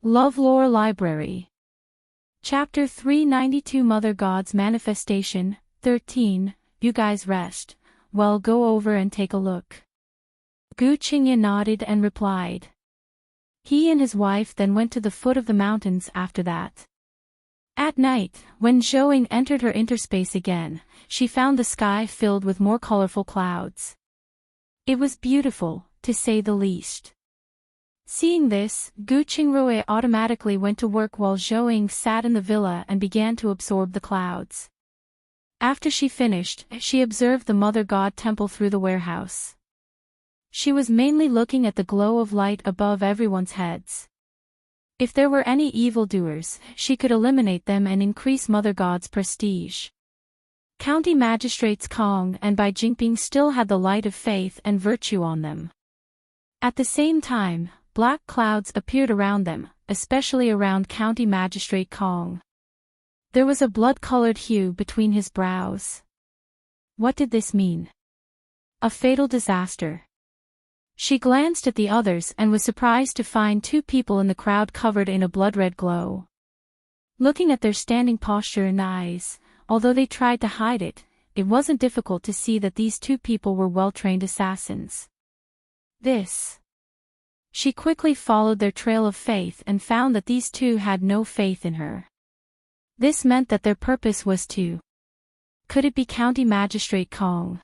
LoveLore Library. Chapter 392 Mother God's Manifestation, 13, You guys rest. Well, go over and take a look. Gu Qingye nodded and replied. He and his wife then went to the foot of the mountains after that. At night, when Zhouing entered her interspace again, she found the sky filled with more colorful clouds. It was beautiful, to say the least. Seeing this, Gu Qingye automatically went to work while Zhouing sat in the villa and began to absorb the clouds. After she finished, she observed the Mother God temple through the warehouse. She was mainly looking at the glow of light above everyone's heads. If there were any evildoers, she could eliminate them and increase Mother God's prestige. County Magistrates Kong and Bai Jingping still had the light of faith and virtue on them. At the same time, black clouds appeared around them, especially around County Magistrate Kong. There was a blood-colored hue between his brows. What did this mean? A fatal disaster. She glanced at the others and was surprised to find two people in the crowd covered in a blood-red glow. Looking at their standing posture and eyes, although they tried to hide it, it wasn't difficult to see that these two people were well-trained assassins. She quickly followed their trail of faith and found that these two had no faith in her. This meant that their purpose was to. Could it be County Magistrate Kong?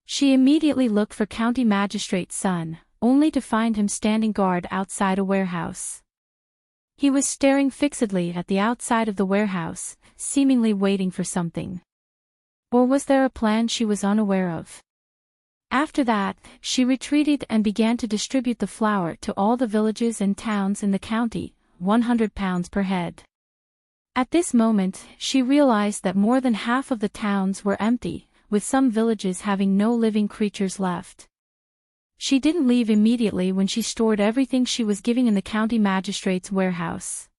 She immediately looked for County Magistrate's son, only to find him standing guard outside a warehouse. He was staring fixedly at the outside of the warehouse, seemingly waiting for something. Or was there a plan she was unaware of? After that, she retreated and began to distribute the flour to all the villages and towns in the county, 100 pounds per head. At this moment, she realized that more than half of the towns were empty, with some villages having no living creatures left. She didn't leave immediately when she stored everything she was giving in the county magistrate's warehouse.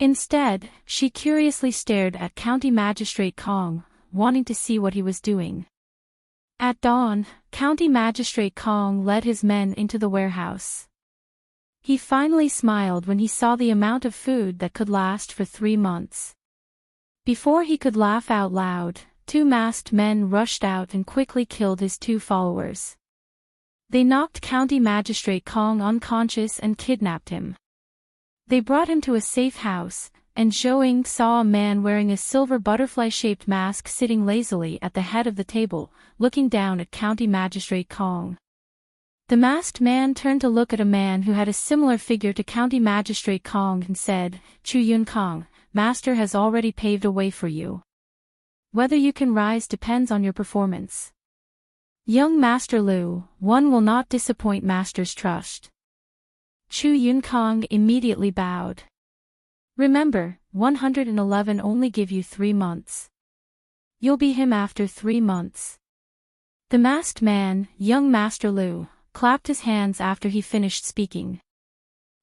Instead, she curiously stared at County Magistrate Kong, wanting to see what he was doing. At dawn, County Magistrate Kong led his men into the warehouse. He finally smiled when he saw the amount of food that could last for 3 months. Before he could laugh out loud, 2 masked men rushed out and quickly killed his 2 followers. They knocked County Magistrate Kong unconscious and kidnapped him. They brought him to a safe house, and Zhouing saw a man wearing a silver butterfly-shaped mask sitting lazily at the head of the table, looking down at County Magistrate Kong. The masked man turned to look at a man who had a similar figure to County Magistrate Kong and said, Chu Yun Kong, Master has already paved a way for you. Whether you can rise depends on your performance. Young Master Lu, one will not disappoint Master's trust. Chu Yun Kong immediately bowed. Remember, 111 only give you 3 months. You'll be him after 3 months. The masked man, young Master Lu, clapped his hands after he finished speaking.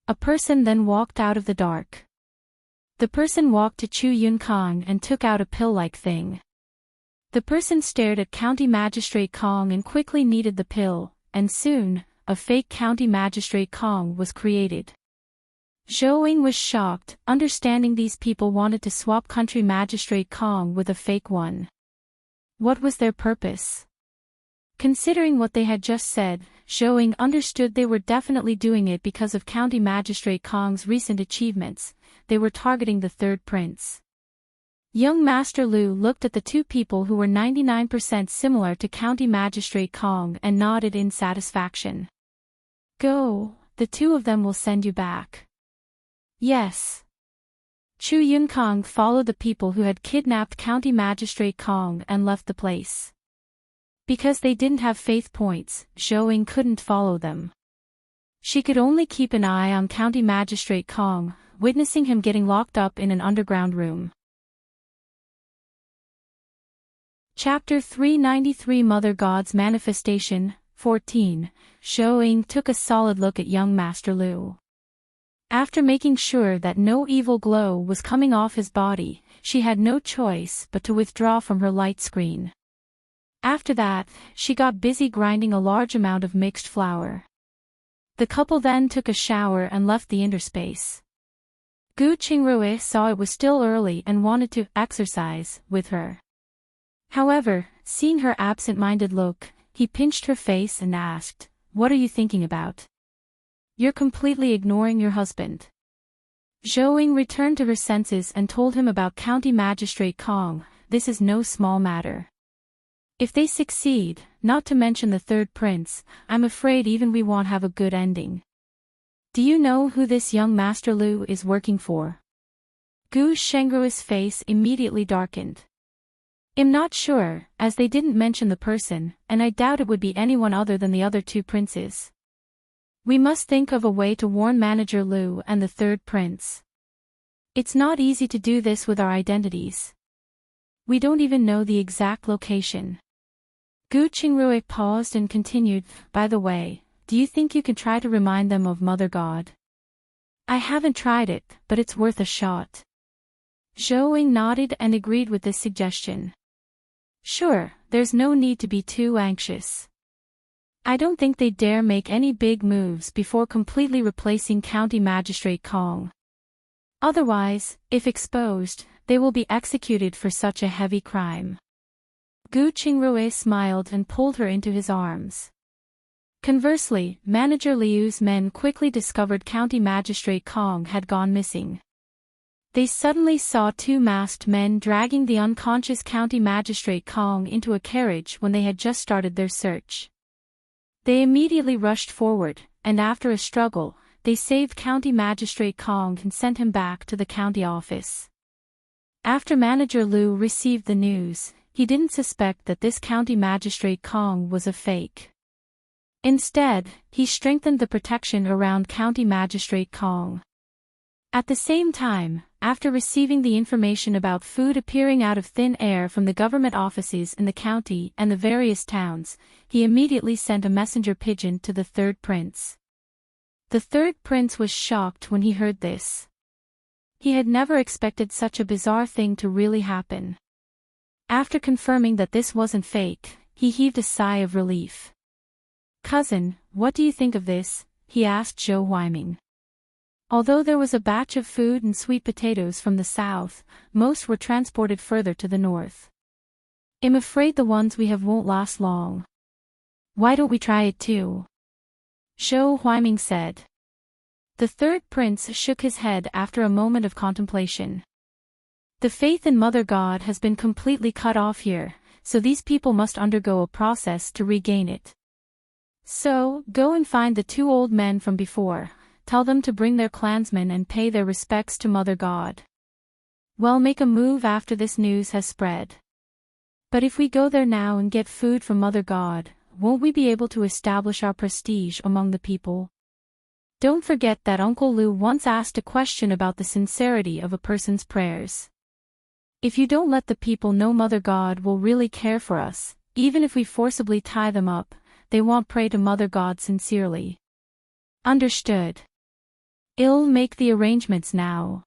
A person then walked out of the dark. The person walked to Chu Yun Kong and took out a pill-like thing. The person stared at County Magistrate Kong and quickly kneaded the pill, and soon, a fake County Magistrate Kong was created. Zhouing was shocked, understanding these people wanted to swap Country Magistrate Kong with a fake one. What was their purpose? Considering what they had just said, Zhouing understood they were definitely doing it because of County Magistrate Kong's recent achievements. They were targeting the 3rd prince. Young Master Lu looked at the 2 people who were 99% similar to County Magistrate Kong and nodded in satisfaction. Go, the 2 of them will send you back. Yes. Chu Yun Kong followed the people who had kidnapped County Magistrate Kong and left the place. Because they didn't have faith points, Zhouing couldn't follow them. She could only keep an eye on County Magistrate Kong, witnessing him getting locked up in an underground room. Chapter 393 Mother God's Manifestation, 14, Zhouing took a solid look at young Master Lu. After making sure that no evil glow was coming off his body, she had no choice but to withdraw from her light screen. After that, she got busy grinding a large amount of mixed flour. The couple then took a shower and left the interspace. Gu Qingrui saw it was still early and wanted to exercise with her. However, seeing her absent-minded look, he pinched her face and asked, "What are you thinking about? You're completely ignoring your husband." Zhou returned to her senses and told him about County Magistrate Kong. This is no small matter. If they succeed, not to mention the third prince, I'm afraid even we won't have a good ending. Do you know who this young Master Lu is working for? Gu Shengrui's face immediately darkened. I'm not sure, as they didn't mention the person, and I doubt it would be anyone other than the other two princes. We must think of a way to warn Manager Lu and the third prince. It's not easy to do this with our identities. We don't even know the exact location. Gu Qingrui paused and continued, "By the way, do you think you can try to remind them of Mother God?" "I haven't tried it, but it's worth a shot." Zhou nodded and agreed with this suggestion. "Sure, there's no need to be too anxious. I don't think they dare make any big moves before completely replacing County Magistrate Kong. Otherwise, if exposed, they will be executed for such a heavy crime." Gu Qingrui smiled and pulled her into his arms. Conversely, Manager Liu's men quickly discovered County Magistrate Kong had gone missing. They suddenly saw two masked men dragging the unconscious County Magistrate Kong into a carriage when they had just started their search. They immediately rushed forward, and after a struggle, they saved County Magistrate Kong and sent him back to the county office. After Manager Lu received the news, he didn't suspect that this County Magistrate Kong was a fake. Instead, he strengthened the protection around County Magistrate Kong. At the same time, after receiving the information about food appearing out of thin air from the government offices in the county and the various towns, he immediately sent a messenger pigeon to the third prince. The third prince was shocked when he heard this. He had never expected such a bizarre thing to really happen. After confirming that this wasn't fake, he heaved a sigh of relief. "Cousin, what do you think of this?" he asked Zhou Huaiming. Although there was a batch of food and sweet potatoes from the south, most were transported further to the north. "I'm afraid the ones we have won't last long. Why don't we try it too?" Zhou Huaiming said. The third prince shook his head after a moment of contemplation. "The faith in Mother God has been completely cut off here, so these people must undergo a process to regain it. So, go and find the two old men from before. Tell them to bring their clansmen and pay their respects to Mother God. We'll make a move after this news has spread. But if we go there now and get food from Mother God, won't we be able to establish our prestige among the people? Don't forget that Uncle Lu once asked a question about the sincerity of a person's prayers. If you don't let the people know Mother God will really care for us, even if we forcibly tie them up, they won't pray to Mother God sincerely." "Understood. I'll make the arrangements now.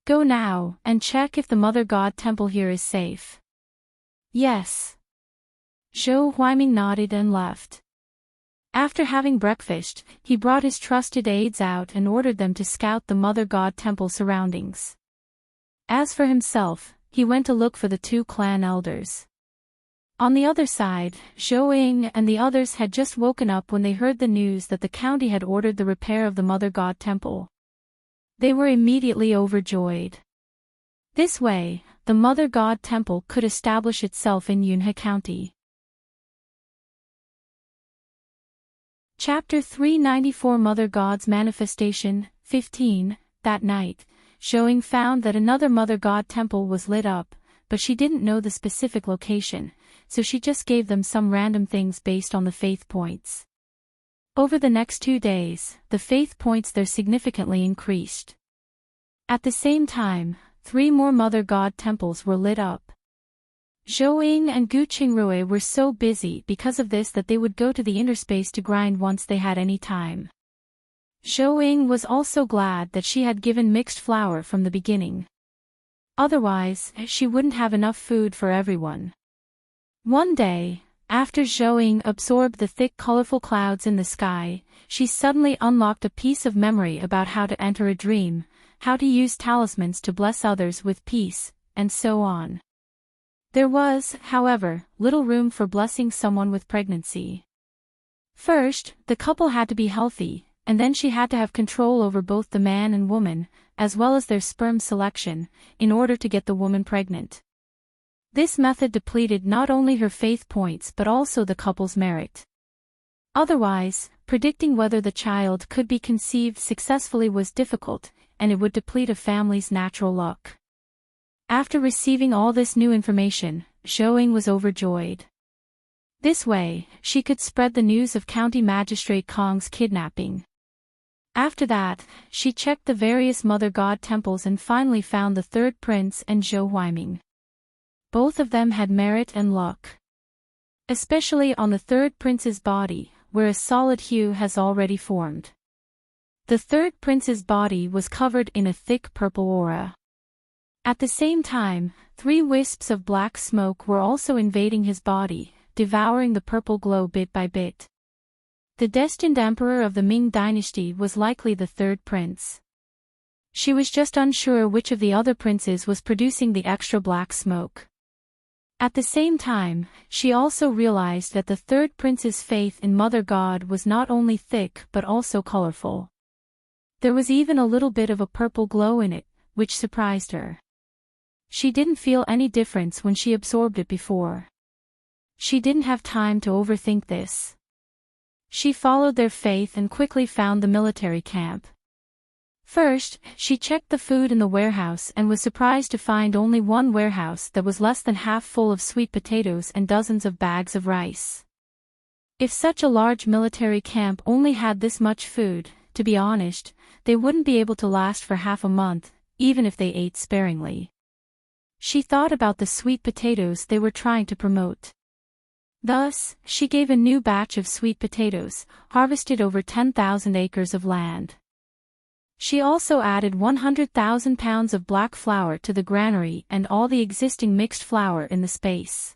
Go now, and check if the Mother God temple here is safe." "Yes." Zhou Huaiming nodded and left. After having breakfast, he brought his trusted aides out and ordered them to scout the Mother God temple surroundings. As for himself, he went to look for the two clan elders. On the other side, Zhou and the others had just woken up when they heard the news that the county had ordered the repair of the Mother God temple. They were immediately overjoyed. This way, the Mother God temple could establish itself in Yunhe County. Chapter 394 Mother God's Manifestation, 15. That night, Zhou found that another Mother God temple was lit up, but she didn't know the specific location, so she just gave them some random things based on the faith points. Over the next 2 days, the faith points there significantly increased. At the same time, 3 more Mother God temples were lit up. Zhou and Gu Qingrui were so busy because of this that they would go to the interspace to grind once they had any time. Zhou was also glad that she had given mixed flour from the beginning. Otherwise, she wouldn't have enough food for everyone. One day, After Zhouing absorbed the thick colorful clouds in the sky, she suddenly unlocked a piece of memory about how to enter a dream, how to use talismans to bless others with peace, and so on. There was, however, little room for blessing someone with pregnancy. First, the couple had to be healthy, and then she had to have control over both the man and woman, as well as their sperm selection, in order to get the woman pregnant. This method depleted not only her faith points but also the couple's merit. Otherwise, predicting whether the child could be conceived successfully was difficult, and it would deplete a family's natural luck. After receiving all this new information, Zhouing was overjoyed. This way, she could spread the news of County Magistrate Kong's kidnapping. After that, she checked the various Mother God temples and finally found the third prince and Heartwarming. Both of them had merit and luck. Especially on the third prince's body, where a solid hue has already formed. The third prince's body was covered in a thick purple aura. At the same time, 3 wisps of black smoke were also invading his body, devouring the purple glow bit by bit. The destined emperor of the Ming dynasty was likely the third prince. She was just unsure which of the other princes was producing the extra black smoke. At the same time, she also realized that the third prince's faith in Mother God was not only thick but also colorful. There was even a little bit of a purple glow in it, which surprised her. She didn't feel any difference when she absorbed it before. She didn't have time to overthink this. She followed their faith and quickly found the military camp. First, she checked the food in the warehouse and was surprised to find only one warehouse that was less than half full of sweet potatoes and dozens of bags of rice. If such a large military camp only had this much food, to be honest, they wouldn't be able to last for half a month, even if they ate sparingly. She thought about the sweet potatoes they were trying to promote. Thus, she gave a new batch of sweet potatoes, harvested over 10,000 acres of land. She also added 100,000 pounds of black flour to the granary and all the existing mixed flour in the space.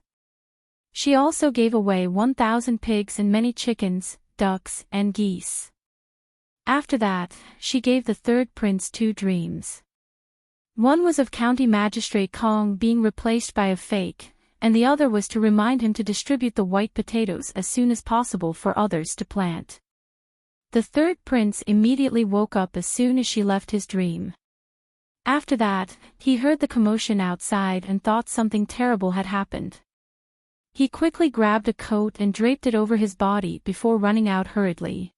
She also gave away 1,000 pigs and many chickens, ducks, and geese. After that, she gave the third prince 2 dreams. One was of County Magistrate Kong being replaced by a fake, and the other was to remind him to distribute the white potatoes as soon as possible for others to plant. The third prince immediately woke up as soon as she left his dream. After that, he heard the commotion outside and thought something terrible had happened. He quickly grabbed a coat and draped it over his body before running out hurriedly.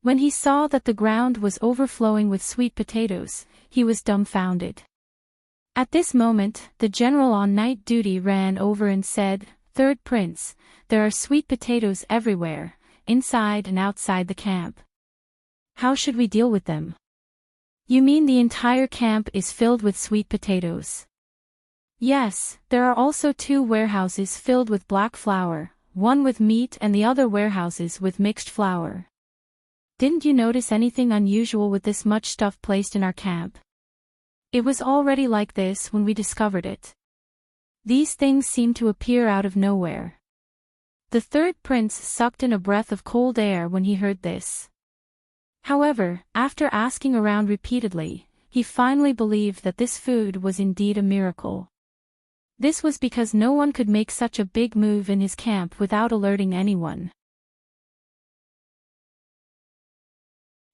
When he saw that the ground was overflowing with sweet potatoes, he was dumbfounded. At this moment, the general on night duty ran over and said, "Third prince, there are sweet potatoes everywhere, inside and outside the camp. How should we deal with them?" "You mean the entire camp is filled with sweet potatoes?" "Yes, there are also 2 warehouses filled with black flour, one with meat and the other warehouses with mixed flour. Didn't you notice anything unusual with this much stuff placed in our camp? It was already like this when we discovered it. These things seem to appear out of nowhere." The third prince sucked in a breath of cold air when he heard this. However, after asking around repeatedly, he finally believed that this food was indeed a miracle. This was because no one could make such a big move in his camp without alerting anyone.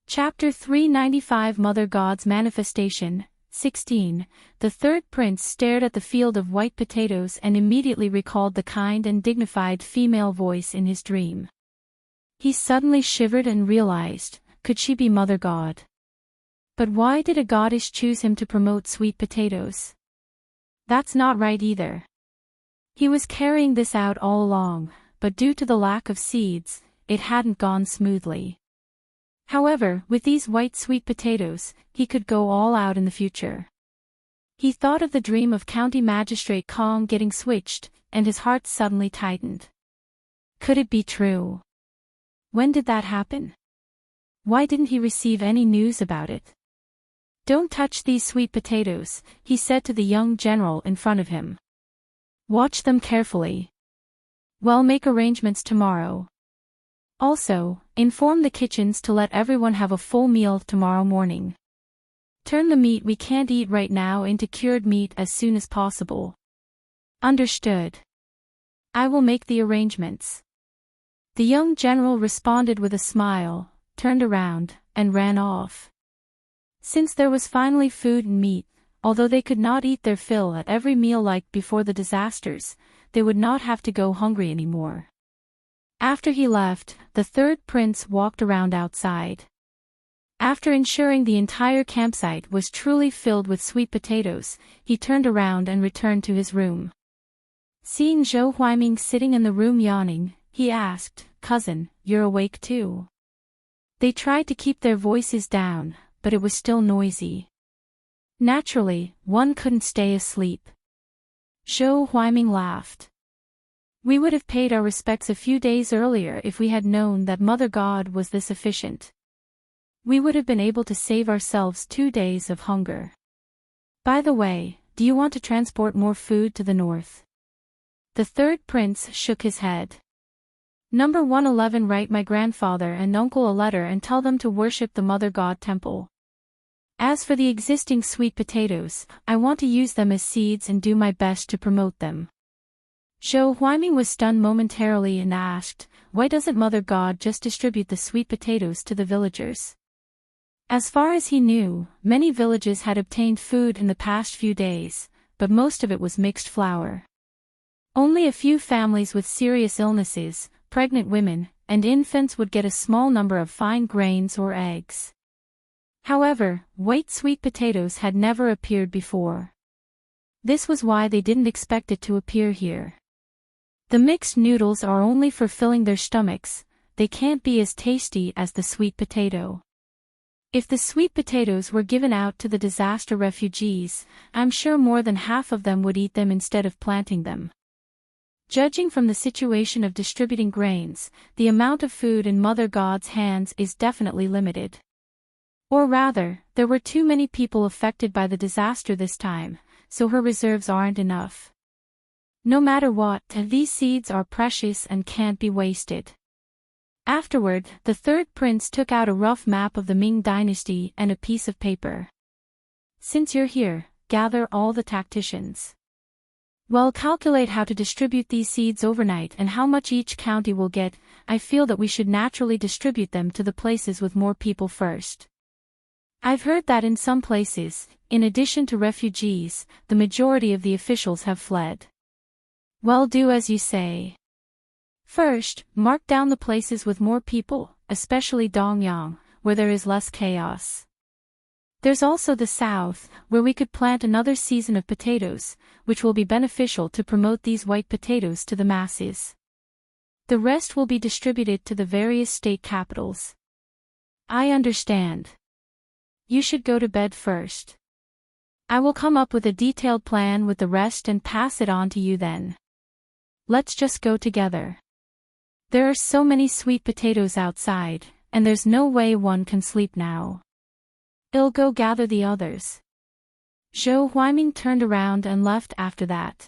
Chapter 395 Mother God's Manifestation 16. The third prince stared at the field of white potatoes and immediately recalled the kind and dignified female voice in his dream. He suddenly shivered and realized, could she be Mother God? But why did a goddess choose him to promote sweet potatoes? That's not right either. He was carrying this out all along, but due to the lack of seeds, it hadn't gone smoothly. However, with these white sweet potatoes, he could go all out in the future. He thought of the dream of County Magistrate Kong getting switched, and his heart suddenly tightened. Could it be true? When did that happen? Why didn't he receive any news about it? "Don't touch these sweet potatoes," he said to the young general in front of him. "Watch them carefully. Well, make arrangements tomorrow. Also, inform the kitchens to let everyone have a full meal tomorrow morning. Turn the meat we can't eat right now into cured meat as soon as possible. Understood. I will make the arrangements. The young general responded with a smile, turned around, and ran off. Since there was finally food and meat, although they could not eat their fill at every meal like before the disasters, they would not have to go hungry anymore. After he left, the third prince walked around outside. After ensuring the entire campsite was truly filled with sweet potatoes, he turned around and returned to his room. Seeing Heartwarming sitting in the room yawning, he asked, "Cousin, you're awake too?" They tried to keep their voices down, but it was still noisy. Naturally, one couldn't stay asleep. Heartwarming laughed. We would have paid our respects a few days earlier if we had known that Mother God was this efficient. We would have been able to save ourselves 2 days of hunger. By the way, do you want to transport more food to the north? The third prince shook his head. Number 111, write my grandfather and uncle a letter and tell them to worship the Mother God temple. As for the existing sweet potatoes, I want to use them as seeds and do my best to promote them. Heartwarming was stunned momentarily and asked, why doesn't Mother God just distribute the sweet potatoes to the villagers? As far as he knew, many villages had obtained food in the past few days, but most of it was mixed flour. Only a few families with serious illnesses, pregnant women, and infants would get a small number of fine grains or eggs. However, white sweet potatoes had never appeared before. This was why they didn't expect it to appear here. The mixed noodles are only for filling their stomachs, they can't be as tasty as the sweet potato. If the sweet potatoes were given out to the disaster refugees, I'm sure more than half of them would eat them instead of planting them. Judging from the situation of distributing grains, the amount of food in Mother God's hands is definitely limited. Or rather, there were too many people affected by the disaster this time, so her reserves aren't enough. No matter what, these seeds are precious and can't be wasted. Afterward, the third prince took out a rough map of the Ming dynasty and a piece of paper. Since you're here, gather all the tacticians. Well, calculate how to distribute these seeds overnight and how much each county will get. I feel that we should naturally distribute them to the places with more people first. I've heard that in some places, in addition to refugees, the majority of the officials have fled. Well, do as you say. First, mark down the places with more people, especially Dongyang, where there is less chaos. There's also the south, where we could plant another season of potatoes, which will be beneficial to promote these white potatoes to the masses. The rest will be distributed to the various state capitals. I understand. You should go to bed first. I will come up with a detailed plan with the rest and pass it on to you then. Let's just go together. There are so many sweet potatoes outside, and there's no way one can sleep now. I'll go gather the others. Heartwarming turned around and left after that.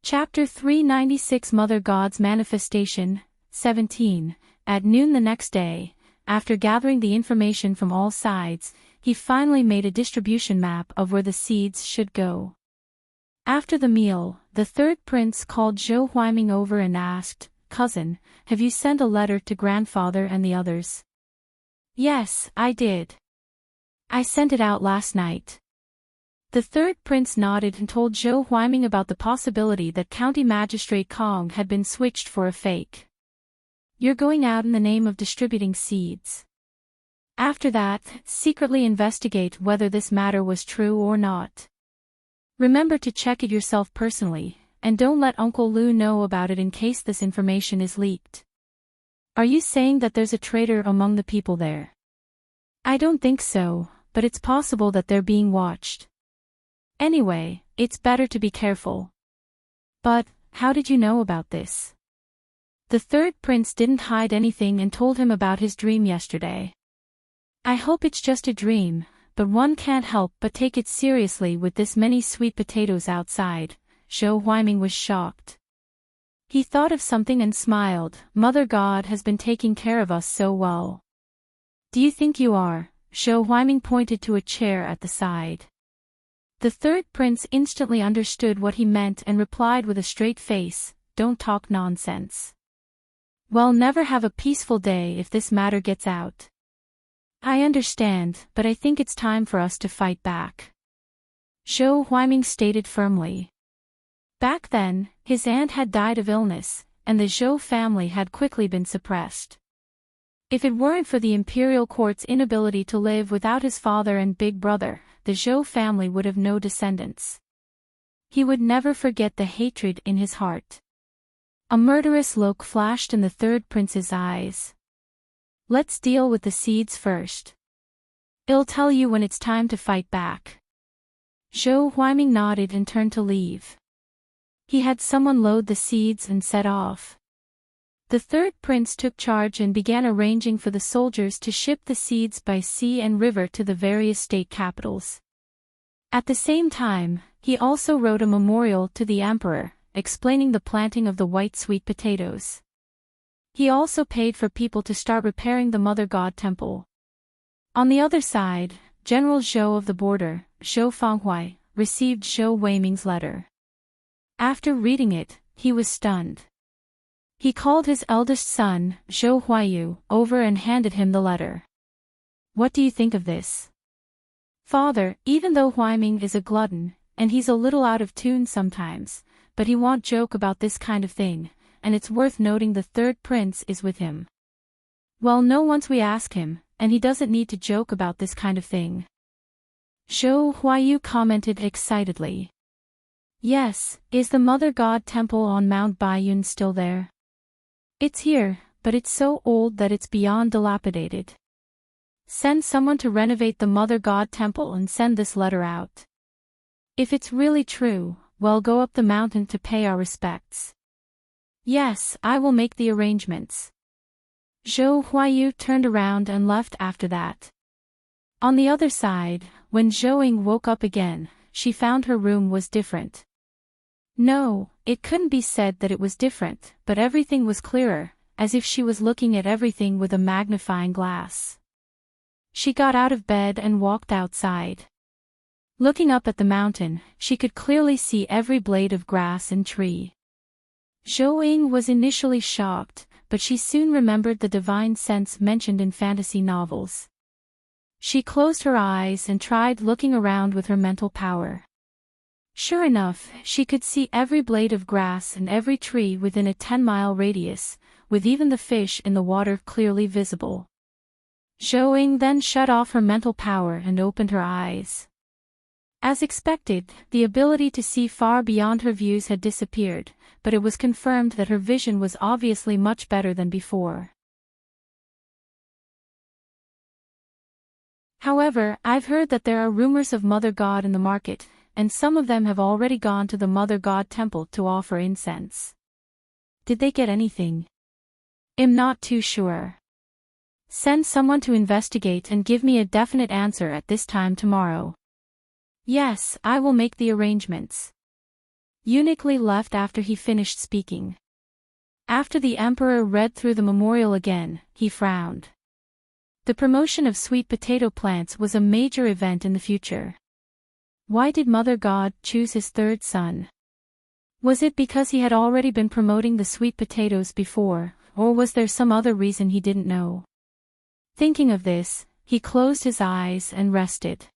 Chapter 396, Mother God's Manifestation, 17. At noon the next day, after gathering the information from all sides, he finally made a distribution map of where the seeds should go. After the meal, the third prince called Heartwarming over and asked, "Cousin, have you sent a letter to grandfather and the others?" "Yes, I did. I sent it out last night." The third prince nodded and told Heartwarming about the possibility that County Magistrate Kong had been switched for a fake. "You're going out in the name of distributing seeds. After that, secretly investigate whether this matter was true or not. Remember to check it yourself personally, and don't let Uncle Lu know about it in case this information is leaked." "Are you saying that there's a traitor among the people there?" "I don't think so, but it's possible that they're being watched. Anyway, it's better to be careful." "But, how did you know about this?" The third prince didn't hide anything and told him about his dream yesterday. "I hope it's just a dream, but one can't help but take it seriously with this many sweet potatoes outside," Heartwarming was shocked. He thought of something and smiled. Mother God has been taking care of us so well. Do you think you are? Heartwarming pointed to a chair at the side. The third prince instantly understood what he meant and replied with a straight face, "Don't talk nonsense. We'll never have a peaceful day if this matter gets out. I understand, but I think it's time for us to fight back," Heartwarming stated firmly. Back then, his aunt had died of illness, and the Zhou family had quickly been suppressed. If it weren't for the imperial court's inability to live without his father and big brother, the Zhou family would have no descendants. He would never forget the hatred in his heart. A murderous look flashed in the third prince's eyes. "Let's deal with the seeds first. I'll tell you when it's time to fight back." Heartwarming nodded and turned to leave. He had someone load the seeds and set off. The third prince took charge and began arranging for the soldiers to ship the seeds by sea and river to the various state capitals. At the same time, he also wrote a memorial to the emperor, explaining the planting of the white sweet potatoes. He also paid for people to start repairing the Mother God temple. On the other side, General Zhou of the border, Zhou Fanghuai, received Heartwarming's letter. After reading it, he was stunned. He called his eldest son, Zhou Huaiyu, over and handed him the letter. "What do you think of this?" "Father, even though Heartwarming is a glutton, and he's a little out of tune sometimes, but he won't joke about this kind of thing, and it's worth noting the third prince is with him. Well, no, once we ask him, and he doesn't need to joke about this kind of thing." Zhou Huaiyu commented excitedly. "Yes, is the Mother God temple on Mount Baiyun still there?" "It's here, but it's so old that it's beyond dilapidated. Send someone to renovate the Mother God temple and send this letter out. If it's really true, we'll go up the mountain to pay our respects." "Yes, I will make the arrangements." Zhou Huaiyu turned around and left after that. On the other side, when Zhou woke up again, she found her room was different. No, it couldn't be said that it was different, but everything was clearer, as if she was looking at everything with a magnifying glass. She got out of bed and walked outside. Looking up at the mountain, she could clearly see every blade of grass and tree. Zhou was initially shocked, but she soon remembered the divine sense mentioned in fantasy novels. She closed her eyes and tried looking around with her mental power. Sure enough, she could see every blade of grass and every tree within a 10-mile radius, with even the fish in the water clearly visible. Zhou then shut off her mental power and opened her eyes. As expected, the ability to see far beyond her views had disappeared, but it was confirmed that her vision was obviously much better than before. "However, I've heard that there are rumors of Mother God in the market, and some of them have already gone to the Mother God temple to offer incense. Did they get anything?" "I'm not too sure. Send someone to investigate and give me a definite answer at this time tomorrow." "Yes, I will make the arrangements." Eunuch Li left after he finished speaking. After the emperor read through the memorial again, he frowned. The promotion of sweet potato plants was a major event in the future. Why did Mother God choose his third son? Was it because he had already been promoting the sweet potatoes before, or was there some other reason he didn't know? Thinking of this, he closed his eyes and rested.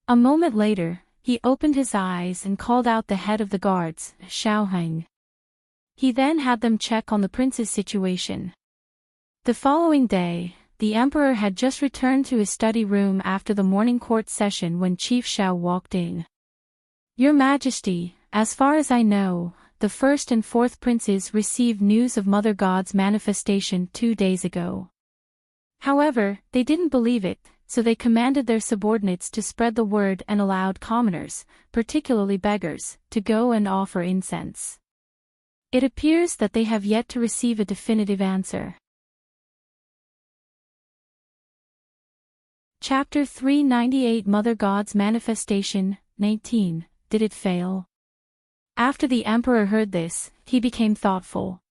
A moment later, he opened his eyes and called out the head of the guards, Xiaoheng. He then had them check on the prince's situation. The following day, the emperor had just returned to his study room after the morning court session when Chief Xiao walked in. "Your Majesty, as far as I know, the first and fourth princes received news of Mother God's manifestation 2 days ago. However, they didn't believe it, so they commanded their subordinates to spread the word and allowed commoners, particularly beggars, to go and offer incense. It appears that they have yet to receive a definitive answer." Chapter 398 Mother God's Manifestation, 19, Did it fail? After the emperor heard this, he became thoughtful.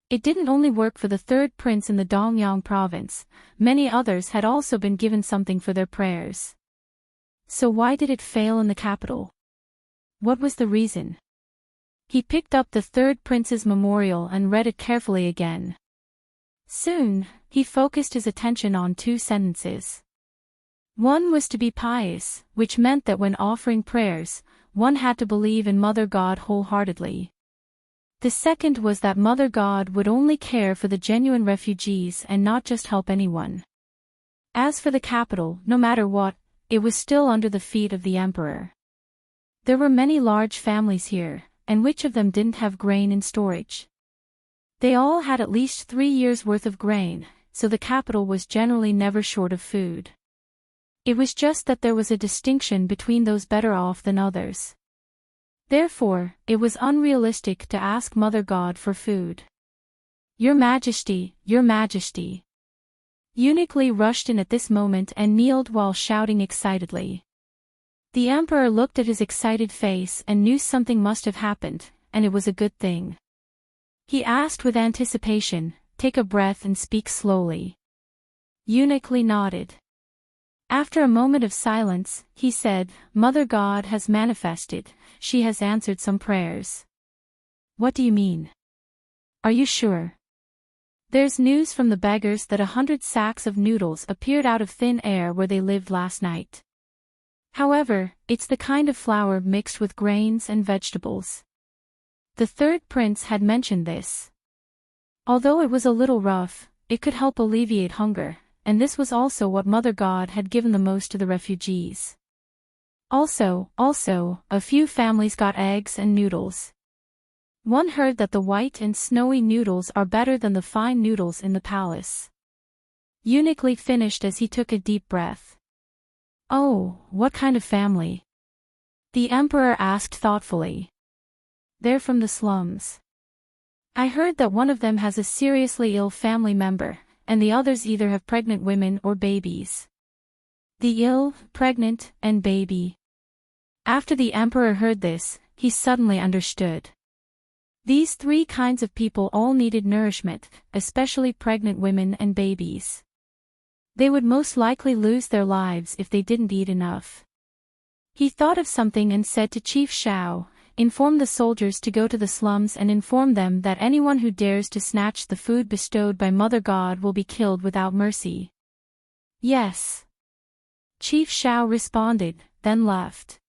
It didn't only work for the third prince in the Dongyang province, many others had also been given something for their prayers. So why did it fail in the capital? What was the reason? He picked up the third prince's memorial and read it carefully again. Soon, he focused his attention on two sentences. One was to be pious, which meant that when offering prayers, one had to believe in Mother God wholeheartedly. The second was that Mother God would only care for the genuine refugees and not just help anyone. As for the capital, no matter what, it was still under the feet of the emperor. There were many large families here, and which of them didn't have grain in storage? They all had at least 3 years' worth of grain, so the capital was generally never short of food. It was just that there was a distinction between those better off than others. Therefore, it was unrealistic to ask Mother God for food. Your Majesty, Your Majesty. Eunuch Li rushed in at this moment and kneeled while shouting excitedly. The emperor looked at his excited face and knew something must have happened, and it was a good thing. He asked with anticipation, "Take a breath and speak slowly." Eunuch Li nodded. After a moment of silence, he said, "Mother God has manifested, she has answered some prayers." What do you mean? Are you sure? There's news from the beggars that 100 sacks of noodles appeared out of thin air where they lived last night. However, it's the kind of flour mixed with grains and vegetables. The third prince had mentioned this. Although it was a little rough, it could help alleviate hunger, and this was also what Mother God had given the most to the refugees. Also, a few families got eggs and noodles. One heard that the white and snowy noodles are better than the fine noodles in the palace. Eunuch Li finished as he took a deep breath. Oh, what kind of family? The emperor asked thoughtfully. They're from the slums. I heard that one of them has a seriously ill family member, and the others either have pregnant women or babies. The ill, pregnant, and baby. After the emperor heard this, he suddenly understood. These 3 kinds of people all needed nourishment, especially pregnant women and babies. They would most likely lose their lives if they didn't eat enough. He thought of something and said to Chief Shao, "Inform the soldiers to go to the slums and inform them that anyone who dares to snatch the food bestowed by Mother God will be killed without mercy." Yes. Chief Shao responded, then left.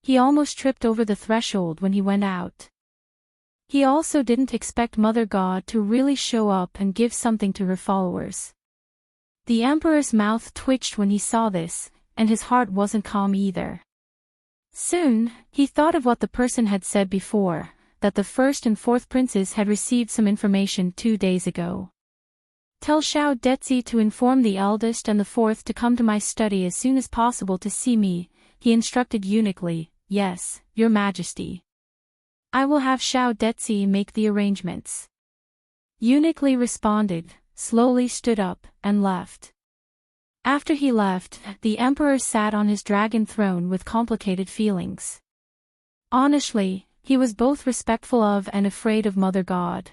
He almost tripped over the threshold when he went out. He also didn't expect Mother God to really show up and give something to her followers. The emperor's mouth twitched when he saw this, and his heart wasn't calm either. Soon, he thought of what the person had said before, that the first and fourth princes had received some information 2 days ago. "Tell Xiao Detzi to inform the eldest and the fourth to come to my study as soon as possible to see me," he instructed Eunuch Li. "Yes, Your Majesty. I will have Xiao Detzi make the arrangements." Eunuch Li responded, slowly stood up, and left. After he left, the emperor sat on his dragon throne with complicated feelings. Honestly, he was both respectful of and afraid of Mother God.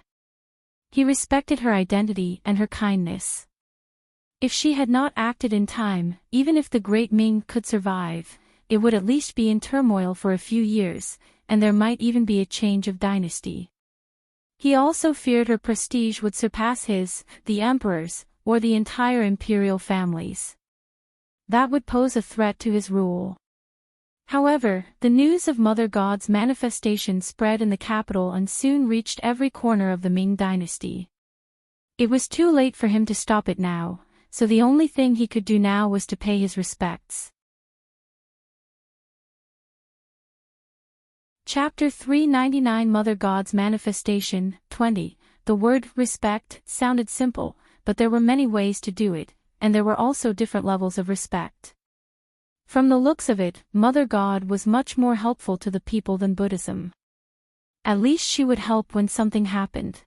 He respected her identity and her kindness. If she had not acted in time, even if the Great Ming could survive, it would at least be in turmoil for a few years, and there might even be a change of dynasty. He also feared her prestige would surpass his, the emperor's, or the entire imperial families. That would pose a threat to his rule. However, the news of Mother God's manifestation spread in the capital and soon reached every corner of the Ming dynasty. It was too late for him to stop it now, so the only thing he could do now was to pay his respects. Chapter 399 Mother God's Manifestation, 20. The word respect sounded simple, but there were many ways to do it, and there were also different levels of respect. From the looks of it, Mother God was much more helpful to the people than Buddhism. At least she would help when something happened.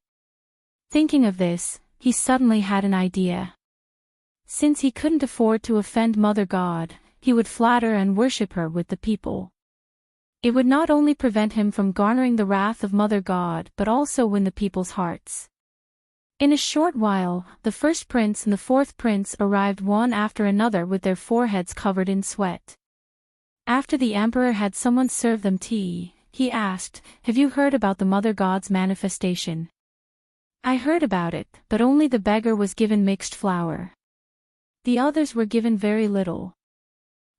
Thinking of this, he suddenly had an idea. Since he couldn't afford to offend Mother God, he would flatter and worship her with the people. It would not only prevent him from garnering the wrath of Mother God but also win the people's hearts. In a short while, the first prince and the fourth prince arrived one after another with their foreheads covered in sweat. After the emperor had someone serve them tea, he asked, "Have you heard about the Mother God's manifestation?" "I heard about it, but only the beggar was given mixed flour. The others were given very little."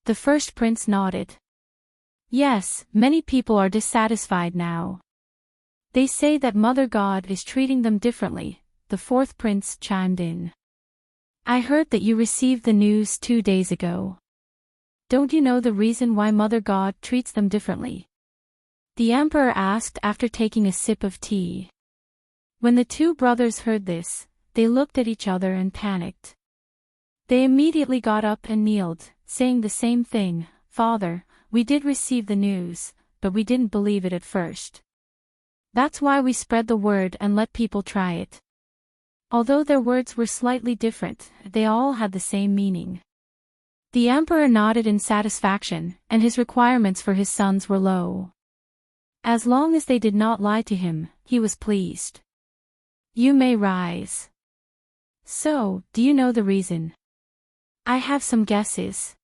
The first prince nodded. "Yes, many people are dissatisfied now. They say that Mother God is treating them differently," the fourth prince chimed in. "I heard that you received the news 2 days ago. Don't you know the reason why Mother God treats them differently?" the emperor asked after taking a sip of tea. When the two brothers heard this, they looked at each other and panicked. They immediately got up and kneeled, saying the same thing, "Father, we did receive the news, but we didn't believe it at first. That's why we spread the word and let people try it." Although their words were slightly different, they all had the same meaning. The emperor nodded in satisfaction, and his requirements for his sons were low. As long as they did not lie to him, he was pleased. "You may rise." "So, do you know the reason?" "I have some guesses."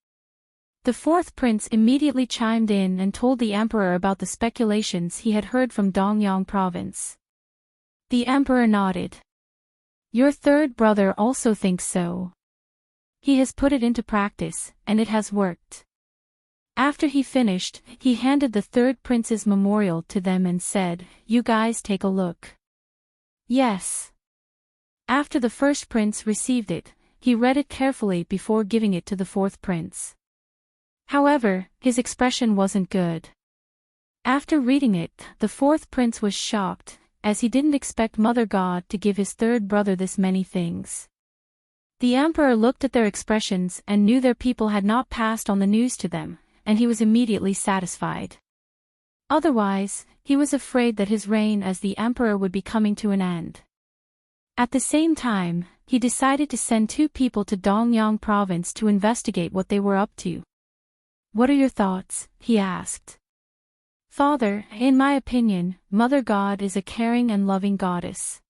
The fourth prince immediately chimed in and told the emperor about the speculations he had heard from Dongyang province. The emperor nodded. "Your third brother also thinks so. He has put it into practice, and it has worked." After he finished, he handed the third prince's memorial to them and said, "You guys take a look." "Yes." After the first prince received it, he read it carefully before giving it to the fourth prince. However, his expression wasn't good. After reading it, the fourth prince was shocked, as he didn't expect Mother God to give his third brother this many things. The emperor looked at their expressions and knew their people had not passed on the news to them, and he was immediately satisfied. Otherwise, he was afraid that his reign as the emperor would be coming to an end. At the same time, he decided to send 2 people to Dongyang province to investigate what they were up to. "What are your thoughts?" he asked. "Father, in my opinion, Mother God is a caring and loving goddess.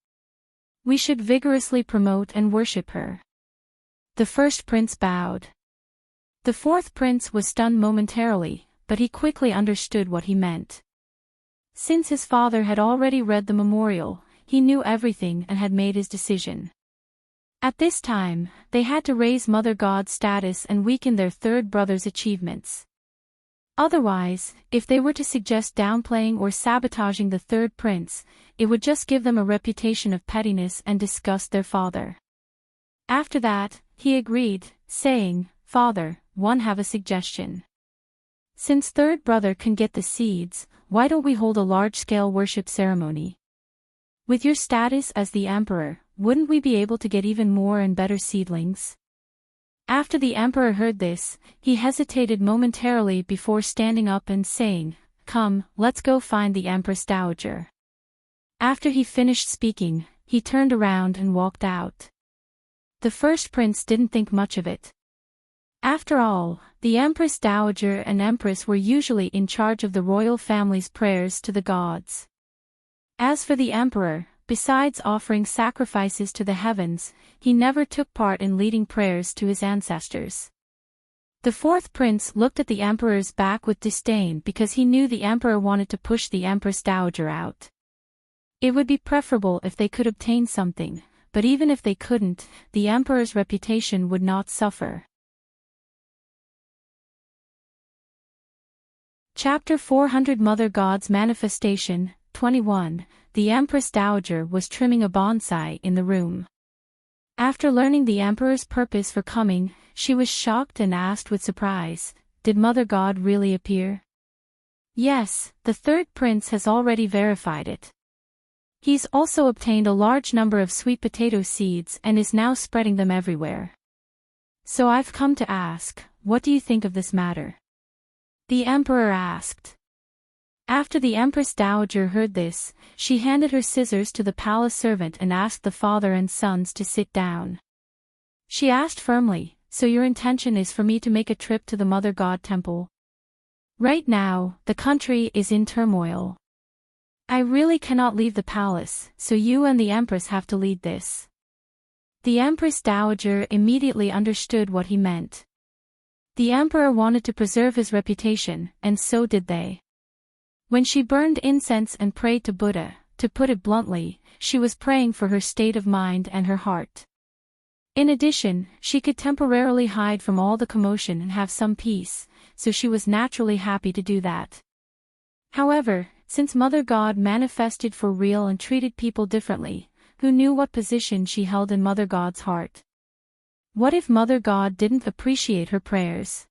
We should vigorously promote and worship her." The first prince bowed. The fourth prince was stunned momentarily, but he quickly understood what he meant. Since his father had already read the memorial, he knew everything and had made his decision. At this time, they had to raise Mother God's status and weaken their third brother's achievements. Otherwise, if they were to suggest downplaying or sabotaging the third prince, it would just give them a reputation of pettiness and disgust their father. After that, he agreed, saying, "Father, one have a suggestion. Since third brother can get the seeds, why don't we hold a large-scale worship ceremony? With your status as the emperor, wouldn't we be able to get even more and better seedlings?" After the emperor heard this, he hesitated momentarily before standing up and saying, "Come, let's go find the Empress Dowager." After he finished speaking, he turned around and walked out. The first prince didn't think much of it. After all, the Empress Dowager and Empress were usually in charge of the royal family's prayers to the gods. As for the emperor, besides offering sacrifices to the heavens, he never took part in leading prayers to his ancestors. The fourth prince looked at the emperor's back with disdain because he knew the emperor wanted to push the Empress Dowager out. It would be preferable if they could obtain something, but even if they couldn't, the emperor's reputation would not suffer. Chapter 400 Mother God's Manifestation, 21. The Empress Dowager was trimming a bonsai in the room. After learning the emperor's purpose for coming, she was shocked and asked with surprise, "Did Mother God really appear?" "Yes, the third prince has already verified it. He's also obtained a large number of sweet potato seeds and is now spreading them everywhere. So I've come to ask, what do you think of this matter?" the emperor asked. After the Empress Dowager heard this, she handed her scissors to the palace servant and asked the father and sons to sit down. She asked firmly, "So your intention is for me to make a trip to the Mother God temple?" Right now, the country is in turmoil. I really cannot leave the palace, so you and the Empress have to lead this. The Empress Dowager immediately understood what he meant. The Emperor wanted to preserve his reputation, and so did they. When she burned incense and prayed to Buddha, to put it bluntly, she was praying for her state of mind and her heart. In addition, she could temporarily hide from all the commotion and have some peace, so she was naturally happy to do that. However, since Mother God manifested for real and treated people differently, who knew what position she held in Mother God's heart? What if Mother God didn't appreciate her prayers?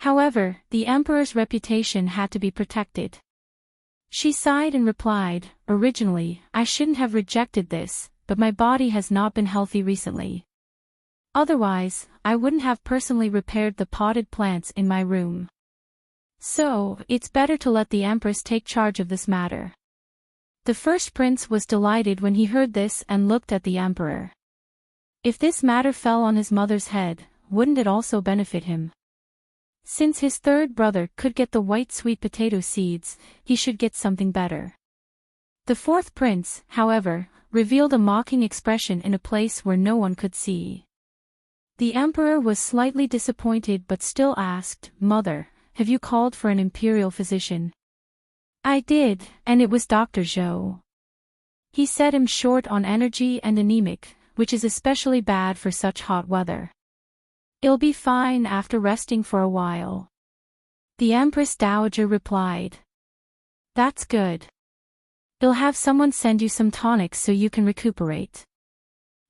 However, the Emperor's reputation had to be protected. She sighed and replied, "Originally, I shouldn't have rejected this, but my body has not been healthy recently. Otherwise, I wouldn't have personally repaired the potted plants in my room. So, it's better to let the Empress take charge of this matter." The first prince was delighted when he heard this and looked at the Emperor. If this matter fell on his mother's head, wouldn't it also benefit him? Since his third brother could get the white sweet potato seeds, he should get something better. The fourth prince, however, revealed a mocking expression in a place where no one could see. The Emperor was slightly disappointed but still asked, "Mother, have you called for an imperial physician?" "I did, and it was Dr. Zhou. He said I'm short on energy and anemic, which is especially bad for such hot weather. I'll be fine after resting for a while." The Empress Dowager replied. "That's good. I'll have someone send you some tonics so you can recuperate.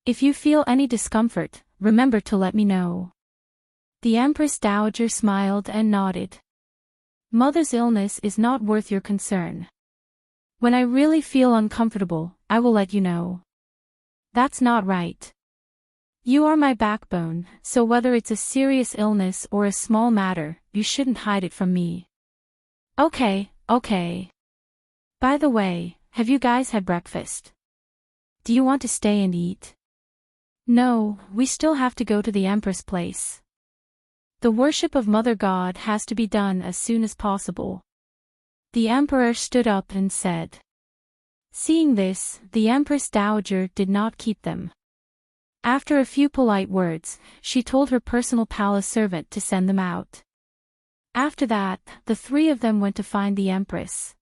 If you feel any discomfort, remember to let me know." The Empress Dowager smiled and nodded. "Mother's illness is not worth your concern. When I really feel uncomfortable, I will let you know." "That's not right. You are my backbone, so whether it's a serious illness or a small matter, you shouldn't hide it from me." Okay. By the way, have you guys had breakfast? Do you want to stay and eat?" "No, we still have to go to the Empress place. The worship of Mother God has to be done as soon as possible." The Emperor stood up and said. Seeing this, the Empress Dowager did not keep them. After a few polite words, she told her personal palace servant to send them out. After that, the three of them went to find the Empress.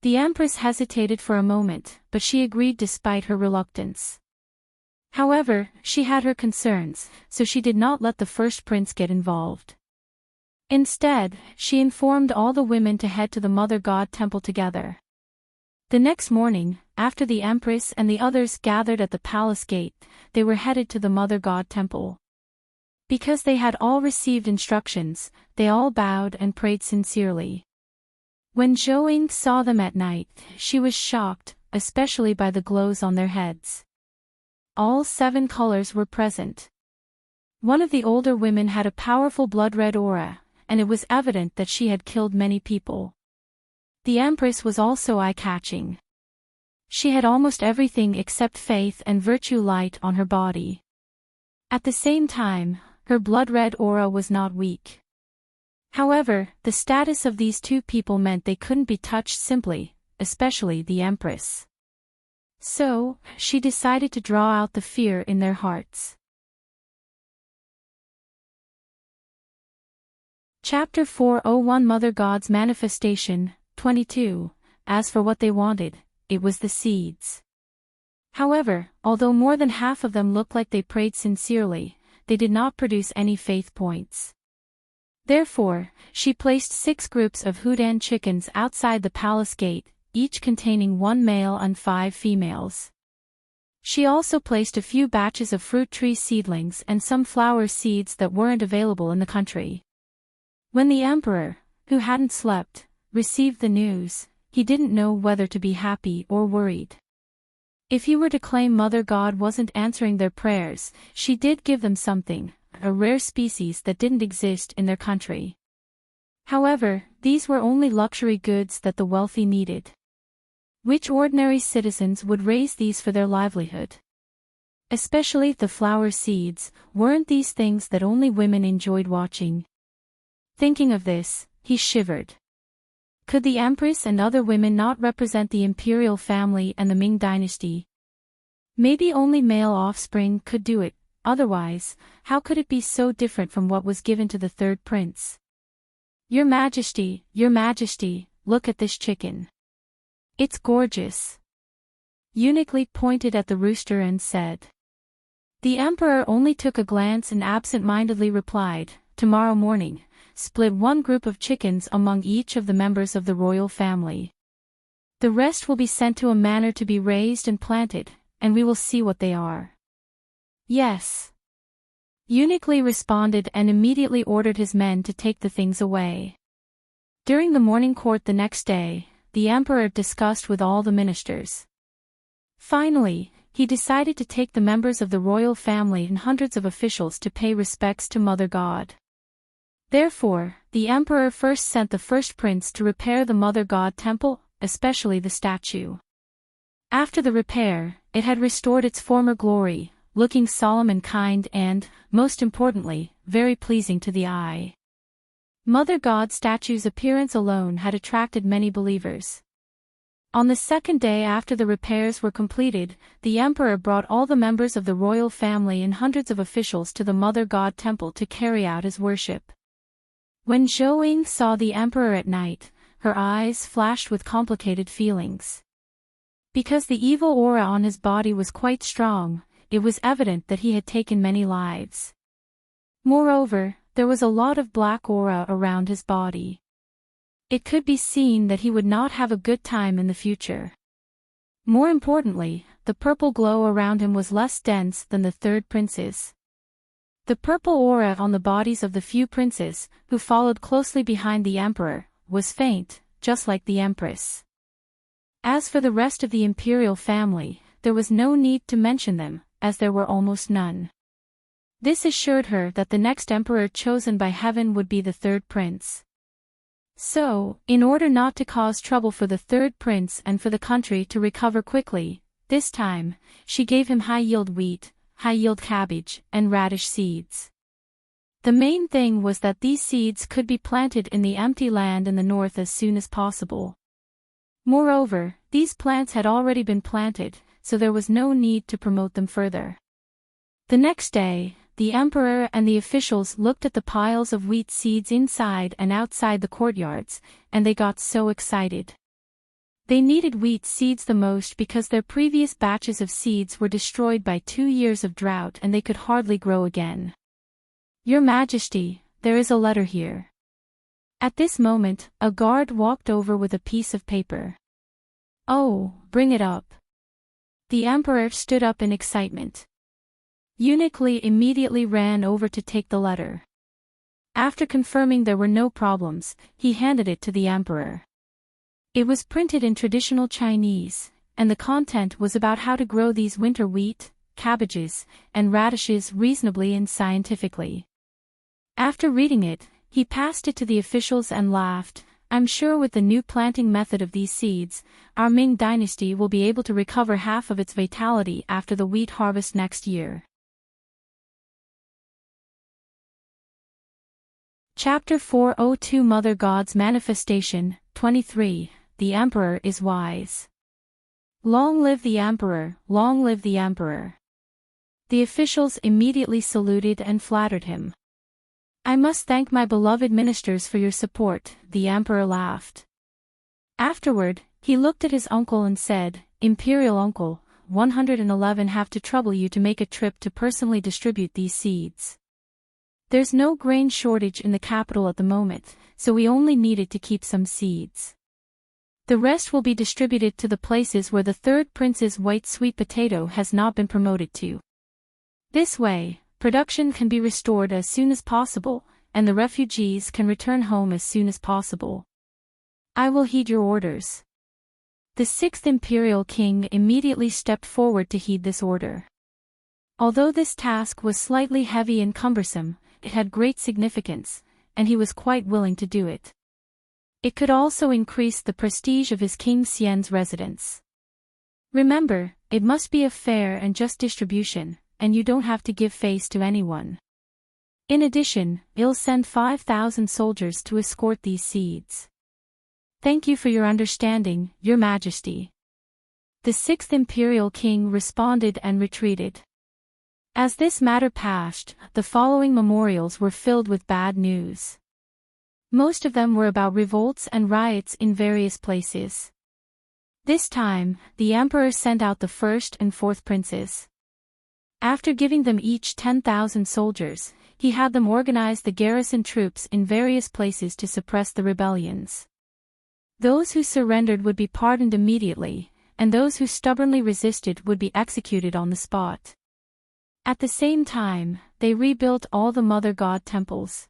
The Empress hesitated for a moment, but she agreed despite her reluctance. However, she had her concerns, so she did not let the first prince get involved. Instead, she informed all the women to head to the Mother God temple together. The next morning, after the Empress and the others gathered at the palace gate, they were headed to the Mother God temple. Because they had all received instructions, they all bowed and prayed sincerely. When Zhou saw them at night, she was shocked, especially by the glows on their heads. All 7 colors were present. One of the older women had a powerful blood-red aura, and it was evident that she had killed many people. The Empress was also eye-catching. She had almost everything except faith and virtue light on her body. At the same time, her blood-red aura was not weak. However, the status of these two people meant they couldn't be touched simply, especially the Empress. So, she decided to draw out the fear in their hearts. Chapter 401 Mother God's Manifestation, 22. As for what they wanted, it was the seeds. However, although more than half of them looked like they prayed sincerely, they did not produce any faith points. Therefore, she placed 6 groups of Hudan chickens outside the palace gate, each containing 1 male and 5 females. She also placed a few batches of fruit tree seedlings and some flower seeds that weren't available in the country. When the Emperor, who hadn't slept, received the news, he didn't know whether to be happy or worried. If he were to claim Mother God wasn't answering their prayers, she did give them something, a rare species that didn't exist in their country. However, these were only luxury goods that the wealthy needed. Which ordinary citizens would raise these for their livelihood? Especially the flower seeds, weren't these things that only women enjoyed watching? Thinking of this, he shivered. Could the Empress and other women not represent the imperial family and the Ming dynasty? Maybe only male offspring could do it, otherwise, how could it be so different from what was given to the third prince? Your Majesty, look at this chicken. It's gorgeous. Eunuch pointed at the rooster and said. The emperor only took a glance and absent-mindedly replied, tomorrow morning, split one group of chickens among each of the members of the royal family. The rest will be sent to a manor to be raised and planted, and we will see what they are. Yes. Eunuch responded and immediately ordered his men to take the things away. During the morning court the next day, the emperor discussed with all the ministers. Finally, he decided to take the members of the royal family and hundreds of officials to pay respects to Mother God. Therefore, the emperor first sent the first prince to repair the Mother God temple, especially the statue. After the repair, it had restored its former glory, looking solemn and kind and, most importantly, very pleasing to the eye. Mother God statue's appearance alone had attracted many believers. On the second day after the repairs were completed, the emperor brought all the members of the royal family and hundreds of officials to the Mother God temple to carry out his worship. When Zhou Ying saw the emperor at night, her eyes flashed with complicated feelings. Because the evil aura on his body was quite strong, it was evident that he had taken many lives. Moreover, there was a lot of black aura around his body. It could be seen that he would not have a good time in the future. More importantly, the purple glow around him was less dense than the third prince's. The purple aura on the bodies of the few princes, who followed closely behind the emperor, was faint, just like the empress. As for the rest of the imperial family, there was no need to mention them, as there were almost none. This assured her that the next emperor chosen by heaven would be the third prince. So, in order not to cause trouble for the third prince and for the country to recover quickly, this time, she gave him high-yield wheat, high-yield cabbage, and radish seeds. The main thing was that these seeds could be planted in the empty land in the north as soon as possible. Moreover, these plants had already been planted, so there was no need to promote them further. The next day, the emperor and the officials looked at the piles of wheat seeds inside and outside the courtyards, and they got so excited. They needed wheat seeds the most because their previous batches of seeds were destroyed by 2 years of drought and they could hardly grow again. Your Majesty, there is a letter here. At this moment, a guard walked over with a piece of paper. Oh, bring it up. The emperor stood up in excitement. Eunuch immediately ran over to take the letter. After confirming there were no problems, he handed it to the emperor. It was printed in traditional Chinese, and the content was about how to grow these winter wheat, cabbages, and radishes reasonably and scientifically. After reading it, he passed it to the officials and laughed. I'm sure with the new planting method of these seeds, our Ming dynasty will be able to recover half of its vitality after the wheat harvest next year. Chapter 402 Mother God's Manifestation, 23, The Emperor is Wise. Long live the Emperor, long live the Emperor. The officials immediately saluted and flattered him. I must thank my beloved ministers for your support, the emperor laughed. Afterward, he looked at his uncle and said, Imperial uncle, 111 have to trouble you to make a trip to personally distribute these seeds. There's no grain shortage in the capital at the moment, so we only needed to keep some seeds. The rest will be distributed to the places where the third prince's white sweet potato has not been promoted to. This way, production can be restored as soon as possible, and the refugees can return home as soon as possible. I will heed your orders. The sixth imperial king immediately stepped forward to heed this order. Although this task was slightly heavy and cumbersome, it had great significance, and he was quite willing to do it. It could also increase the prestige of his King Xian's residence. Remember, it must be a fair and just distribution, and you don't have to give face to anyone. In addition, he'll send 5,000 soldiers to escort these seeds. Thank you for your understanding, Your Majesty. The sixth imperial king responded and retreated. As this matter passed, the following memorials were filled with bad news. Most of them were about revolts and riots in various places. This time, the emperor sent out the first and fourth princes. After giving them each 10,000 soldiers, he had them organize the garrison troops in various places to suppress the rebellions. Those who surrendered would be pardoned immediately, and those who stubbornly resisted would be executed on the spot. At the same time, they rebuilt all the Mother God temples.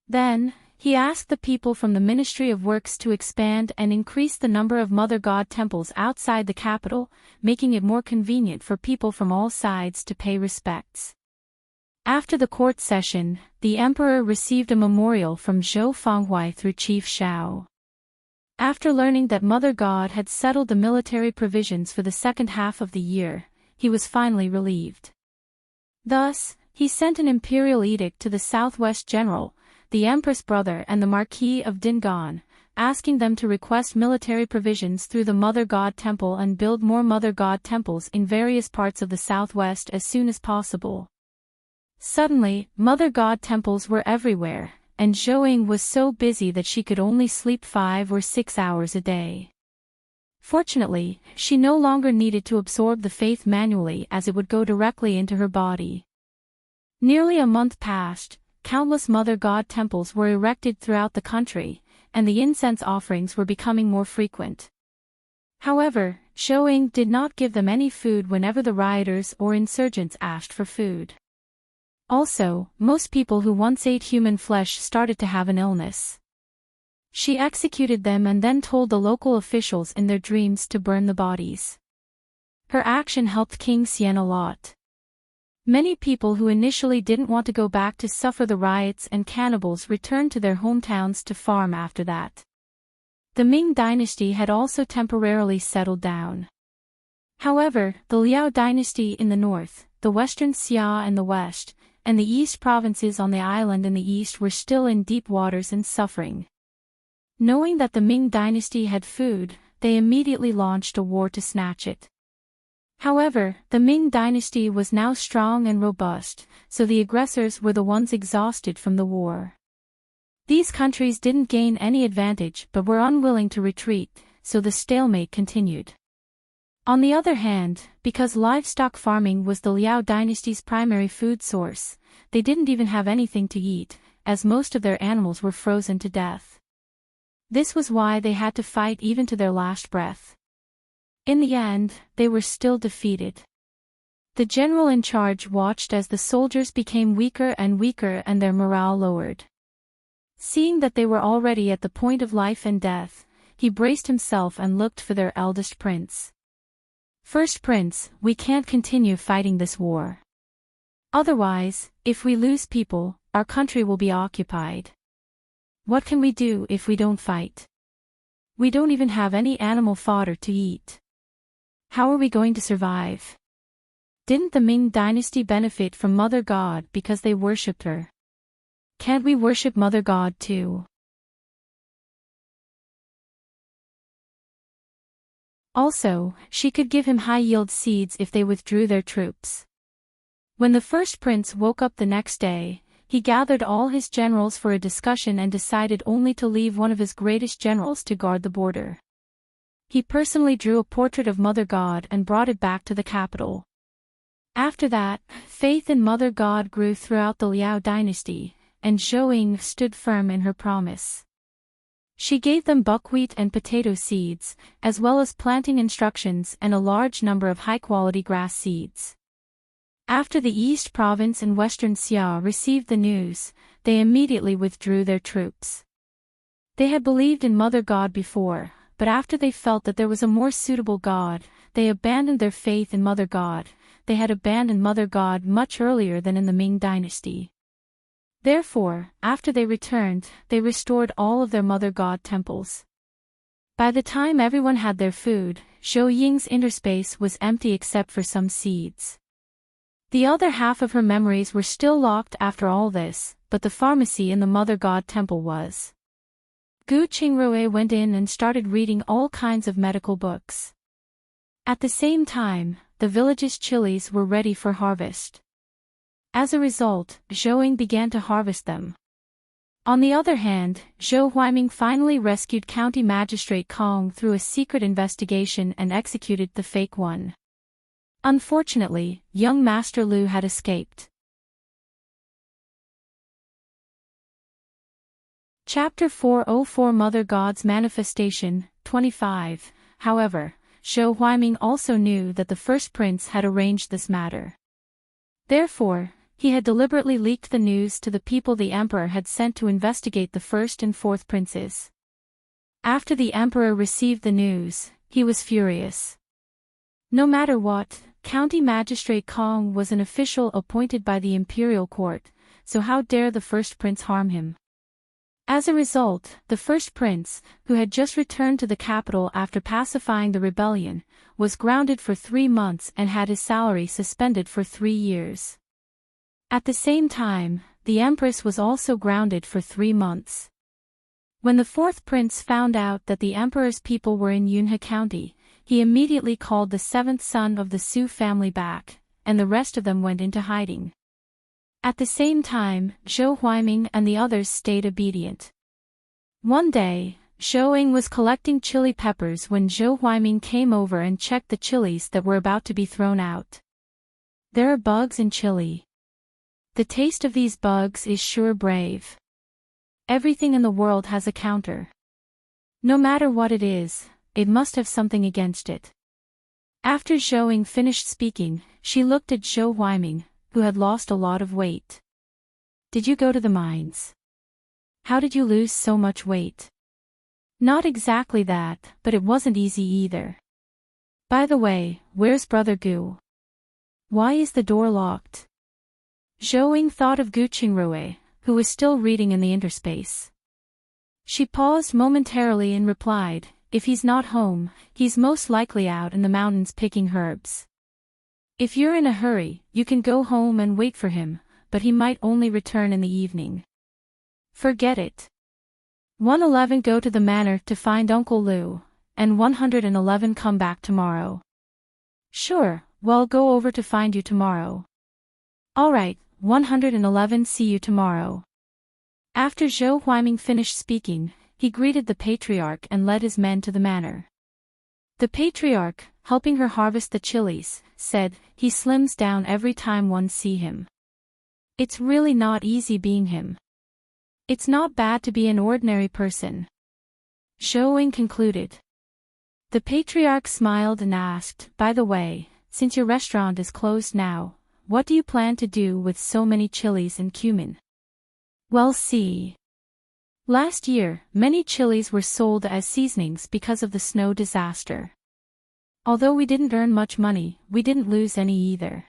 Then, he asked the people from the Ministry of Works to expand and increase the number of Mother God temples outside the capital, making it more convenient for people from all sides to pay respects. After the court session, the emperor received a memorial from Zhou Fenghui through Chief Shao. After learning that Mother God had settled the military provisions for the second half of the year, he was finally relieved. Thus, he sent an imperial edict to the southwest general, the empress brother and the Marquis of Dingan, asking them to request military provisions through the Mother God Temple and build more Mother God temples in various parts of the southwest as soon as possible. Suddenly, Mother God temples were everywhere, and Zhou was so busy that she could only sleep 5 or 6 hours a day. Fortunately, she no longer needed to absorb the faith manually as it would go directly into her body. Nearly a month passed, countless Mother God temples were erected throughout the country, and the incense offerings were becoming more frequent. However, Zhou did not give them any food whenever the rioters or insurgents asked for food. Also, most people who once ate human flesh started to have an illness. She executed them and then told the local officials in their dreams to burn the bodies. Her action helped King Xian a lot. Many people who initially didn't want to go back to suffer the riots and cannibals returned to their hometowns to farm after that. The Ming dynasty had also temporarily settled down. However, the Liao dynasty in the north, the western Xia in the west, and the east provinces on the island in the east were still in deep waters and suffering. Knowing that the Ming dynasty had food, they immediately launched a war to snatch it. However, the Ming dynasty was now strong and robust, so the aggressors were the ones exhausted from the war. These countries didn't gain any advantage but were unwilling to retreat, so the stalemate continued. On the other hand, because livestock farming was the Liao dynasty's primary food source, they didn't even have anything to eat, as most of their animals were frozen to death. This was why they had to fight even to their last breath. In the end, they were still defeated. The general in charge watched as the soldiers became weaker and their morale lowered. Seeing that they were already at the point of life and death, he braced himself and looked for their eldest prince. "First prince, we can't continue fighting this war. Otherwise, if we lose people, our country will be occupied. What can we do if we don't fight? We don't even have any animal fodder to eat. How are we going to survive? Didn't the Ming dynasty benefit from Mother God because they worshipped her? Can't we worship Mother God too?" Also, she could give him high-yield seeds if they withdrew their troops. When the first prince woke up the next day, he gathered all his generals for a discussion and decided only to leave one of his greatest generals to guard the border. He personally drew a portrait of Mother God and brought it back to the capital. After that, faith in Mother God grew throughout the Liao dynasty, and Zhou stood firm in her promise. She gave them buckwheat and potato seeds, as well as planting instructions and a large number of high-quality grass seeds. After the East Province and Western Xia received the news, they immediately withdrew their troops. They had believed in Mother God before, but after they felt that there was a more suitable God, they abandoned their faith in Mother God. They had abandoned Mother God much earlier than in the Ming dynasty. Therefore, after they returned, they restored all of their Mother God temples. By the time everyone had their food, Zhou Ying's interspace was empty except for some seeds. The other half of her memories were still locked after all this, but the pharmacy in the Mother God Temple was. Gu Qingrui went in and started reading all kinds of medical books. At the same time, the village's chilies were ready for harvest. As a result, Zhou began to harvest them. On the other hand, Zhou Huaiming finally rescued County Magistrate Kong through a secret investigation and executed the fake one. Unfortunately, young Master Lu had escaped. Chapter 404 Mother God's Manifestation, 25. However, Zhou Huaiming also knew that the first prince had arranged this matter. Therefore, he had deliberately leaked the news to the people the emperor had sent to investigate the first and fourth princes. After the emperor received the news, he was furious. No matter what, County Magistrate Kong was an official appointed by the imperial court, so how dare the first prince harm him? As a result, the first prince, who had just returned to the capital after pacifying the rebellion, was grounded for 3 months and had his salary suspended for 3 years. At the same time, the empress was also grounded for 3 months. When the fourth prince found out that the emperor's people were in Yunhe County, he immediately called the 7th son of the Su family back, and the rest of them went into hiding. At the same time, Zhou Huaiming and the others stayed obedient. One day, Zhou was collecting chili peppers when Zhou Huaiming came over and checked the chilies that were about to be thrown out. There are bugs in chili. The taste of these bugs is sure brave. Everything in the world has a counter. No matter what it is, it must have something against it. After Zhou finished speaking, she looked at Zhou Huaiming, who had lost a lot of weight. Did you go to the mines? How did you lose so much weight? Not exactly that, but it wasn't easy either. By the way, where's Brother Gu? Why is the door locked? Zhou thought of Gu Qingrui, who was still reading in the interspace. She paused momentarily and replied, if he's not home, he's most likely out in the mountains picking herbs. If you're in a hurry, you can go home and wait for him, but he might only return in the evening. Forget it. 111 Go to the manor to find Uncle Lu, and 111 come back tomorrow. Sure, well go over to find you tomorrow. Alright, 111 see you tomorrow. After Zhou Huaiming finished speaking, he greeted the patriarch and led his men to the manor. The patriarch, helping her harvest the chilies, said, he slims down every time one see him. It's really not easy being him. It's not bad to be an ordinary person. Zhou concluded. The patriarch smiled and asked, by the way, since your restaurant is closed now, what do you plan to do with so many chilies and cumin? Well see. Last year, many chilies were sold as seasonings because of the snow disaster. Although we didn't earn much money, we didn't lose any either.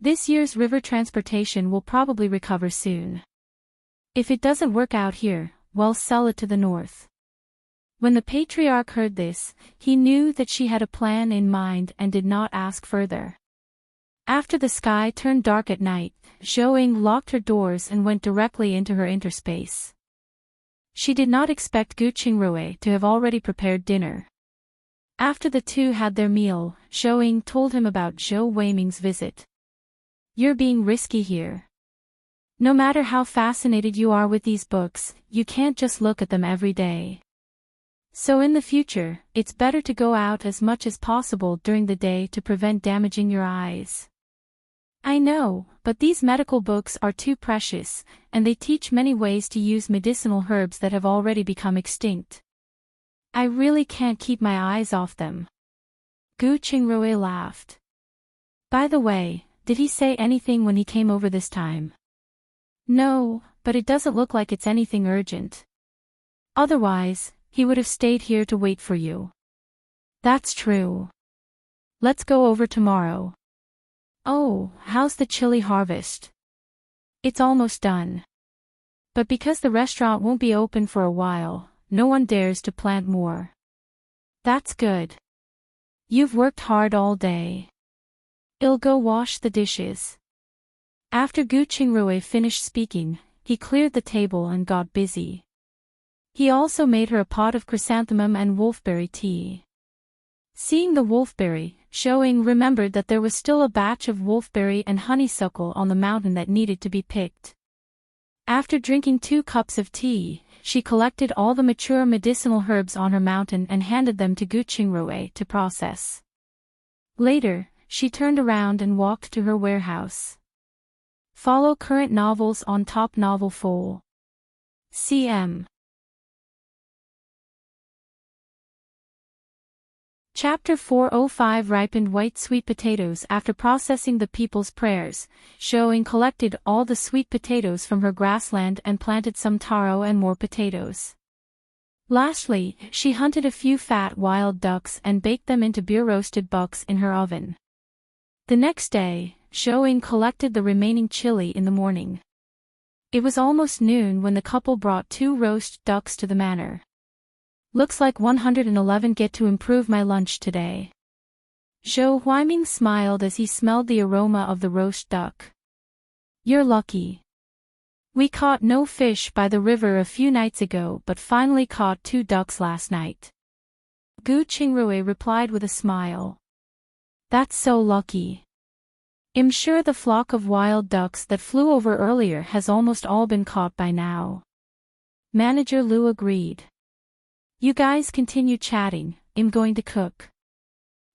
This year's river transportation will probably recover soon. If it doesn't work out here, well sell it to the north. When the patriarch heard this, he knew that she had a plan in mind and did not ask further. After the sky turned dark at night, Zhou locked her doors and went directly into her interspace. She did not expect Gu Qingrui to have already prepared dinner. After the two had their meal, Zhou told him about Zhou Huaiming's visit. You're being risky here. No matter how fascinated you are with these books, you can't just look at them every day. So in the future, it's better to go out as much as possible during the day to prevent damaging your eyes. I know, but these medical books are too precious, and they teach many ways to use medicinal herbs that have already become extinct. I really can't keep my eyes off them. Gu Qingrui laughed. By the way, did he say anything when he came over this time? No, but it doesn't look like it's anything urgent. Otherwise, he would have stayed here to wait for you. That's true. Let's go over tomorrow. Oh, how's the chili harvest? It's almost done. But because the restaurant won't be open for a while, no one dares to plant more. That's good. You've worked hard all day. I'll go wash the dishes. After Gu Qingrui finished speaking, he cleared the table and got busy. He also made her a pot of chrysanthemum and wolfberry tea. Seeing the wolfberry, Zhou remembered that there was still a batch of wolfberry and honeysuckle on the mountain that needed to be picked. After drinking 2 cups of tea, she collected all the mature medicinal herbs on her mountain and handed them to Gu Qingrui to process. Later, she turned around and walked to her warehouse. Follow current novels on top novel full. CM. Chapter 405 Ripened white sweet potatoes. After processing the people's prayers, Zhou collected all the sweet potatoes from her grassland and planted some taro and more potatoes. Lastly, she hunted a few fat wild ducks and baked them into beer-roasted bucks in her oven. The next day, Zhou collected the remaining chili in the morning. It was almost noon when the couple brought 2 roast ducks to the manor. Looks like 111 get to improve my lunch today. Heartwarming smiled as he smelled the aroma of the roast duck. You're lucky. We caught no fish by the river a few nights ago but finally caught 2 ducks last night. Gu Qingrui replied with a smile. That's so lucky. I'm sure the flock of wild ducks that flew over earlier has almost all been caught by now. Manager Lu agreed. You guys continue chatting, I'm going to cook.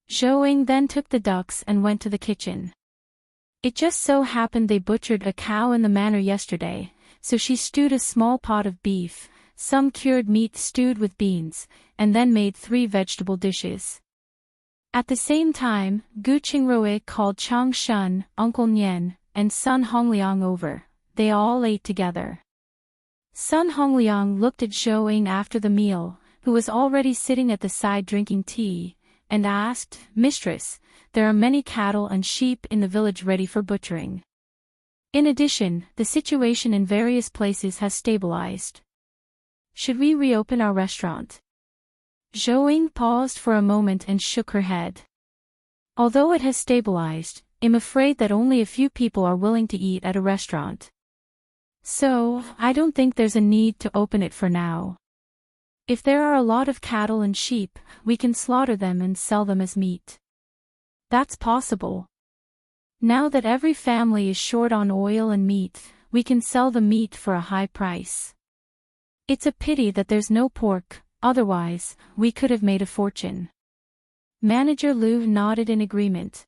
Zhou then took the ducks and went to the kitchen. It just so happened they butchered a cow in the manor yesterday, so she stewed a small pot of beef, some cured meat stewed with beans, and then made 3 vegetable dishes. At the same time, Gu Qingrui called Chang Shun, Uncle Nian, and Sun Hongliang over. They all ate together. Sun Hongliang looked at Zhou after the meal, who was already sitting at the side drinking tea, and asked, Mistress, there are many cattle and sheep in the village ready for butchering. In addition, the situation in various places has stabilized. Should we reopen our restaurant? Zhou paused for a moment and shook her head. Although it has stabilized, I'm afraid that only a few people are willing to eat at a restaurant. So, I don't think there's a need to open it for now. If there are a lot of cattle and sheep, we can slaughter them and sell them as meat. That's possible. Now that every family is short on oil and meat, we can sell the meat for a high price. It's a pity that there's no pork, otherwise, we could have made a fortune. Manager Lu nodded in agreement.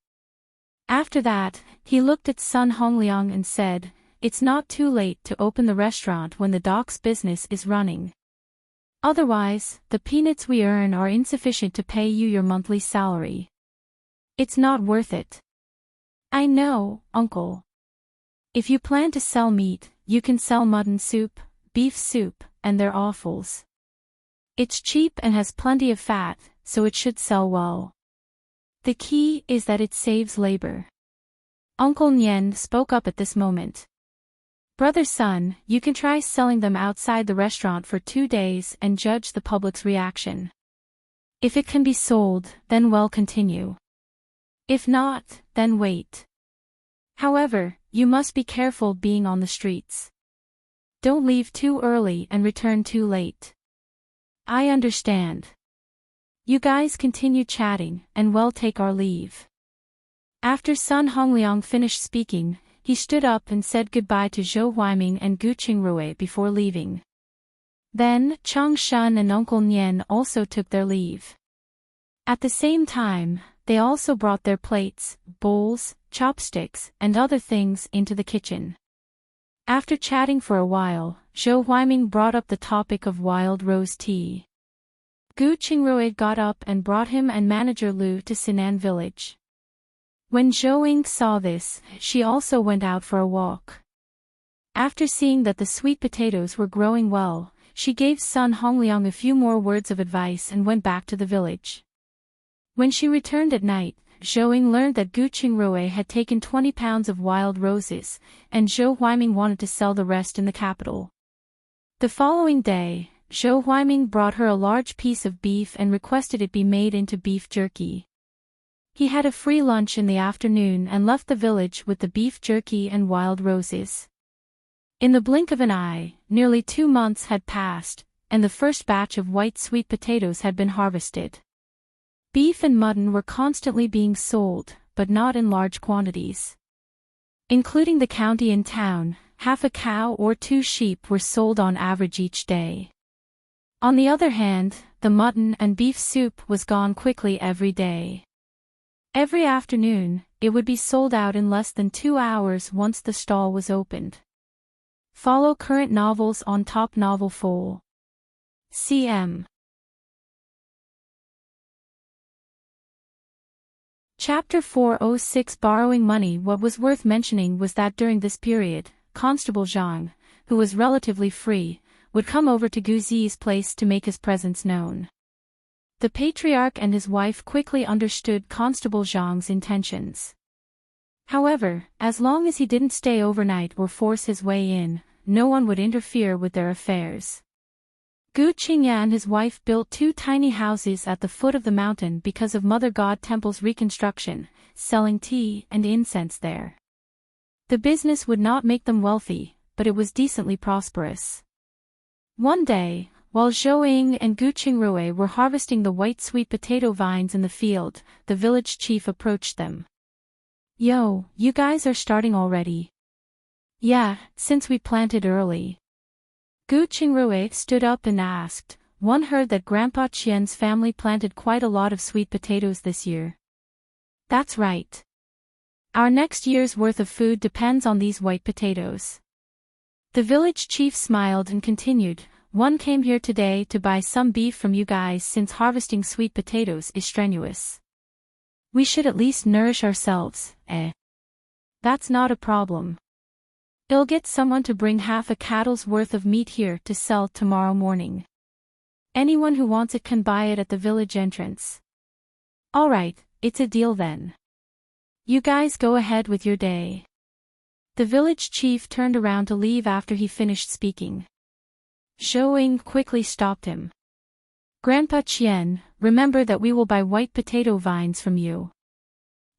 After that, he looked at Sun Hongliang and said, It's not too late to open the restaurant when the dock's business is running. Otherwise, the peanuts we earn are insufficient to pay you your monthly salary. It's not worth it. I know, Uncle. If you plan to sell meat, you can sell mutton soup, beef soup, and their offals. It's cheap and has plenty of fat, so it should sell well. The key is that it saves labor. Uncle Nian spoke up at this moment. Brother Sun, you can try selling them outside the restaurant for 2 days and judge the public's reaction. If it can be sold, then well continue. If not, then wait. However, you must be careful being on the streets. Don't leave too early and return too late. I understand. You guys continue chatting, and we'll take our leave. After Sun Hongliang finished speaking, he stood up and said goodbye to Heartwarming and Gu Qingrui before leaving. Then, Chang Shun and Uncle Nian also took their leave. At the same time, they also brought their plates, bowls, chopsticks, and other things into the kitchen. After chatting for a while, Heartwarming brought up the topic of wild rose tea. Gu Qingrui got up and brought him and Manager Lu to Sinan village. When Zhou saw this, she also went out for a walk. After seeing that the sweet potatoes were growing well, she gave Sun Hongliang a few more words of advice and went back to the village. When she returned at night, Zhou learned that Gu Qingrui had taken 20 pounds of wild roses, and Heartwarming wanted to sell the rest in the capital. The following day, Heartwarming brought her a large piece of beef and requested it be made into beef jerky. He had a free lunch in the afternoon and left the village with the beef jerky and wild roses. In the blink of an eye, nearly 2 months had passed, and the first batch of white sweet potatoes had been harvested. Beef and mutton were constantly being sold, but not in large quantities. Including the county and town, half a cow or 2 sheep were sold on average each day. On the other hand, the mutton and beef soup was gone quickly every day. Every afternoon, it would be sold out in less than 2 hours once the stall was opened. Follow current novels on Top Novel Fole. cm. Chapter 406 Borrowing Money. What was worth mentioning was that during this period, Constable Zhang, who was relatively free, would come over to Gu Zi's place to make his presence known. The patriarch and his wife quickly understood Constable Zhang's intentions. However, as long as he didn't stay overnight or force his way in, no one would interfere with their affairs. Gu Qingya and his wife built 2 tiny houses at the foot of the mountain because of Mother God Temple's reconstruction, selling tea and incense there. The business would not make them wealthy, but it was decently prosperous. One day, while Zhou Ying and Gu Qingrui were harvesting the white sweet potato vines in the field, the village chief approached them. "Yo, you guys are starting already?" "Yeah, since we planted early." Gu Qingrui stood up and asked, "One heard that Grandpa Qian's family planted quite a lot of sweet potatoes this year." "That's right. Our next year's worth of food depends on these white potatoes." The village chief smiled and continued, "One came here today to buy some beef from you guys since harvesting sweet potatoes is strenuous. We should at least nourish ourselves, eh?" "That's not a problem. I'll get someone to bring half a cattle's worth of meat here to sell tomorrow morning. Anyone who wants it can buy it at the village entrance." "All right, it's a deal then. You guys go ahead with your day." The village chief turned around to leave after he finished speaking. Zhou Ying quickly stopped him. "Grandpa Qian, remember that we will buy white potato vines from you.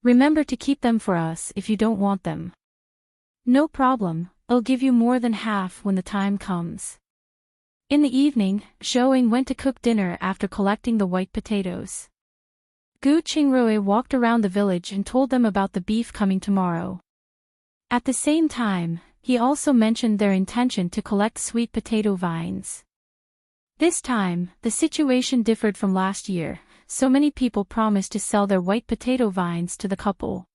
Remember to keep them for us if you don't want them." "No problem, I'll give you more than half when the time comes." In the evening, Zhou Ying went to cook dinner after collecting the white potatoes. Gu Qingrui walked around the village and told them about the beef coming tomorrow. At the same time, he also mentioned their intention to collect sweet potato vines. This time, the situation differed from last year, so many people promised to sell their white potato vines to the couple.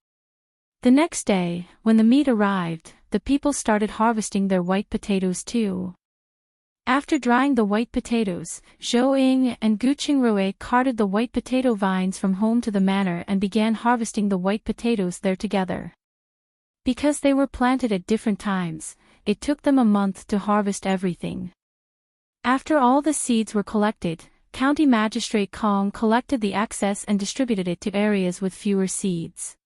The next day, when the meat arrived, the people started harvesting their white potatoes too. After drying the white potatoes, Zhou Ying and Gu Qingrui carted the white potato vines from home to the manor and began harvesting the white potatoes there together. Because they were planted at different times, it took them a month to harvest everything. After all the seeds were collected, County Magistrate Kong collected the excess and distributed it to areas with fewer seeds.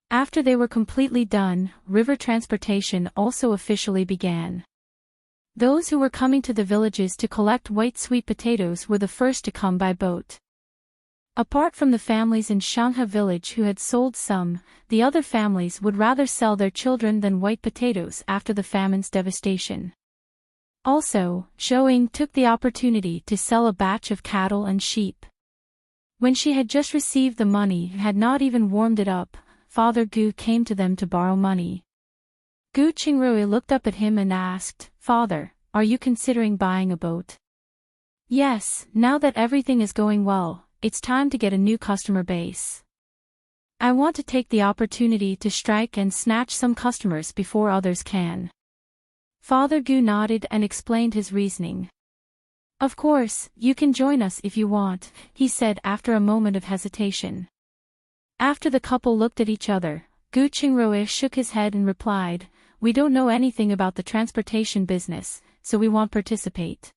After they were completely done, river transportation also officially began. Those who were coming to the villages to collect white sweet potatoes were the first to come by boat. Apart from the families in Shanghe village who had sold some, the other families would rather sell their children than white potatoes after the famine's devastation. Also, Zhou Ying took the opportunity to sell a batch of cattle and sheep. When she had just received the money and had not even warmed it up, Father Gu came to them to borrow money. Gu Qingrui looked up at him and asked, "Father, are you considering buying a boat?" "Yes, now that everything is going well, it's time to get a new customer base. I want to take the opportunity to strike and snatch some customers before others can." Father Gu nodded and explained his reasoning. "Of course, you can join us if you want," he said after a moment of hesitation. After the couple looked at each other, Gu Qingrui shook his head and replied, "We don't know anything about the transportation business, so we won't participate.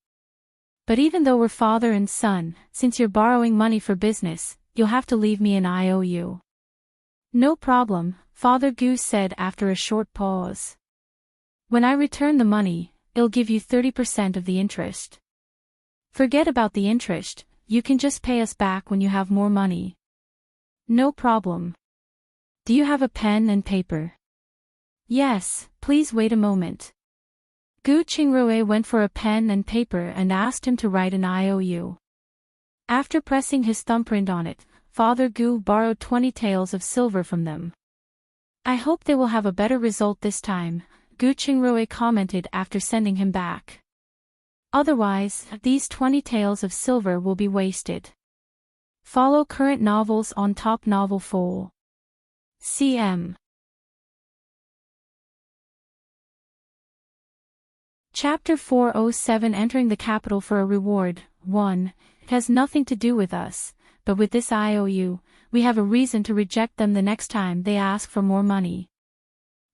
But even though we're father and son, since you're borrowing money for business, you'll have to leave me an IOU." "No problem," Father Gu said after a short pause. "When I return the money, I'll give you 30% of the interest. Forget about the interest, you can just pay us back when you have more money." No problem. Do you have a pen and paper? Yes, please wait a moment. Gu Qingrui went for a pen and paper and asked him to write an IOU. After pressing his thumbprint on it, Father Gu borrowed 20 taels of silver from them. I hope they will have a better result this time, Gu Qingrui commented after sending him back. Otherwise, these 20 taels of silver will be wasted. Follow current novels on Top Novel Fole. CM. Chapter 407 Entering the Capital for a Reward. 1. It has nothing to do with us, but with this IOU, we have a reason to reject them the next time they ask for more money.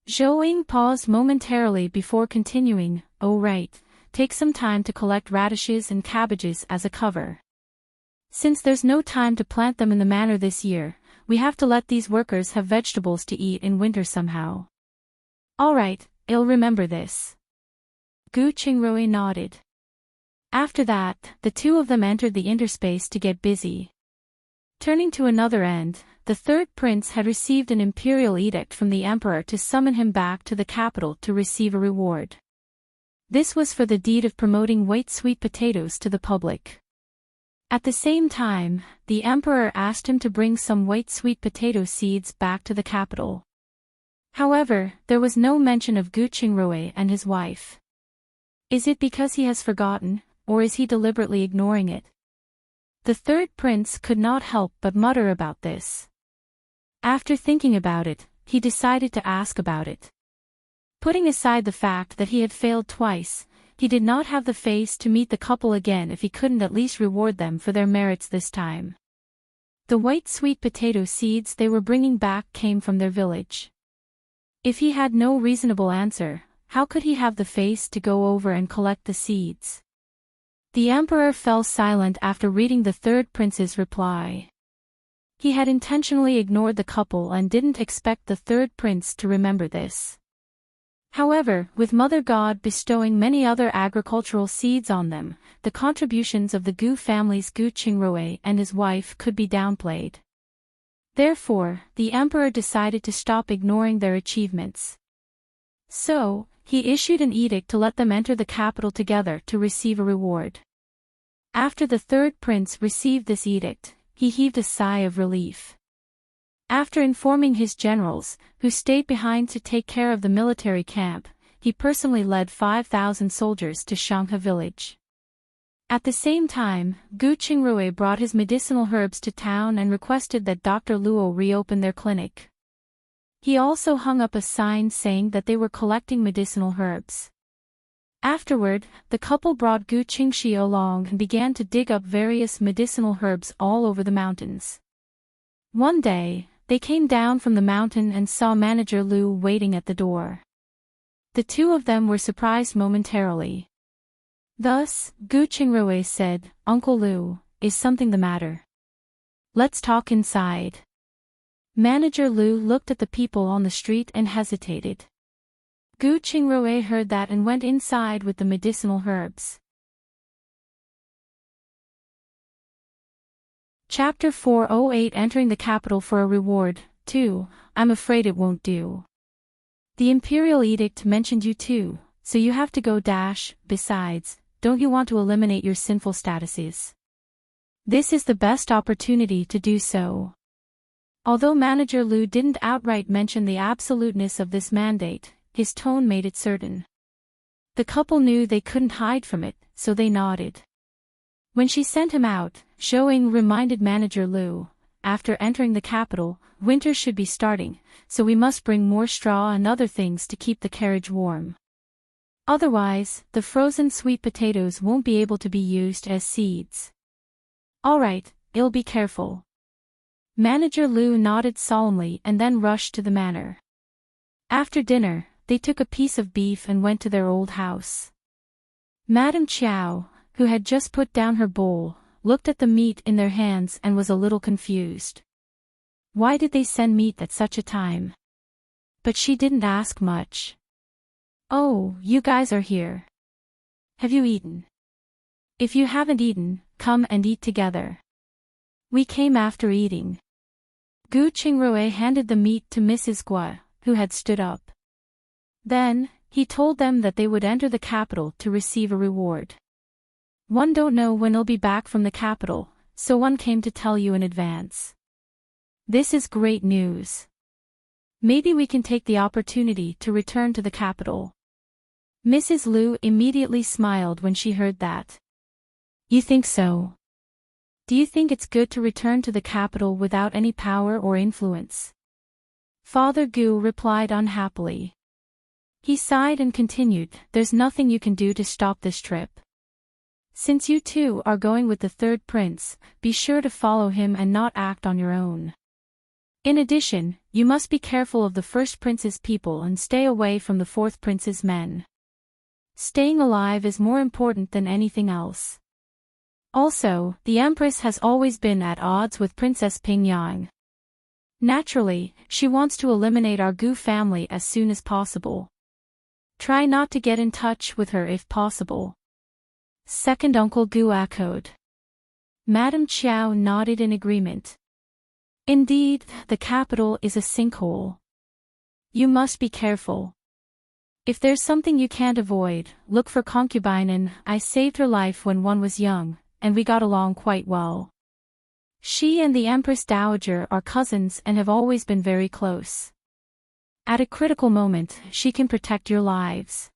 Zhou Ying paused momentarily before continuing, oh right, take some time to collect radishes and cabbages as a cover. Since there's no time to plant them in the manor this year, we have to let these workers have vegetables to eat in winter somehow. Alright, I'll remember this. Gu Qingrui nodded. After that, the two of them entered the interspace to get busy. Turning to another end, the third prince had received an imperial edict from the emperor to summon him back to the capital to receive a reward. This was for the deed of promoting white sweet potatoes to the public. At the same time, the emperor asked him to bring some white sweet potato seeds back to the capital. However, there was no mention of Gu Qingrui and his wife. Is it because he has forgotten, or is he deliberately ignoring it? The third prince could not help but mutter about this. After thinking about it, he decided to ask about it. Putting aside the fact that he had failed twice, he did not have the face to meet the couple again if he couldn't at least reward them for their merits this time. The white sweet potato seeds they were bringing back came from their village. If he had no reasonable answer, how could he have the face to go over and collect the seeds? The emperor fell silent after reading the third prince's reply. He had intentionally ignored the couple and didn't expect the third prince to remember this. However, with Mother God bestowing many other agricultural seeds on them, the contributions of the Gu family's Gu Qingrui and his wife could be downplayed. Therefore, the emperor decided to stop ignoring their achievements. So, he issued an edict to let them enter the capital together to receive a reward. After the third prince received this edict, he heaved a sigh of relief. After informing his generals, who stayed behind to take care of the military camp, he personally led 5,000 soldiers to Shanghe village. At the same time, Gu Qingrui brought his medicinal herbs to town and requested that Dr. Luo reopen their clinic. He also hung up a sign saying that they were collecting medicinal herbs. Afterward, the couple brought Gu Qingxi along and began to dig up various medicinal herbs all over the mountains. One day, they came down from the mountain and saw Manager Lu waiting at the door. The two of them were surprised momentarily. Thus, Gu Qingrui said, "Uncle Lu, is something the matter? Let's talk inside." Manager Lu looked at the people on the street and hesitated. Gu Qingrui heard that and went inside with the medicinal herbs. Chapter 408 Entering the Capital for a Reward. 2. I'm afraid it won't do. The imperial edict mentioned you too, so you have to go dash. Besides, don't you want to eliminate your sinful statuses? This is the best opportunity to do so. Although Manager Lu didn't outright mention the absoluteness of this mandate, his tone made it certain. The couple knew they couldn't hide from it, so they nodded. When she sent him out, Zhou Ying reminded Manager Lu, after entering the capital, winter should be starting, so we must bring more straw and other things to keep the carriage warm. Otherwise, the frozen sweet potatoes won't be able to be used as seeds. Alright, I'll be careful. Manager Lu nodded solemnly and then rushed to the manor. After dinner, they took a piece of beef and went to their old house. Madame Chiao, who had just put down her bowl, looked at the meat in their hands and was a little confused. Why did they send meat at such a time? But she didn't ask much. Oh, you guys are here. Have you eaten? If you haven't eaten, come and eat together. We came after eating. Gu Qingrui handed the meat to Mrs. Gua, who had stood up. Then, he told them that they would enter the capital to receive a reward. One don't know when he'll be back from the capital, so one came to tell you in advance. This is great news. Maybe we can take the opportunity to return to the capital. Mrs. Liu immediately smiled when she heard that. You think so? Do you think it's good to return to the capital without any power or influence? Father Gu replied unhappily. He sighed and continued, there's nothing you can do to stop this trip. Since you two are going with the third prince, be sure to follow him and not act on your own. In addition, you must be careful of the first prince's people and stay away from the fourth prince's men. Staying alive is more important than anything else. Also, the Empress has always been at odds with Princess Pingyang. Naturally, she wants to eliminate our Gu family as soon as possible. Try not to get in touch with her if possible. Second Uncle Gu echoed. Madame Qiao nodded in agreement. Indeed, the capital is a sinkhole. You must be careful. If there's something you can't avoid, look for concubine and I saved her life when one was young, and we got along quite well. She and the Empress Dowager are cousins and have always been very close. At a critical moment, she can protect your lives.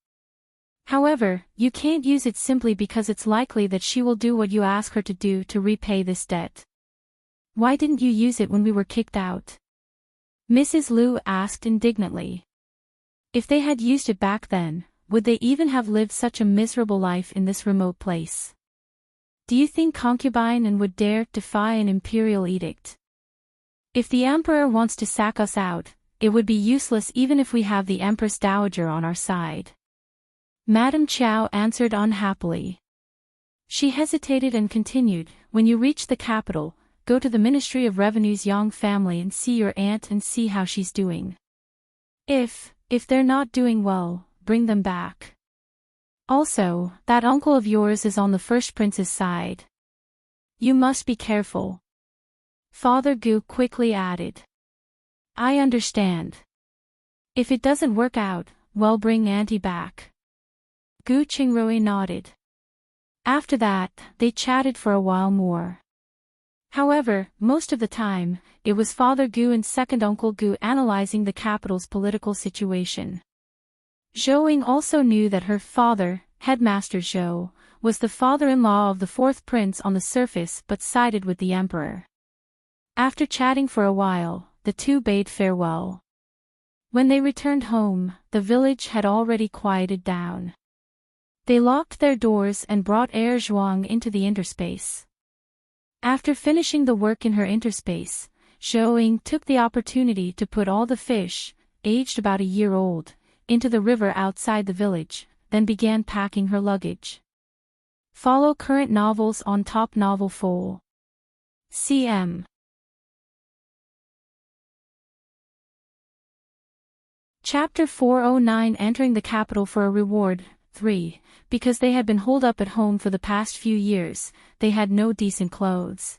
However, you can't use it simply because it's likely that she will do what you ask her to do to repay this debt. Why didn't you use it when we were kicked out? Mrs. Liu asked indignantly. If they had used it back then, would they even have lived such a miserable life in this remote place? Do you think concubine and would dare defy an imperial edict? If the emperor wants to sack us out, it would be useless even if we have the Empress Dowager on our side. Madame Qiao answered unhappily. She hesitated and continued, when you reach the capital, go to the Ministry of Revenue's Yang family and see your aunt and see how she's doing. If they're not doing well, bring them back. Also, that uncle of yours is on the first prince's side. You must be careful. Father Gu quickly added. I understand. If it doesn't work out, well, bring auntie back. Gu Qingrui nodded. After that, they chatted for a while more. However, most of the time, it was Father Gu and Second Uncle Gu analyzing the capital's political situation. Zhou also knew that her father, Headmaster Zhou, was the father-in-law of the fourth prince on the surface but sided with the emperor. After chatting for a while, the two bade farewell. When they returned home, the village had already quieted down. They locked their doors and brought Heir Zhuang into the interspace. After finishing the work in her interspace, Zhou took the opportunity to put all the fish, aged about a year old, into the river outside the village, then began packing her luggage. Follow current novels on Top Novel Fole. CM. Chapter 409 Entering the Capital for a Reward. 3. Because they had been holed up at home for the past few years, they had no decent clothes.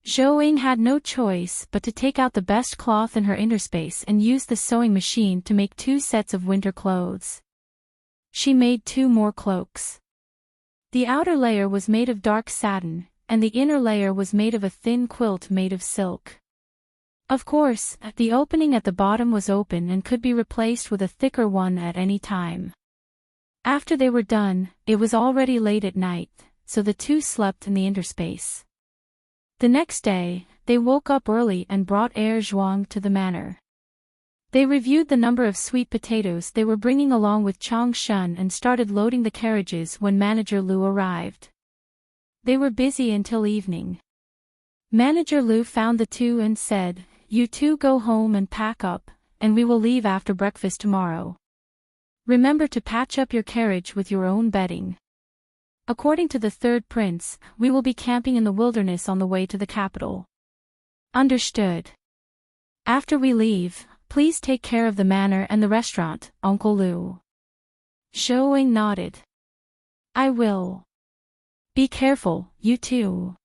Zhou had no choice but to take out the best cloth in her interspace and use the sewing machine to make 2 sets of winter clothes. She made 2 more cloaks. The outer layer was made of dark satin, and the inner layer was made of a thin quilt made of silk. Of course, the opening at the bottom was open and could be replaced with a thicker one at any time. After they were done, it was already late at night, so the two slept in the interspace. The next day, they woke up early and brought Heir Zhuang to the manor. They reviewed the number of sweet potatoes they were bringing along with Chang Shun and started loading the carriages when Manager Liu arrived. They were busy until evening. Manager Liu found the two and said, "You two go home and pack up, and we will leave after breakfast tomorrow. Remember to patch up your carriage with your own bedding. According to the third prince, we will be camping in the wilderness on the way to the capital." Understood. After we leave, please take care of the manor and the restaurant, Uncle Liu. Zhou nodded. I will. Be careful, you two.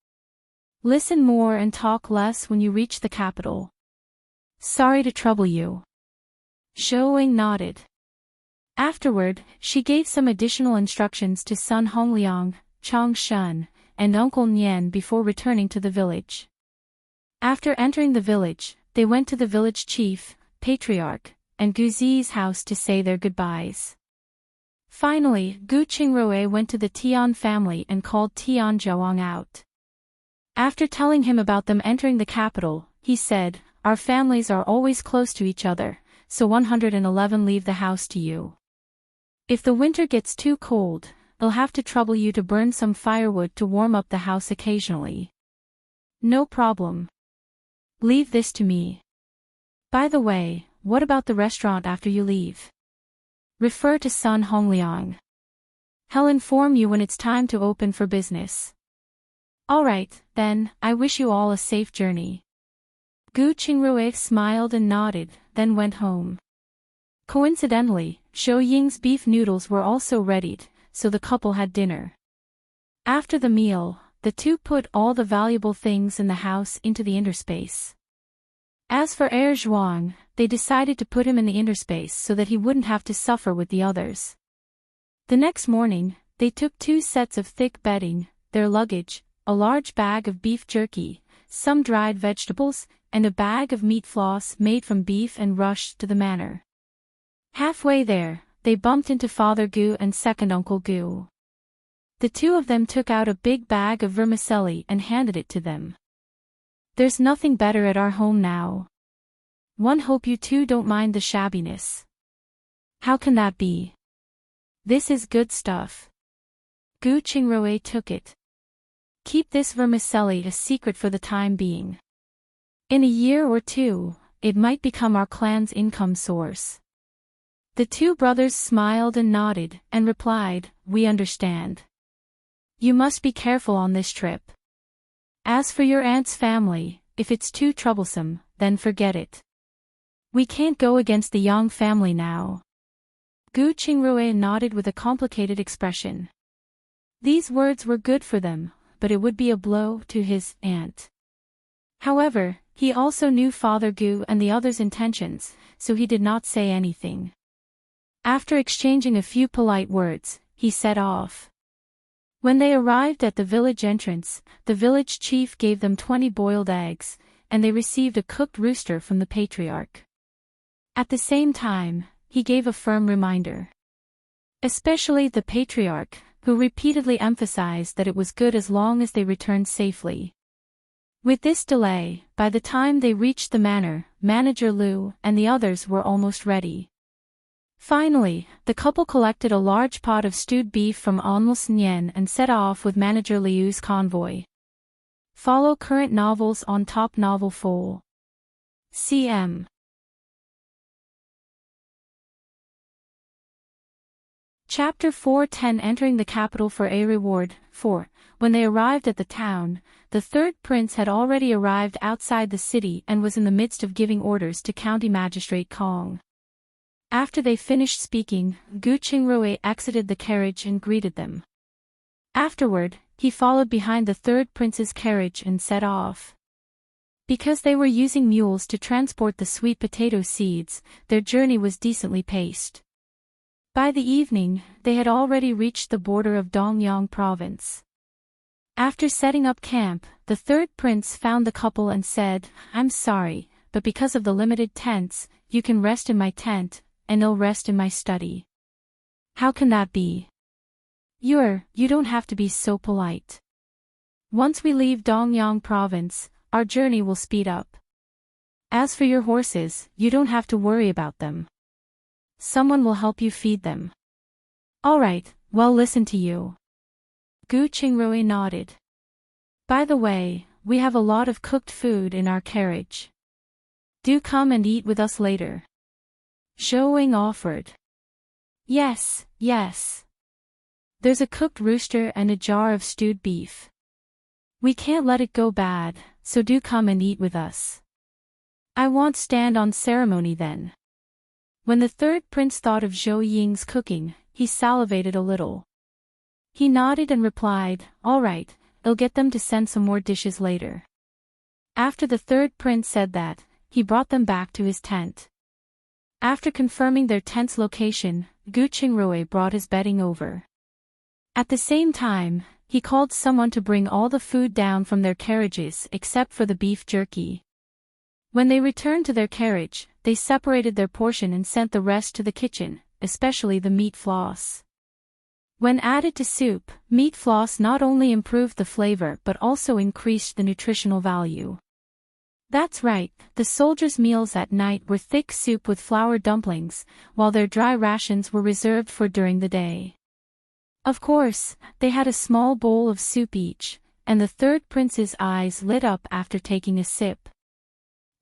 Listen more and talk less when you reach the capital. Sorry to trouble you. Zhou Ying nodded. Afterward, she gave some additional instructions to Sun Hongliang, Chang Shun, and Uncle Nian before returning to the village. After entering the village, they went to the village chief, patriarch, and Gu Zi's house to say their goodbyes. Finally, Gu Qingrui went to the Tian family and called Tian Zhuang out. After telling him about them entering the capital, he said, "Our families are always close to each other, so 111 leave the house to you. If the winter gets too cold, I'll have to trouble you to burn some firewood to warm up the house occasionally." "No problem. Leave this to me. By the way, what about the restaurant after you leave?" "Refer to Sun Hongliang. He'll inform you when it's time to open for business." "Alright, then, I wish you all a safe journey." Gu Qingrui smiled and nodded, then went home. Coincidentally, Zhou Ying's beef noodles were also readied, so the couple had dinner. After the meal, the two put all the valuable things in the house into the interspace. As for Heir Zhuang, they decided to put him in the interspace so that he wouldn't have to suffer with the others. The next morning, they took 2 sets of thick bedding, their luggage, a large bag of beef jerky, some dried vegetables, and a bag of meat floss made from beef and rushed to the manor. Halfway there, they bumped into Father Gu and second Uncle Gu. The two of them took out a big bag of vermicelli and handed it to them. "There's nothing better at our home now. One hope you two don't mind the shabbiness." "How can that be? This is good stuff." Gu Qingrui took it. "Keep this vermicelli a secret for the time being. In a year or two, it might become our clan's income source." The two brothers smiled and nodded, and replied, "We understand. You must be careful on this trip. As for your aunt's family, if it's too troublesome, then forget it. We can't go against the Yang family now." Gu Qingrui nodded with a complicated expression. These words were good for them, but it would be a blow to his aunt. However, he also knew Father Gu and the others' intentions, so he did not say anything. After exchanging a few polite words, he set off. When they arrived at the village entrance, the village chief gave them 20 boiled eggs, and they received a cooked rooster from the patriarch. At the same time, he gave a firm reminder. Especially the patriarch, who repeatedly emphasized that it was good as long as they returned safely. With this delay, by the time they reached the manor, Manager Liu and the others were almost ready. Finally, the couple collected a large pot of stewed beef from Almost Nian and set off with Manager Liu's convoy. Follow current novels on Top Novel Fole. CM. Chapter 4:10 Entering the capital for a reward. 4. When they arrived at the town, the third prince had already arrived outside the city and was in the midst of giving orders to County Magistrate Kong. After they finished speaking, Gu Qingrui exited the carriage and greeted them. Afterward, he followed behind the third prince's carriage and set off. Because they were using mules to transport the sweet potato seeds, their journey was decently paced. By the evening, they had already reached the border of Dongyang province. After setting up camp, the third prince found the couple and said, "I'm sorry, but because of the limited tents, you can rest in my tent, and I'll rest in my study." "How can that be?" You don't have to be so polite. Once we leave Dongyang province, our journey will speed up. As for your horses, you don't have to worry about them. Someone will help you feed them." "Alright, well listen to you." Gu Qingrui nodded. "By the way, we have a lot of cooked food in our carriage. Do come and eat with us later." Zhou Ying offered. Yes. There's a cooked rooster and a jar of stewed beef. We can't let it go bad, so do come and eat with us." "I won't stand on ceremony then." When the third prince thought of Zhou Ying's cooking, he salivated a little. He nodded and replied, "All right, I'll get them to send some more dishes later." After the third prince said that, he brought them back to his tent. After confirming their tent's location, Gu Qingrui brought his bedding over. At the same time, he called someone to bring all the food down from their carriages except for the beef jerky. When they returned to their carriage, they separated their portion and sent the rest to the kitchen, especially the meat floss. When added to soup, meat floss not only improved the flavor but also increased the nutritional value. That's right, the soldiers' meals at night were thick soup with flour dumplings, while their dry rations were reserved for during the day. Of course, they had a small bowl of soup each, and the third prince's eyes lit up after taking a sip.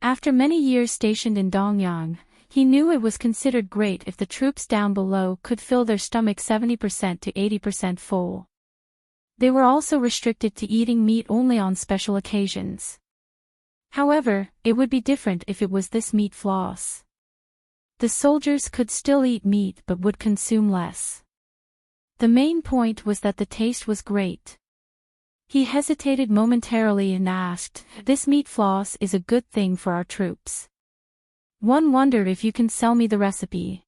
After many years stationed in Dongyang, he knew it was considered great if the troops down below could fill their stomachs 70% to 80% full. They were also restricted to eating meat only on special occasions. However, it would be different if it was this meat floss. The soldiers could still eat meat but would consume less. The main point was that the taste was great. He hesitated momentarily and asked, "This meat floss is a good thing for our troops. One wondered if you can sell me the recipe."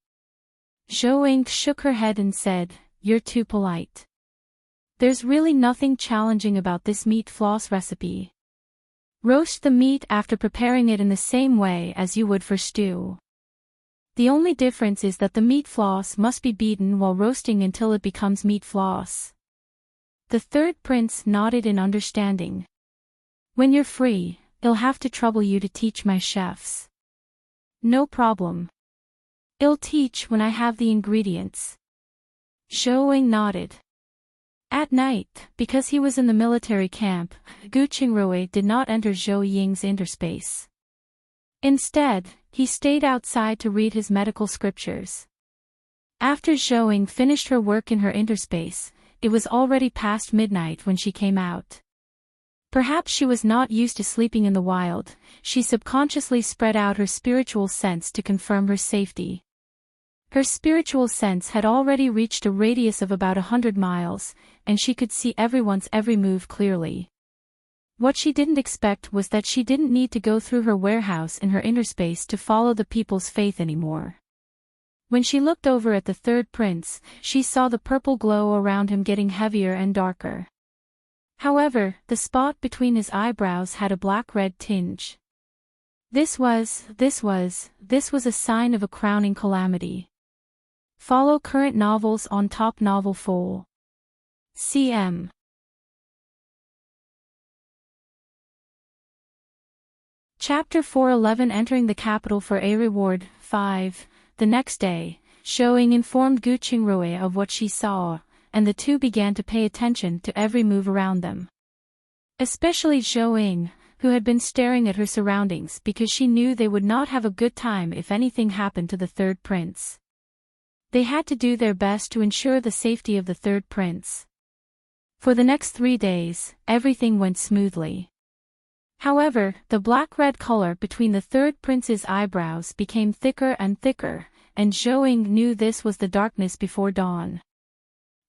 Zhou Ying shook her head and said, "You're too polite. There's really nothing challenging about this meat floss recipe. Roast the meat after preparing it in the same way as you would for stew. The only difference is that the meat floss must be beaten while roasting until it becomes meat floss." The third prince nodded in understanding. "When you're free, I'll have to trouble you to teach my chefs." "No problem. I'll teach when I have the ingredients." Zhou Ying nodded. At night, because he was in the military camp, Gu Qingrui did not enter Zhou Ying's interspace. Instead, he stayed outside to read his medical scriptures. After Zhou Ying finished her work in her interspace, it was already past midnight when she came out. Perhaps she was not used to sleeping in the wild, she subconsciously spread out her spiritual sense to confirm her safety. Her spiritual sense had already reached a radius of about 100 miles, and she could see everyone's every move clearly. What she didn't expect was that she didn't need to go through her warehouse in her interspace to follow the people's faith anymore. When she looked over at the third prince, she saw the purple glow around him getting heavier and darker. However, the spot between his eyebrows had a black-red tinge. This was a sign of a crowning calamity. Follow current novels on Top Novel Full. CM. Chapter 411 Entering the Capital for a Reward, 5. The next day, Zhou Ying informed Gu Qingrui of what she saw, and the two began to pay attention to every move around them. Especially Zhou Ying, who had been staring at her surroundings because she knew they would not have a good time if anything happened to the third prince. They had to do their best to ensure the safety of the third prince. For the next 3 days, everything went smoothly. However, the black-red color between the third prince's eyebrows became thicker and thicker, and Zhou Ying knew this was the darkness before dawn.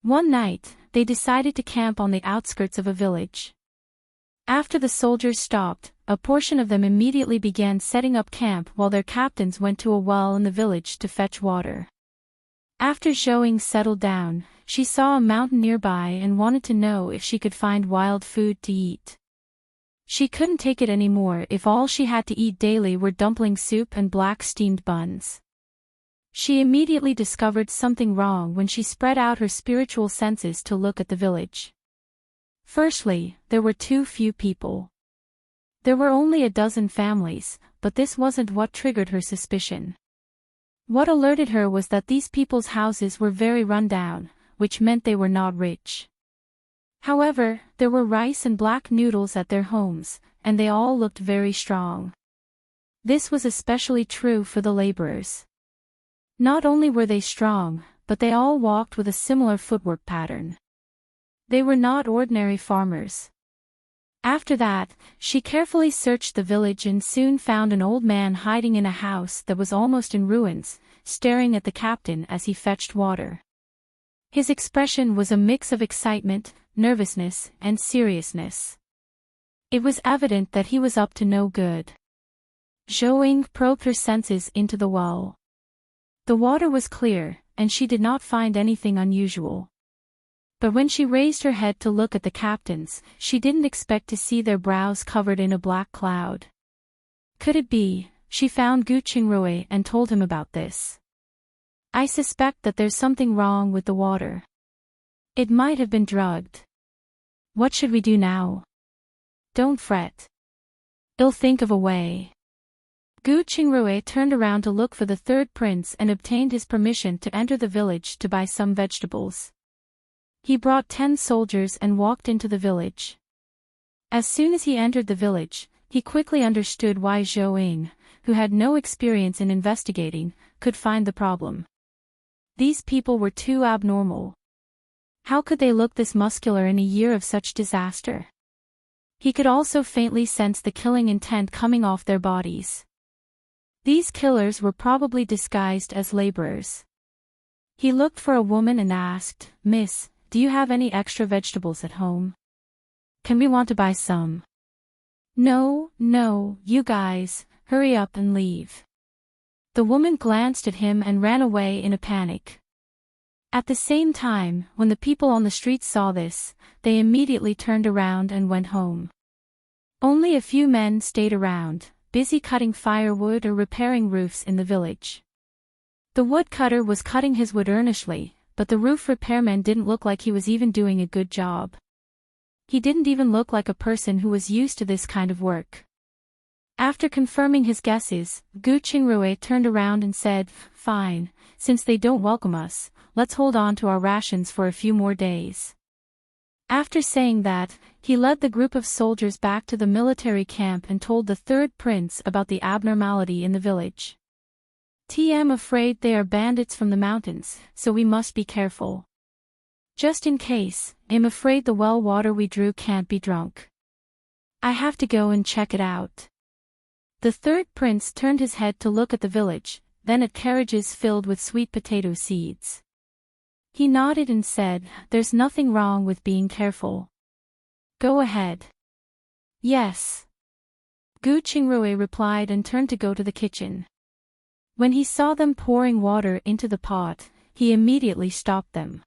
One night, they decided to camp on the outskirts of a village. After the soldiers stopped, a portion of them immediately began setting up camp while their captains went to a well in the village to fetch water. After Zhou Ying settled down, she saw a mountain nearby and wanted to know if she could find wild food to eat. She couldn't take it anymore if all she had to eat daily were dumpling soup and black steamed buns. She immediately discovered something wrong when she spread out her spiritual senses to look at the village. Firstly, there were too few people. There were only a dozen families, but this wasn't what triggered her suspicion. What alerted her was that these people's houses were very run down, which meant they were not rich. However, there were rice and black noodles at their homes, and they all looked very strong. This was especially true for the laborers. Not only were they strong, but they all walked with a similar footwork pattern. They were not ordinary farmers. After that, she carefully searched the village and soon found an old man hiding in a house that was almost in ruins, staring at the captain as he fetched water. His expression was a mix of excitement, nervousness, and seriousness. It was evident that he was up to no good. Zhou probed her senses into the well. The water was clear, and she did not find anything unusual. But when she raised her head to look at the captains, she didn't expect to see their brows covered in a black cloud. Could it be? She found Gu Qingrui and told him about this. I suspect that there's something wrong with the water. It might have been drugged. What should we do now? Don't fret. I'll think of a way. Gu Qingrui turned around to look for the third prince and obtained his permission to enter the village to buy some vegetables. He brought 10 soldiers and walked into the village. As soon as he entered the village, he quickly understood why Zhou, who had no experience in investigating, could find the problem. These people were too abnormal. How could they look this muscular in a year of such disaster? He could also faintly sense the killing intent coming off their bodies. These killers were probably disguised as laborers. He looked for a woman and asked, "Miss, do you have any extra vegetables at home? Can we want to buy some?" No, you guys, hurry up and leave." The woman glanced at him and ran away in a panic. At the same time, when the people on the street saw this, they immediately turned around and went home. Only a few men stayed around, busy cutting firewood or repairing roofs in the village. The woodcutter was cutting his wood earnestly, but the roof repairman didn't look like he was even doing a good job. He didn't even look like a person who was used to this kind of work. After confirming his guesses, Gu Qingrui turned around and said, "Fine, since they don't welcome us, let's hold on to our rations for a few more days." After saying that, he led the group of soldiers back to the military camp and told the third prince about the abnormality in the village. "I'm afraid they are bandits from the mountains, so we must be careful. Just in case, I'm afraid the well water we drew can't be drunk. I have to go and check it out." The third prince turned his head to look at the village, then at carriages filled with sweet potato seeds. He nodded and said, "There's nothing wrong with being careful. Go ahead." "Yes." Gu Qingrui replied and turned to go to the kitchen. When he saw them pouring water into the pot, he immediately stopped them.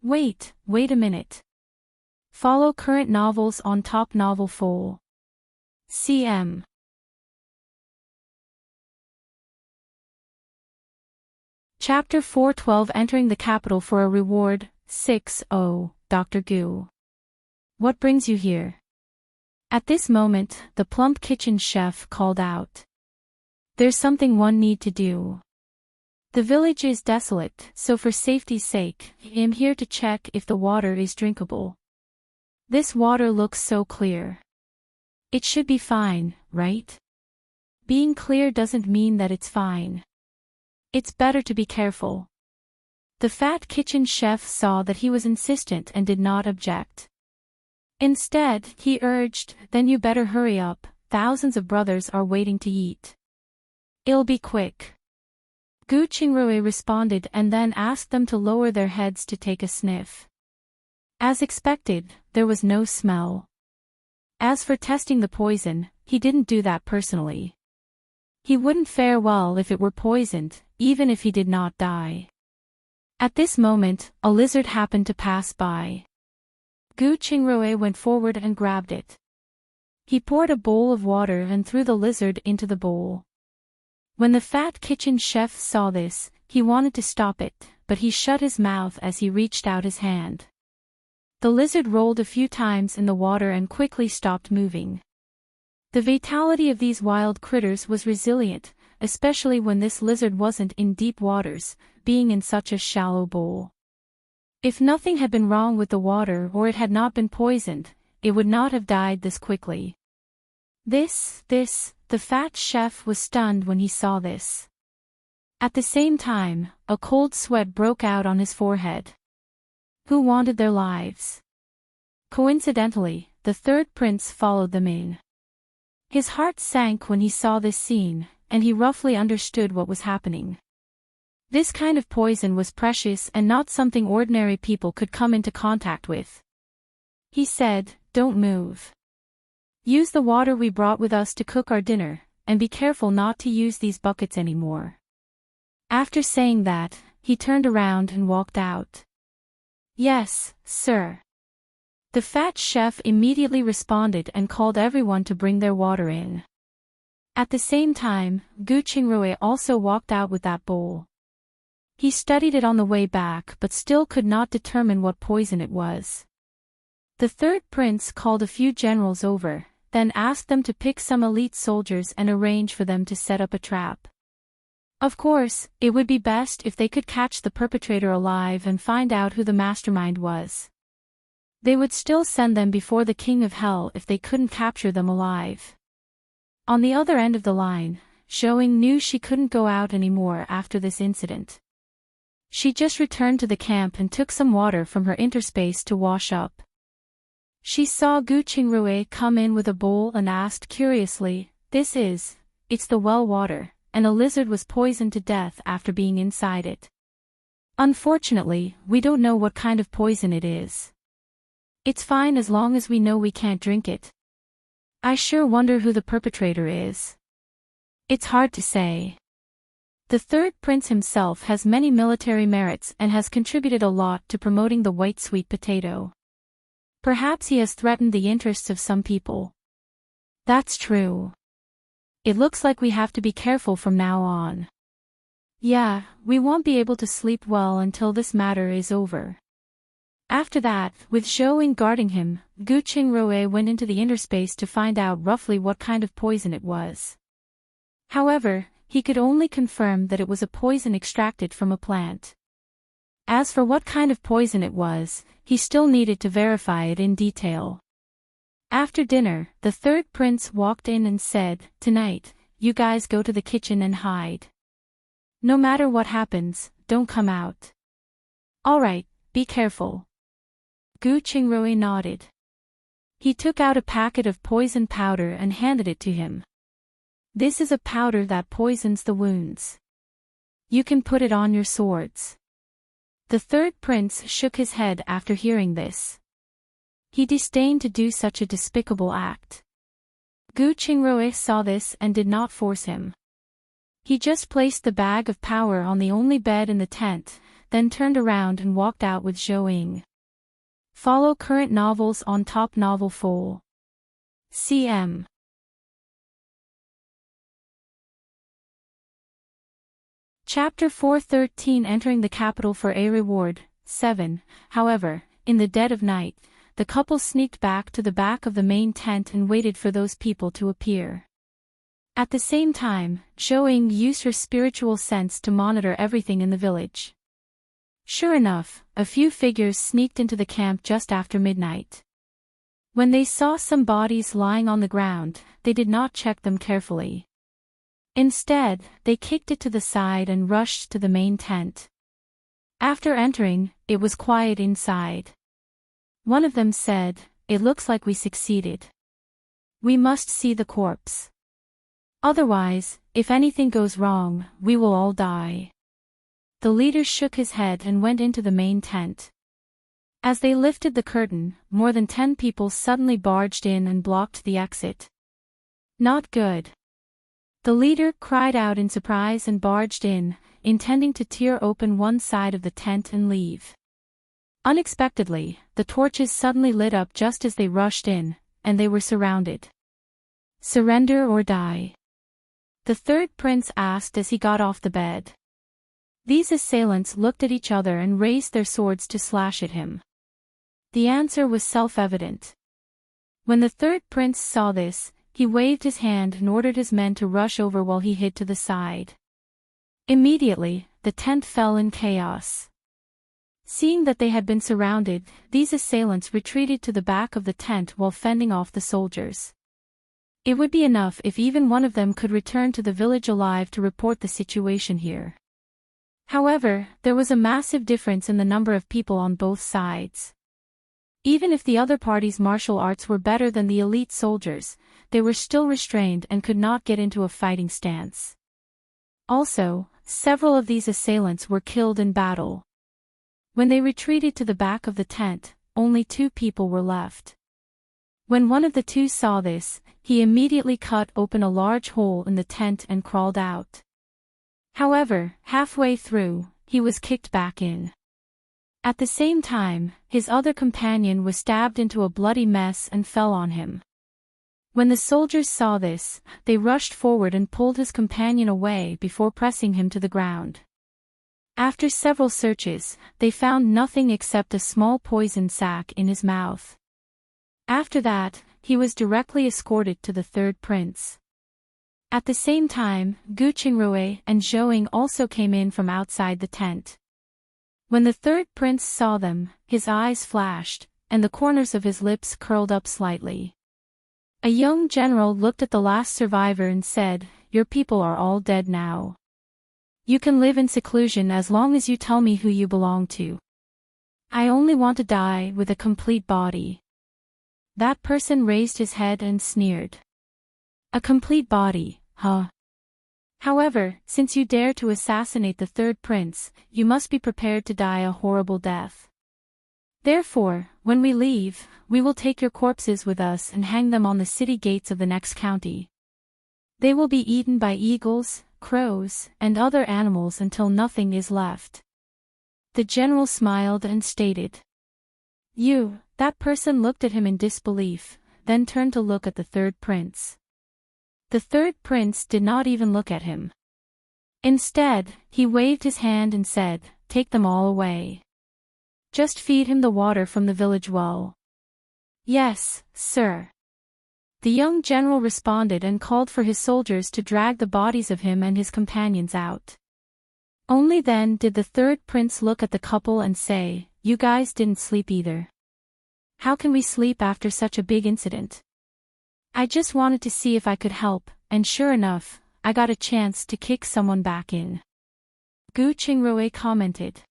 Wait a minute. Follow current novels on Top Novel Fole. CM. Chapter 412 Entering the Capital for a Reward, 6-0, Dr. Gu. What brings you here? At this moment, the plump kitchen chef called out. There's something one need to do. The village is desolate, so for safety's sake, I'm here to check if the water is drinkable. This water looks so clear. It should be fine, right? Being clear doesn't mean that it's fine. It's better to be careful. The fat kitchen chef saw that he was insistent and did not object. Instead, he urged, "Then you better hurry up, thousands of brothers are waiting to eat. It'll be quick." Gu Qingrui responded and then asked them to lower their heads to take a sniff. As expected, there was no smell. As for testing the poison, he didn't do that personally. He wouldn't fare well if it were poisoned, even if he did not die. At this moment, a lizard happened to pass by. Gu Qingrui went forward and grabbed it. He poured a bowl of water and threw the lizard into the bowl. When the fat kitchen chef saw this, he wanted to stop it, but he shut his mouth as he reached out his hand. The lizard rolled a few times in the water and quickly stopped moving. The vitality of these wild critters was resilient, especially when this lizard wasn't in deep waters, being in such a shallow bowl. If nothing had been wrong with the water or it had not been poisoned, it would not have died this quickly. The fat chef was stunned when he saw this. At the same time, a cold sweat broke out on his forehead. Who wanted their lives? Coincidentally, the third prince followed them in. His heart sank when he saw this scene, and he roughly understood what was happening. This kind of poison was precious and not something ordinary people could come into contact with. He said, "Don't move. Use the water we brought with us to cook our dinner, and be careful not to use these buckets anymore." After saying that, he turned around and walked out. "Yes, sir." The fat chef immediately responded and called everyone to bring their water in. At the same time, Gu Qingrui also walked out with that bowl. He studied it on the way back but still could not determine what poison it was. The third prince called a few generals over, then asked them to pick some elite soldiers and arrange for them to set up a trap. Of course, it would be best if they could catch the perpetrator alive and find out who the mastermind was. They would still send them before the King of Hell if they couldn't capture them alive. On the other end of the line, Zhou knew she couldn't go out anymore after this incident. She just returned to the camp and took some water from her interspace to wash up. She saw Gu Qingrui come in with a bowl and asked curiously, "It's the well water, and a lizard was poisoned to death after being inside it. Unfortunately, we don't know what kind of poison it is. It's fine as long as we know we can't drink it. I sure wonder who the perpetrator is. It's hard to say." The third prince himself has many military merits and has contributed a lot to promoting the white sweet potato. Perhaps he has threatened the interests of some people. That's true. It looks like we have to be careful from now on. Yeah, we won't be able to sleep well until this matter is over. After that, with Zhou guarding him, Gu Qingrui went into the interspace to find out roughly what kind of poison it was. However, he could only confirm that it was a poison extracted from a plant. As for what kind of poison it was, he still needed to verify it in detail. After dinner, the third prince walked in and said, "Tonight, you guys go to the kitchen and hide. No matter what happens, don't come out. All right, be careful." Gu Qingrui nodded. He took out a packet of poison powder and handed it to him. "This is a powder that poisons the wounds. You can put it on your swords." The third prince shook his head after hearing this. He disdained to do such a despicable act. Gu Qingrui saw this and did not force him. He just placed the bag of powder on the only bed in the tent, then turned around and walked out with Zhou. Follow current novels on Top Novel Fole. CM. Chapter 413 Entering the Capital for a Reward, 7. However, in the dead of night, the couple sneaked back to the back of the main tent and waited for those people to appear. At the same time, Zhou used her spiritual sense to monitor everything in the village. Sure enough, a few figures sneaked into the camp just after midnight. When they saw some bodies lying on the ground, they did not check them carefully. Instead, they kicked it to the side and rushed to the main tent. After entering, it was quiet inside. One of them said, "It looks like we succeeded. We must see the corpse. Otherwise, if anything goes wrong, we will all die." The leader shook his head and went into the main tent. As they lifted the curtain, more than 10 people suddenly barged in and blocked the exit. Not good. The leader cried out in surprise and barged in, intending to tear open one side of the tent and leave. Unexpectedly, the torches suddenly lit up just as they rushed in, and they were surrounded. "Surrender or die?" the third prince asked as he got off the bed. These assailants looked at each other and raised their swords to slash at him. The answer was self-evident. When the third prince saw this, he waved his hand and ordered his men to rush over while he hid to the side. Immediately, the tent fell in chaos. Seeing that they had been surrounded, these assailants retreated to the back of the tent while fending off the soldiers. It would be enough if even one of them could return to the village alive to report the situation here. However, there was a massive difference in the number of people on both sides. Even if the other party's martial arts were better than the elite soldiers, they were still restrained and could not get into a fighting stance. Also, several of these assailants were killed in battle. When they retreated to the back of the tent, only 2 people were left. When one of the 2 saw this, he immediately cut open a large hole in the tent and crawled out. However, halfway through, he was kicked back in. At the same time, his other companion was stabbed into a bloody mess and fell on him. When the soldiers saw this, they rushed forward and pulled his companion away before pressing him to the ground. After several searches, they found nothing except a small poison sac in his mouth. After that, he was directly escorted to the 3rd prince. At the same time, Gu Qingrui and Zhouing also came in from outside the tent. When the 3rd prince saw them, his eyes flashed, and the corners of his lips curled up slightly. A young general looked at the last survivor and said, "Your people are all dead now. You can live in seclusion as long as you tell me who you belong to. I only want to die with a complete body." That person raised his head and sneered. "A complete body, huh? However, since you dare to assassinate the 3rd prince, you must be prepared to die a horrible death. Therefore, when we leave, we will take your corpses with us and hang them on the city gates of the next county. They will be eaten by eagles, crows, and other animals until nothing is left." The general smiled and stated. That person looked at him in disbelief, then turned to look at the 3rd prince. The 3rd prince did not even look at him. Instead, he waved his hand and said, "Take them all away. Just feed him the water from the village well." "Yes, sir." The young general responded and called for his soldiers to drag the bodies of him and his companions out. Only then did the 3rd prince look at the couple and say, "You guys didn't sleep either. How can we sleep after such a big incident? I just wanted to see if I could help, and sure enough, I got a chance to kick someone back in." Gu Qingrui commented.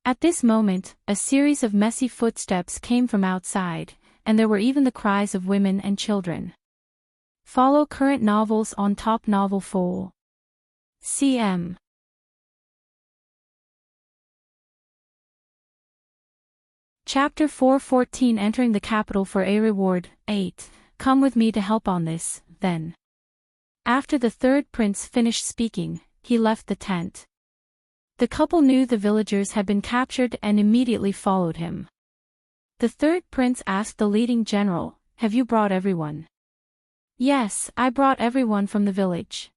At this moment, a series of messy footsteps came from outside, and there were even the cries of women and children. Follow current novels on Top Novel Fole. CM. Chapter 414 Entering the Capital for a Reward, 8. Come with me to help on this, then. After the 3rd prince finished speaking, he left the tent. The couple knew the villagers had been captured and immediately followed him. The 3rd prince asked the leading general, "Have you brought everyone?" "Yes, I brought everyone from the village."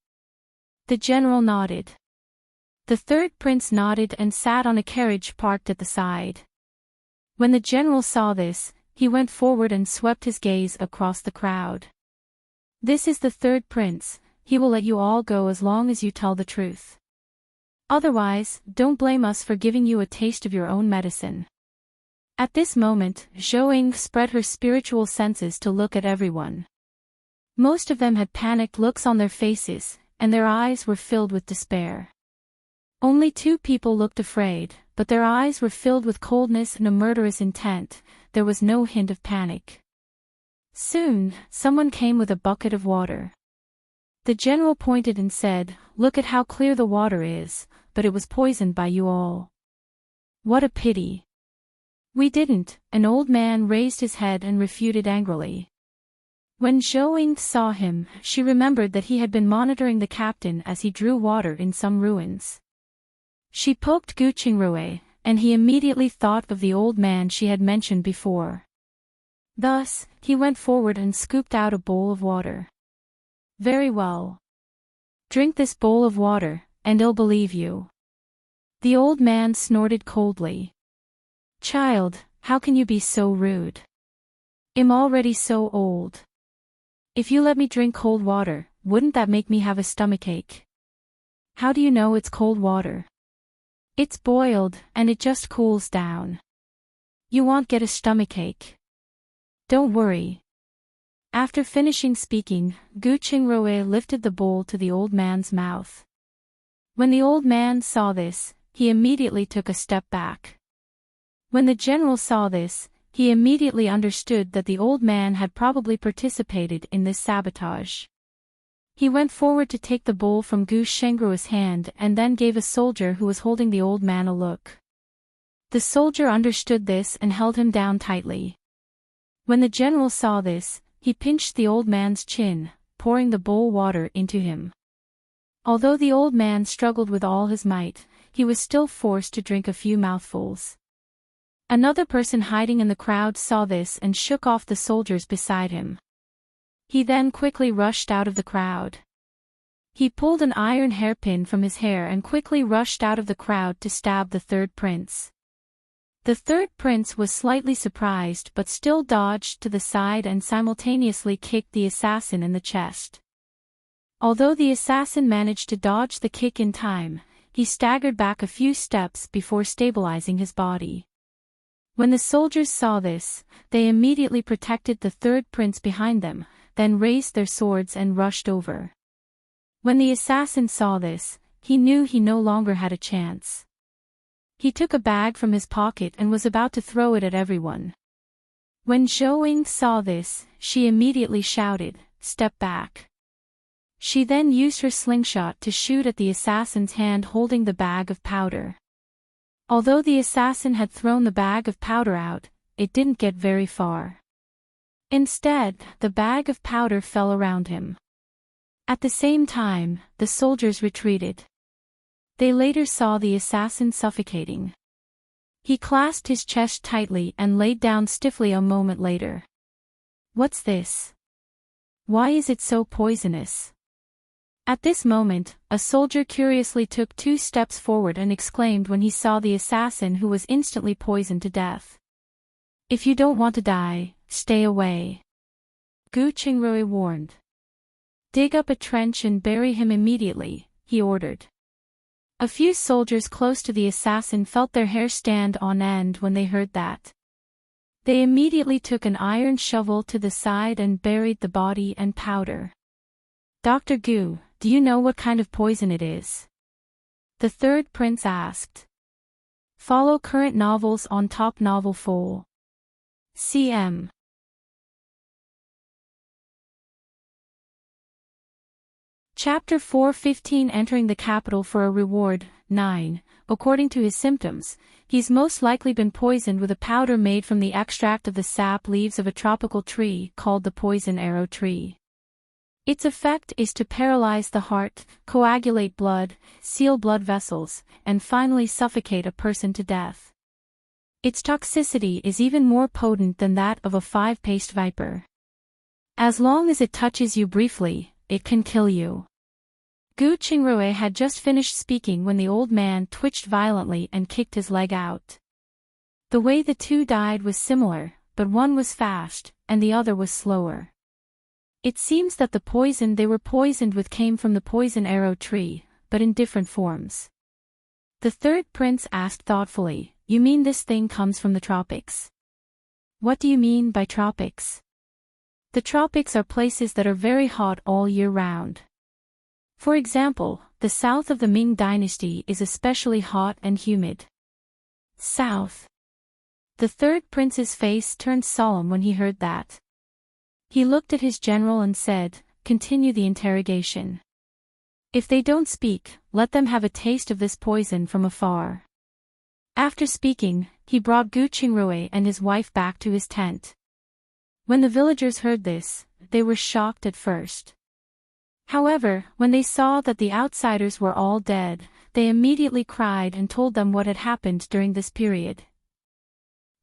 The general nodded. The 3rd prince nodded and sat on a carriage parked at the side. When the general saw this, he went forward and swept his gaze across the crowd. "This is the 3rd prince, he will let you all go as long as you tell the truth. Otherwise, don't blame us for giving you a taste of your own medicine." At this moment, Zhouing spread her spiritual senses to look at everyone. Most of them had panicked looks on their faces, and their eyes were filled with despair. Only 2 people looked afraid, but their eyes were filled with coldness and a murderous intent. There was no hint of panic. Soon, someone came with a bucket of water. The general pointed and said, "Look at how clear the water is, but it was poisoned by you all. What a pity." "We didn't," an old man raised his head and refuted angrily. When Zhouing saw him, she remembered that he had been monitoring the captain as he drew water in some ruins. She poked Gu Qingrui, and he immediately thought of the old man she had mentioned before. Thus, he went forward and scooped out a bowl of water. "Very well. Drink this bowl of water, and I'll believe you." The old man snorted coldly. "Child, how can you be so rude? I'm already so old. If you let me drink cold water, wouldn't that make me have a stomachache?" "How do you know it's cold water?" "It's boiled, and it just cools down. You won't get a stomachache. Don't worry." After finishing speaking, Gu Qingrui lifted the bowl to the old man's mouth. When the old man saw this, he immediately took a step back. When the general saw this, he immediately understood that the old man had probably participated in this sabotage. He went forward to take the bowl from Gu Shengruo's hand and then gave a soldier who was holding the old man a look. The soldier understood this and held him down tightly. When the general saw this, he pinched the old man's chin, pouring the bowl water into him. Although the old man struggled with all his might, he was still forced to drink a few mouthfuls. Another person hiding in the crowd saw this and shook off the soldiers beside him. He then quickly rushed out of the crowd. He pulled an iron hairpin from his hair and quickly rushed out of the crowd to stab the third prince. The third prince was slightly surprised but still dodged to the side and simultaneously kicked the assassin in the chest. Although the assassin managed to dodge the kick in time, he staggered back a few steps before stabilizing his body. When the soldiers saw this, they immediately protected the third prince behind them, then raised their swords and rushed over. When the assassin saw this, he knew he no longer had a chance. He took a bag from his pocket and was about to throw it at everyone. When Zhou saw this, she immediately shouted, "Step back." She then used her slingshot to shoot at the assassin's hand holding the bag of powder. Although the assassin had thrown the bag of powder out, it didn't get very far. Instead, the bag of powder fell around him. At the same time, the soldiers retreated. They later saw the assassin suffocating. He clasped his chest tightly and laid down stiffly a moment later. "What's this? Why is it so poisonous?" At this moment, a soldier curiously took 2 steps forward and exclaimed when he saw the assassin who was instantly poisoned to death. "If you don't want to die, stay away," Gu Qingrui warned. "Dig up a trench and bury him immediately," he ordered. A few soldiers close to the assassin felt their hair stand on end when they heard that. They immediately took an iron shovel to the side and buried the body and powder. "Dr. Gu, do you know what kind of poison it is?" the third prince asked. Follow current novels on Top Novel Full. CM. Chapter 4:15 Entering the capital for a reward. 9. According to his symptoms, he's most likely been poisoned with a powder made from the extract of the sap leaves of a tropical tree called the poison arrow tree. Its effect is to paralyze the heart, coagulate blood, seal blood vessels, and finally suffocate a person to death. Its toxicity is even more potent than that of a 5-paced viper. As long as it touches you briefly, it can kill you. Gu Qingrui had just finished speaking when the old man twitched violently and kicked his leg out. The way the two died was similar, but one was fast, and the other was slower. It seems that the poison they were poisoned with came from the poison arrow tree, but in different forms. The third prince asked thoughtfully, "You mean this thing comes from the tropics?" "What do you mean by tropics?" "The tropics are places that are very hot all year round. For example, the south of the Ming dynasty is especially hot and humid." "South?" The third prince's face turned solemn when he heard that. He looked at his general and said, "Continue the interrogation. If they don't speak, let them have a taste of this poison from afar." After speaking, he brought Gu Qingrui and his wife back to his tent. When the villagers heard this, they were shocked at first. However, when they saw that the outsiders were all dead, they immediately cried and told them what had happened during this period.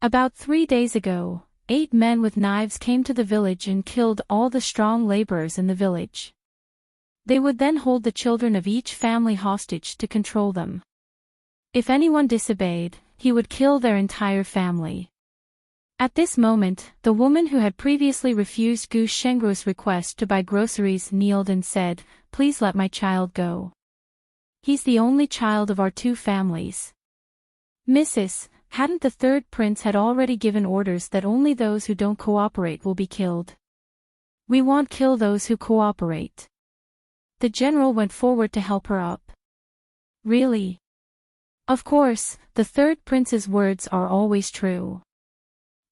About 3 days ago, 8 men with knives came to the village and killed all the strong laborers in the village. They would then hold the children of each family hostage to control them. If anyone disobeyed, he would kill their entire family. At this moment, the woman who had previously refused Gu Shengru's request to buy groceries kneeled and said, "Please let my child go. He's the only child of our 2 families." "Mrs., hadn't the third prince had already given orders that only those who don't cooperate will be killed? We won't kill those who cooperate." The general went forward to help her up. "Really?" "Of course, the third prince's words are always true.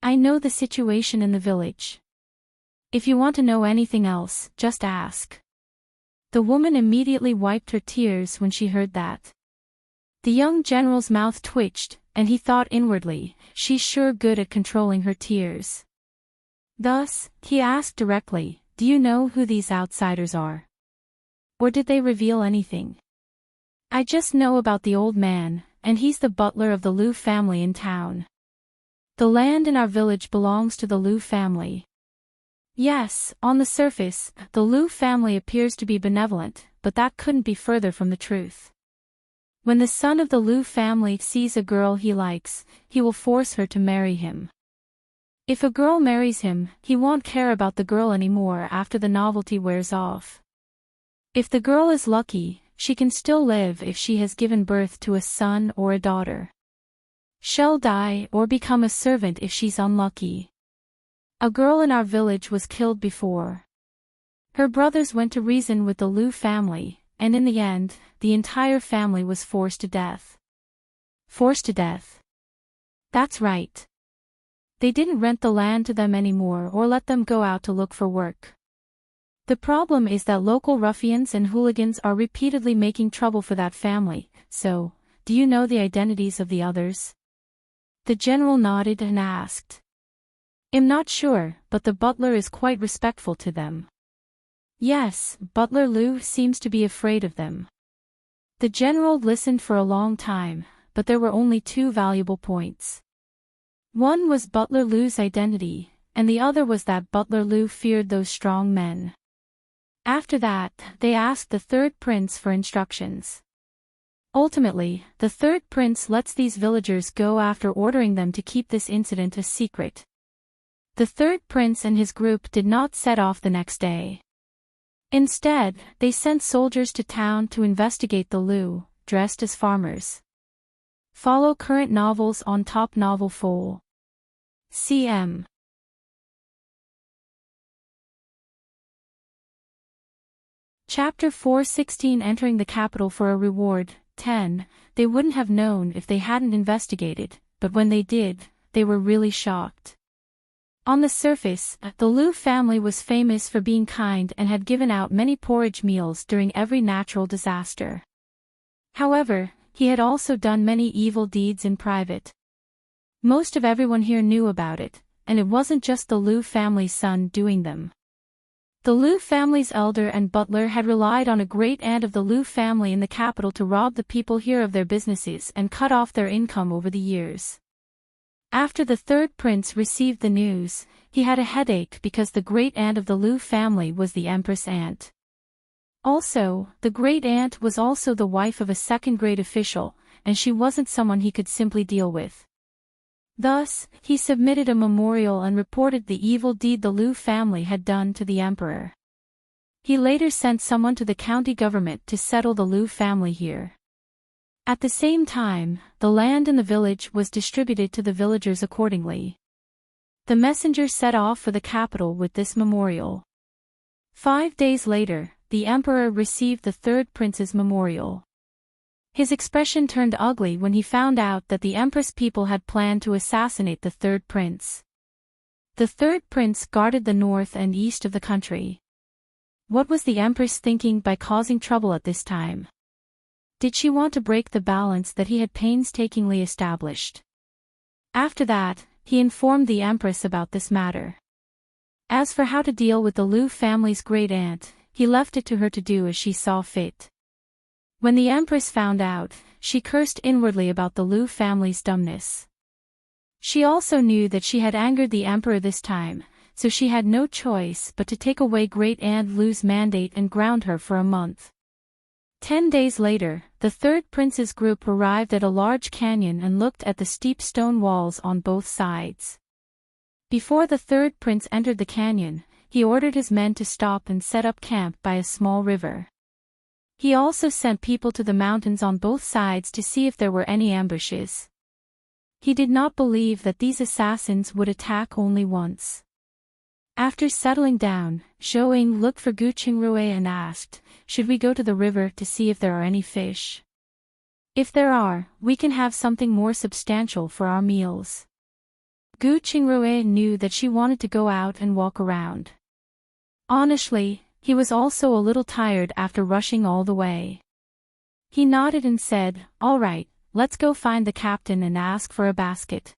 I know the situation in the village. If you want to know anything else, just ask." The woman immediately wiped her tears when she heard that. The young general's mouth twitched, and he thought inwardly, she's sure good at controlling her tears. Thus, he asked directly, do you know who these outsiders are? Or did they reveal anything? I just know about the old man, and he's the butler of the Liu family in town. The land in our village belongs to the Liu family. Yes, on the surface, the Liu family appears to be benevolent, but that couldn't be further from the truth. When the son of the Liu family sees a girl he likes, he will force her to marry him. If a girl marries him, he won't care about the girl anymore after the novelty wears off. If the girl is lucky, she can still live if she has given birth to a son or a daughter. She'll die or become a servant if she's unlucky. A girl in our village was killed before. Her brothers went to reason with the Liu family, and in the end, the entire family was forced to death. Forced to death. That's right. They didn't rent the land to them anymore or let them go out to look for work. The problem is that local ruffians and hooligans are repeatedly making trouble for that family, so, do you know the identities of the others? The general nodded and asked. I'm not sure, but the butler is quite respectful to them. Yes, Butler Liu seems to be afraid of them. The general listened for a long time, but there were only two valuable points. One was Butler Liu's identity, and the other was that Butler Liu feared those strong men. After that, they asked the third prince for instructions. Ultimately, the third prince lets these villagers go after ordering them to keep this incident a secret. The third prince and his group did not set off the next day. Instead, they sent soldiers to town to investigate the Liu, dressed as farmers. Follow current novels on Top Novel Fole. CM. Chapter 4:16 Entering the capital for a reward. 10. They wouldn't have known if they hadn't investigated, but when they did, they were really shocked. On the surface, the Liu family was famous for being kind and had given out many porridge meals during every natural disaster. However, he had also done many evil deeds in private. Most of everyone here knew about it, and it wasn't just the Liu family's son doing them. The Liu family's elder and butler had relied on a great aunt of the Liu family in the capital to rob the people here of their businesses and cut off their income over the years. After the third prince received the news, he had a headache because the great aunt of the Liu family was the empress aunt. Also, the great aunt was also the wife of a second-grade official, and she wasn't someone he could simply deal with. Thus, he submitted a memorial and reported the evil deed the Liu family had done to the emperor. He later sent someone to the county government to settle the Liu family here. At the same time, the land in the village was distributed to the villagers accordingly. The messenger set off for the capital with this memorial. 5 days later, the emperor received the third prince's memorial. His expression turned ugly when he found out that the empress people had planned to assassinate the third prince. The third prince guarded the north and east of the country. What was the empress thinking by causing trouble at this time? Did she want to break the balance that he had painstakingly established? After that, he informed the empress about this matter. As for how to deal with the Liu family's great aunt, he left it to her to do as she saw fit. When the empress found out, she cursed inwardly about the Liu family's dumbness. She also knew that she had angered the emperor this time, so she had no choice but to take away great aunt Liu's mandate and ground her for a month. 10 days later, the third prince's group arrived at a large canyon and looked at the steep stone walls on both sides. Before the third prince entered the canyon, he ordered his men to stop and set up camp by a small river. He also sent people to the mountains on both sides to see if there were any ambushes. He did not believe that these assassins would attack only once. After settling down, Zhou Ying looked for Gu Qingrui and asked, "Should we go to the river to see if there are any fish? If there are, we can have something more substantial for our meals." Gu Qingrui knew that she wanted to go out and walk around. Honestly, he was also a little tired after rushing all the way. He nodded and said, "All right, let's go find the captain and ask for a basket."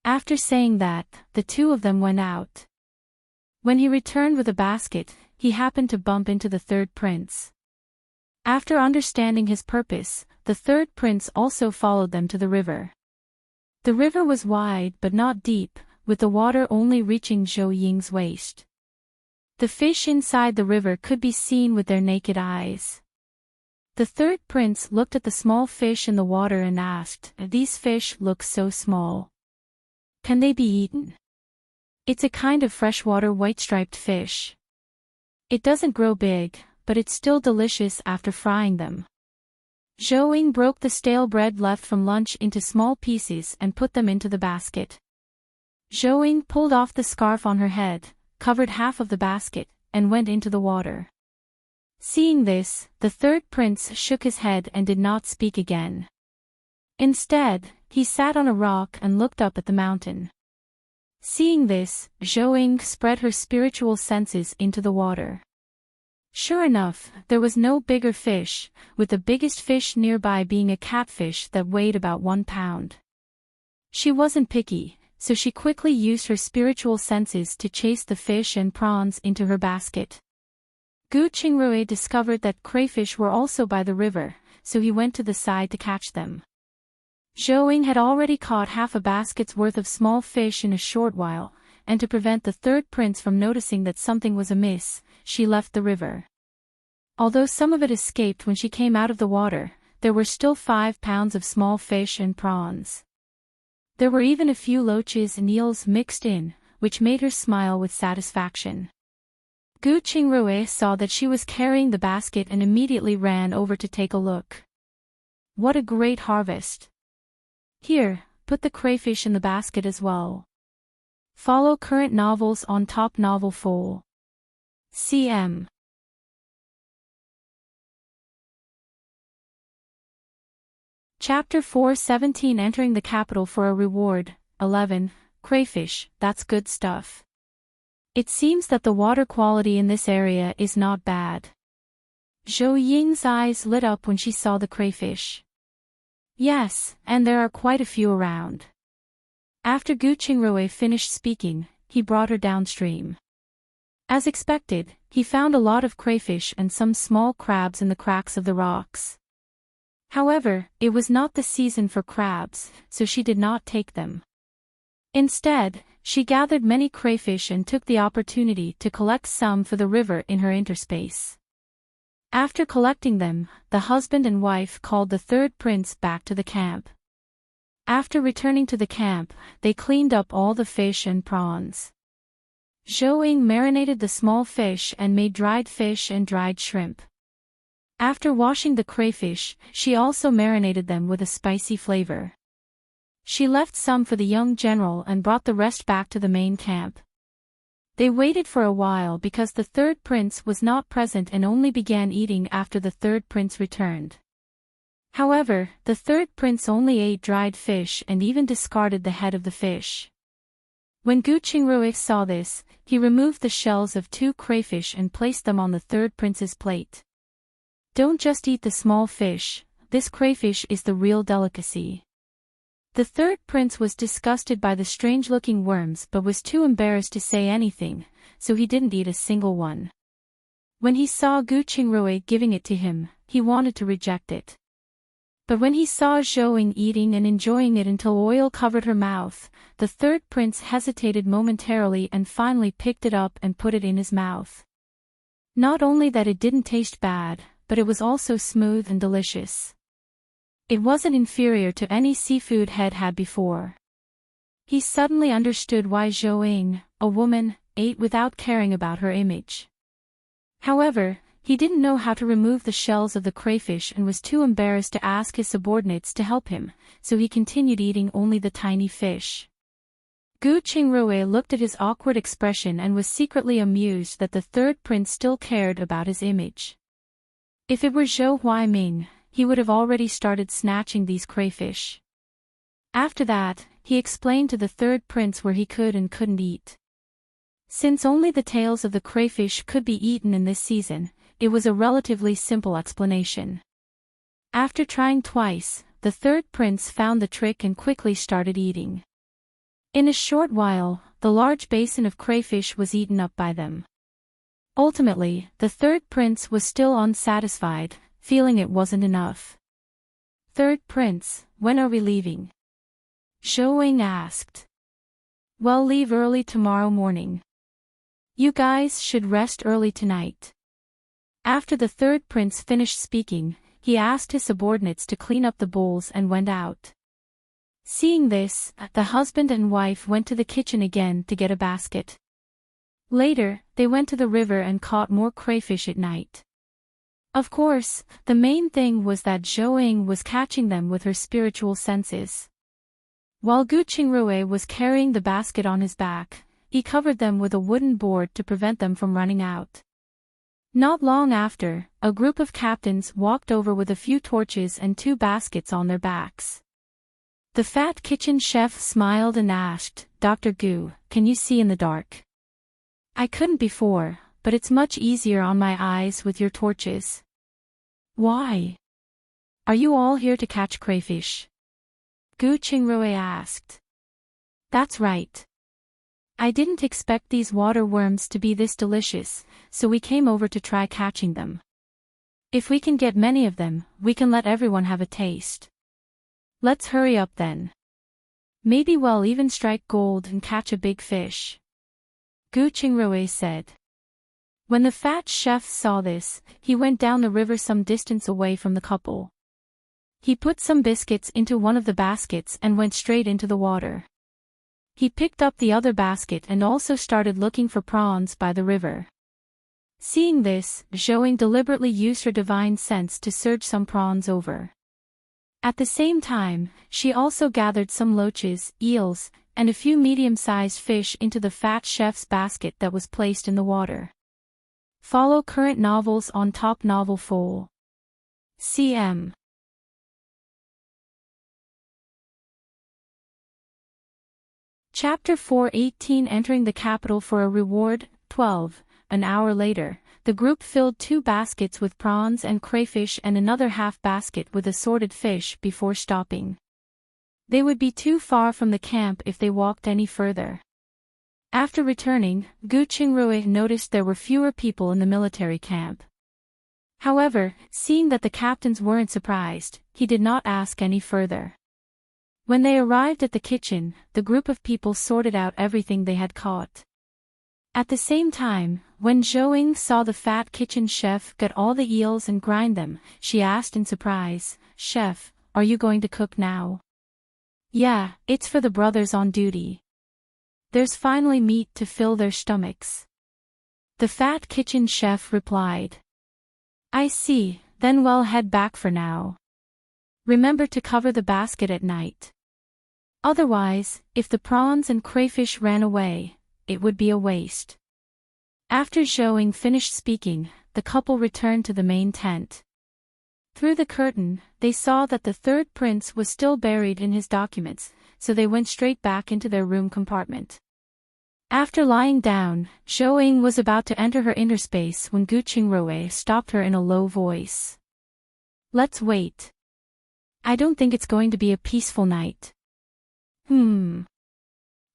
After saying that, the two of them went out. When he returned with a basket, he happened to bump into the third prince. After understanding his purpose, the third prince also followed them to the river. The river was wide but not deep, with the water only reaching Zhou Ying's waist. The fish inside the river could be seen with their naked eyes. The third prince looked at the small fish in the water and asked, "These fish look so small. Can they be eaten?" "It's a kind of freshwater white-striped fish. It doesn't grow big, but it's still delicious after frying them." Zhou Ying broke the stale bread left from lunch into small pieces and put them into the basket. Zhou Ying pulled off the scarf on her head, covered half of the basket, and went into the water. Seeing this, the third prince shook his head and did not speak again. Instead, he sat on a rock and looked up at the mountain. Seeing this, Zhou Ying spread her spiritual senses into the water. Sure enough, there was no bigger fish, with the biggest fish nearby being a catfish that weighed about 1 pound. She wasn't picky, so she quickly used her spiritual senses to chase the fish and prawns into her basket. Gu Qingrui discovered that crayfish were also by the river, so he went to the side to catch them. Zhou Ying had already caught half a basket's worth of small fish in a short while, and to prevent the third prince from noticing that something was amiss, she left the river. Although some of it escaped when she came out of the water, there were still 5 pounds of small fish and prawns. There were even a few loaches and eels mixed in, which made her smile with satisfaction. Gu Qingrui saw that she was carrying the basket and immediately ran over to take a look. "What a great harvest! Here, put the crayfish in the basket as well." Follow current novels on Top Novel Full. CM. Chapter 4:17 Entering the capital for a reward. 11. Crayfish, that's good stuff. It seems that the water quality in this area is not bad. Zhou Ying's eyes lit up when she saw the crayfish. Yes, and there are quite a few around. After Gu Qingrui finished speaking, he brought her downstream. As expected, he found a lot of crayfish and some small crabs in the cracks of the rocks. However, it was not the season for crabs, so she did not take them. Instead, she gathered many crayfish and took the opportunity to collect some for the river in her interspace. After collecting them, the husband and wife called the third prince back to the camp. After returning to the camp, they cleaned up all the fish and prawns. Zhou Ying marinated the small fish and made dried fish and dried shrimp. After washing the crayfish, she also marinated them with a spicy flavor. She left some for the young general and brought the rest back to the main camp. They waited for a while because the third prince was not present and only began eating after the third prince returned. However, the third prince only ate dried fish and even discarded the head of the fish. When Gu Qingrui saw this, he removed the shells of 2 crayfish and placed them on the third prince's plate. "Don't just eat the small fish, this crayfish is the real delicacy." The third prince was disgusted by the strange-looking worms but was too embarrassed to say anything, so he didn't eat a single one. When he saw Gu Qingrui giving it to him, he wanted to reject it. But when he saw Zhou Ying eating and enjoying it until oil covered her mouth, the third prince hesitated momentarily and finally picked it up and put it in his mouth. Not only that it didn't taste bad, but it was also smooth and delicious. It wasn't inferior to any seafood Head had before. He suddenly understood why Zhou Ying, a woman, ate without caring about her image. However, he didn't know how to remove the shells of the crayfish and was too embarrassed to ask his subordinates to help him, so he continued eating only the tiny fish. Gu Qingrui looked at his awkward expression and was secretly amused that the third prince still cared about his image. If it were Zhou Huaiming, he would have already started snatching these crayfish. After that, he explained to the third prince where he could and couldn't eat. Since only the tails of the crayfish could be eaten in this season, it was a relatively simple explanation. After trying twice, the third prince found the trick and quickly started eating. In a short while, the large basin of crayfish was eaten up by them. Ultimately, the third prince was still unsatisfied, feeling it wasn't enough. "Third prince, when are we leaving?" Zhou asked. "We'll leave early tomorrow morning. You guys should rest early tonight." After the third prince finished speaking, he asked his subordinates to clean up the bowls and went out. Seeing this, the husband and wife went to the kitchen again to get a basket. Later, they went to the river and caught more crayfish at night. Of course, the main thing was that Zhou was catching them with her spiritual senses. While Gu Qingrui was carrying the basket on his back, he covered them with a wooden board to prevent them from running out. Not long after, a group of captains walked over with a few torches and 2 baskets on their backs. The fat kitchen chef smiled and asked, "Dr. Gu, can you see in the dark?" "I couldn't before, but it's much easier on my eyes with your torches." "Why? Are you all here to catch crayfish?" Gu Qingrui asked. "That's right. I didn't expect these water worms to be this delicious, so we came over to try catching them. If we can get many of them, we can let everyone have a taste. Let's hurry up then. Maybe we'll even strike gold and catch a big fish," Gu Qingrui said. When the fat chef saw this, he went down the river some distance away from the couple. He put some biscuits into one of the baskets and went straight into the water. He picked up the other basket and also started looking for prawns by the river. Seeing this, Zhou deliberately used her divine sense to surge some prawns over. At the same time, she also gathered some loaches, eels, and a few medium-sized fish into the fat chef's basket that was placed in the water. Follow current novels on Top Novel Fole. CM. Chapter 4:18 Entering the capital for a reward. 12. An hour later, the group filled 2 baskets with prawns and crayfish and another half basket with assorted fish before stopping. They would be too far from the camp if they walked any further. After returning, Gu Qingrui noticed there were fewer people in the military camp. However, seeing that the captains weren't surprised, he did not ask any further. When they arrived at the kitchen, the group of people sorted out everything they had caught. At the same time, when Zhou saw the fat kitchen chef get all the eels and grind them, she asked in surprise, "Chef, are you going to cook now?" "Yeah, it's for the brothers on duty. There's finally meat to fill their stomachs," the fat kitchen chef replied. "I see, then we'll head back for now. Remember to cover the basket at night. Otherwise, if the prawns and crayfish ran away, it would be a waste." After Zhou finished speaking, the couple returned to the main tent. Through the curtain, they saw that the third prince was still buried in his documents, so they went straight back into their room compartment. After lying down, Zhou was about to enter her inner space when Gu Qingrui stopped her in a low voice. "Let's wait. I don't think it's going to be a peaceful night."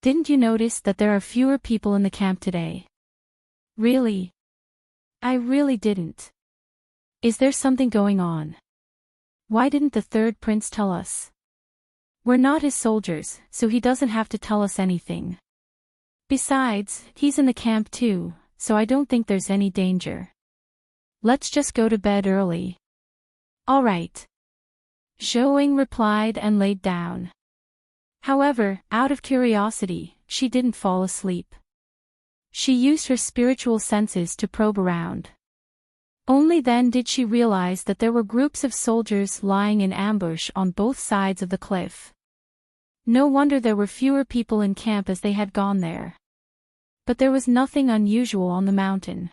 Didn't you notice that there are fewer people in the camp today?" "Really? I really didn't. Is there something going on? Why didn't the third prince tell us?" "We're not his soldiers, so he doesn't have to tell us anything. Besides, he's in the camp too, so I don't think there's any danger. Let's just go to bed early." "All right," Zhou replied and laid down. However, out of curiosity, she didn't fall asleep. She used her spiritual senses to probe around. Only then did she realize that there were groups of soldiers lying in ambush on both sides of the cliff. No wonder there were fewer people in camp as they had gone there. But there was nothing unusual on the mountain.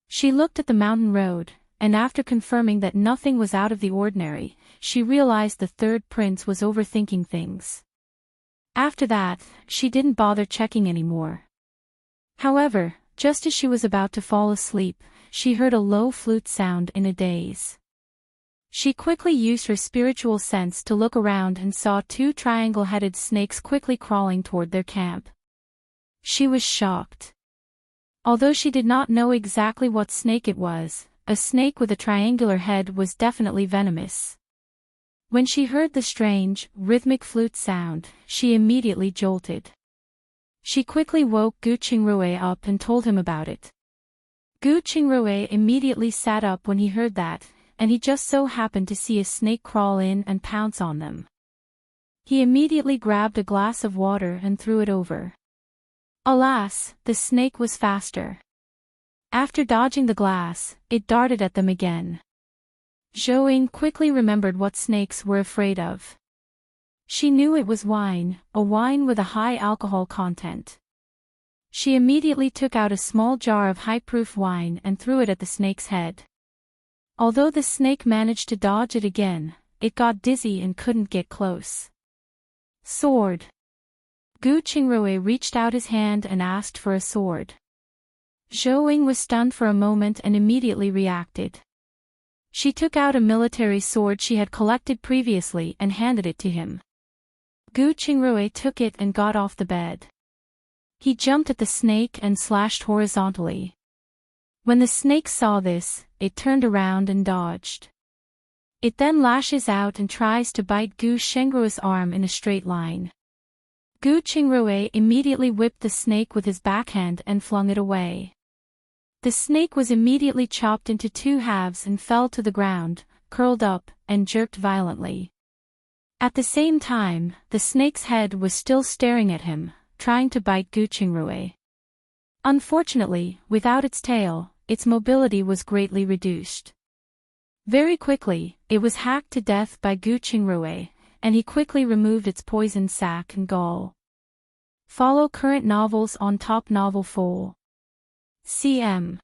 She looked at the mountain road, and after confirming that nothing was out of the ordinary, she realized the third prince was overthinking things. After that, she didn't bother checking anymore. However, just as she was about to fall asleep, she heard a low flute sound in a daze. She quickly used her spiritual sense to look around and saw two triangle-headed snakes quickly crawling toward their camp. She was shocked. Although she did not know exactly what snake it was, a snake with a triangular head was definitely venomous. When she heard the strange, rhythmic flute sound, she immediately jolted. She quickly woke Gu Qingrui up and told him about it. Gu Qingrui immediately sat up when he heard that, and he just so happened to see a snake crawl in and pounce on them. He immediately grabbed a glass of water and threw it over. Alas, the snake was faster. After dodging the glass, it darted at them again. Zhou quickly remembered what snakes were afraid of. She knew it was wine, a wine with a high alcohol content. She immediately took out a small jar of high-proof wine and threw it at the snake's head. Although the snake managed to dodge it again, it got dizzy and couldn't get close. Sword. Gu Qingrui reached out his hand and asked for a sword. Zhou was stunned for a moment and immediately reacted. She took out a military sword she had collected previously and handed it to him. Gu Qingrui took it and got off the bed. He jumped at the snake and slashed horizontally. When the snake saw this, it turned around and dodged. It then lashes out and tries to bite Gu Qingrui's arm in a straight line. Gu Qingrui immediately whipped the snake with his backhand and flung it away. The snake was immediately chopped into two halves and fell to the ground, curled up, and jerked violently. At the same time, the snake's head was still staring at him, trying to bite Gu Qingrui. Unfortunately, without its tail, its mobility was greatly reduced. Very quickly, it was hacked to death by Gu Qingrui, and he quickly removed its poison sac and gall. Follow current novels on Top Novel Full. cm.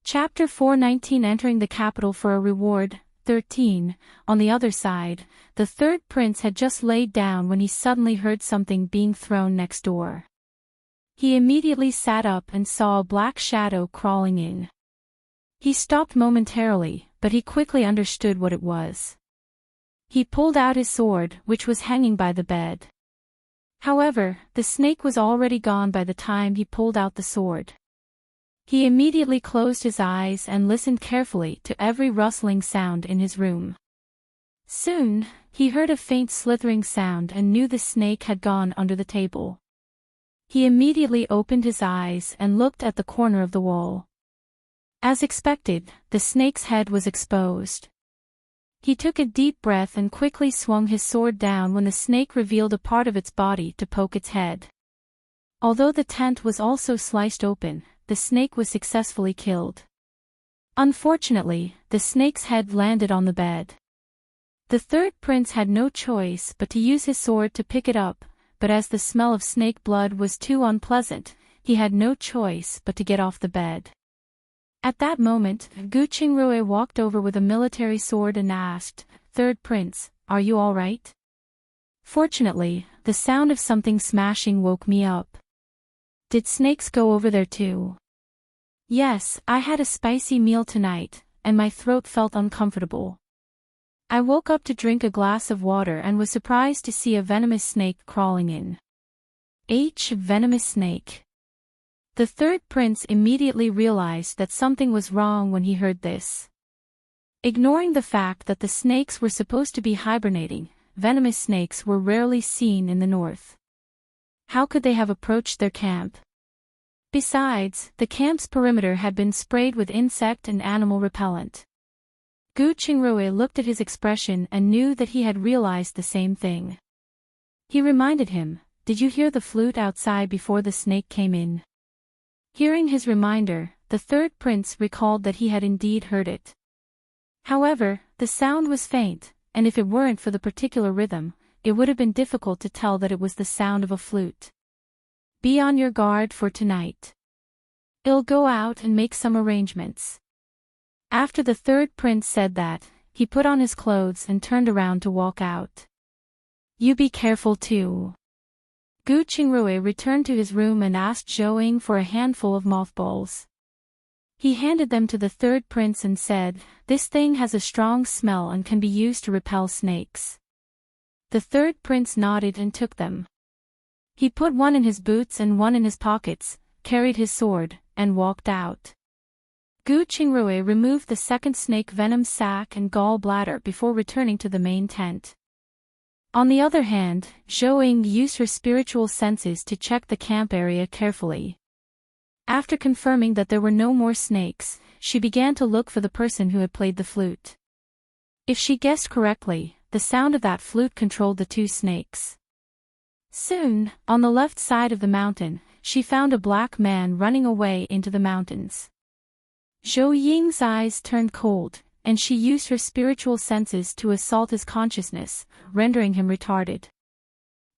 Chapter 419 Entering the capital for a reward. 13. On the other side, the third prince had just laid down when he suddenly heard something being thrown next door. He immediately sat up and saw a black shadow crawling in. He stopped momentarily, but he quickly understood what it was. He pulled out his sword, which was hanging by the bed. However, the snake was already gone by the time he pulled out the sword. He immediately closed his eyes and listened carefully to every rustling sound in his room. Soon, he heard a faint slithering sound and knew the snake had gone under the table. He immediately opened his eyes and looked at the corner of the wall. As expected, the snake's head was exposed. He took a deep breath and quickly swung his sword down when the snake revealed a part of its body to poke its head. Although the tent was also sliced open, the snake was successfully killed. Unfortunately, the snake's head landed on the bed. The third prince had no choice but to use his sword to pick it up, but as the smell of snake blood was too unpleasant, he had no choice but to get off the bed. At that moment, Gu Qingrui walked over with a military sword and asked, "Third prince, are you all right?" Fortunately, the sound of something smashing woke me up. Did snakes go over there too? Yes, I had a spicy meal tonight, and my throat felt uncomfortable. I woke up to drink a glass of water and was surprised to see a venomous snake crawling in. Venomous snake. The third prince immediately realized that something was wrong when he heard this. Ignoring the fact that the snakes were supposed to be hibernating, venomous snakes were rarely seen in the north. How could they have approached their camp? Besides, the camp's perimeter had been sprayed with insect and animal repellent. Gu Qingrui looked at his expression and knew that he had realized the same thing. He reminded him, "Did you hear the flute outside before the snake came in?" Hearing his reminder, the third prince recalled that he had indeed heard it. However, the sound was faint, and if it weren't for the particular rhythm, it would have been difficult to tell that it was the sound of a flute. Be on your guard for tonight. I'll go out and make some arrangements. After the third prince said that, he put on his clothes and turned around to walk out. You be careful too. Gu Qingrui returned to his room and asked Zhou for a handful of mothballs. He handed them to the third prince and said, "This thing has a strong smell and can be used to repel snakes." The third prince nodded and took them. He put one in his boots and one in his pockets, carried his sword, and walked out. Gu Qingrui removed the second snake venom sac and gall bladder before returning to the main tent. On the other hand, Zhou Ying used her spiritual senses to check the camp area carefully. After confirming that there were no more snakes, she began to look for the person who had played the flute. If she guessed correctly, the sound of that flute controlled the two snakes. Soon, on the left side of the mountain, she found a black man running away into the mountains. Zhou Ying's eyes turned cold, and she used her spiritual senses to assault his consciousness, rendering him retarded.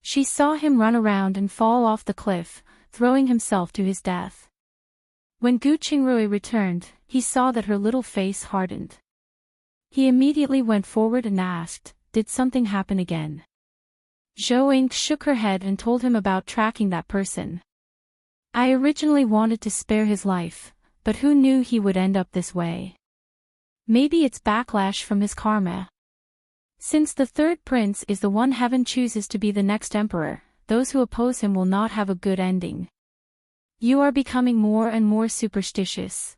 She saw him run around and fall off the cliff, throwing himself to his death. When Gu Qingrui returned, he saw that her little face hardened. He immediately went forward and asked, "Did something happen again?" Zhou Ying shook her head and told him about tracking that person. "I originally wanted to spare his life, but who knew he would end up this way? Maybe it's backlash from his karma. Since the third prince is the one heaven chooses to be the next emperor, those who oppose him will not have a good ending. You are becoming more and more superstitious.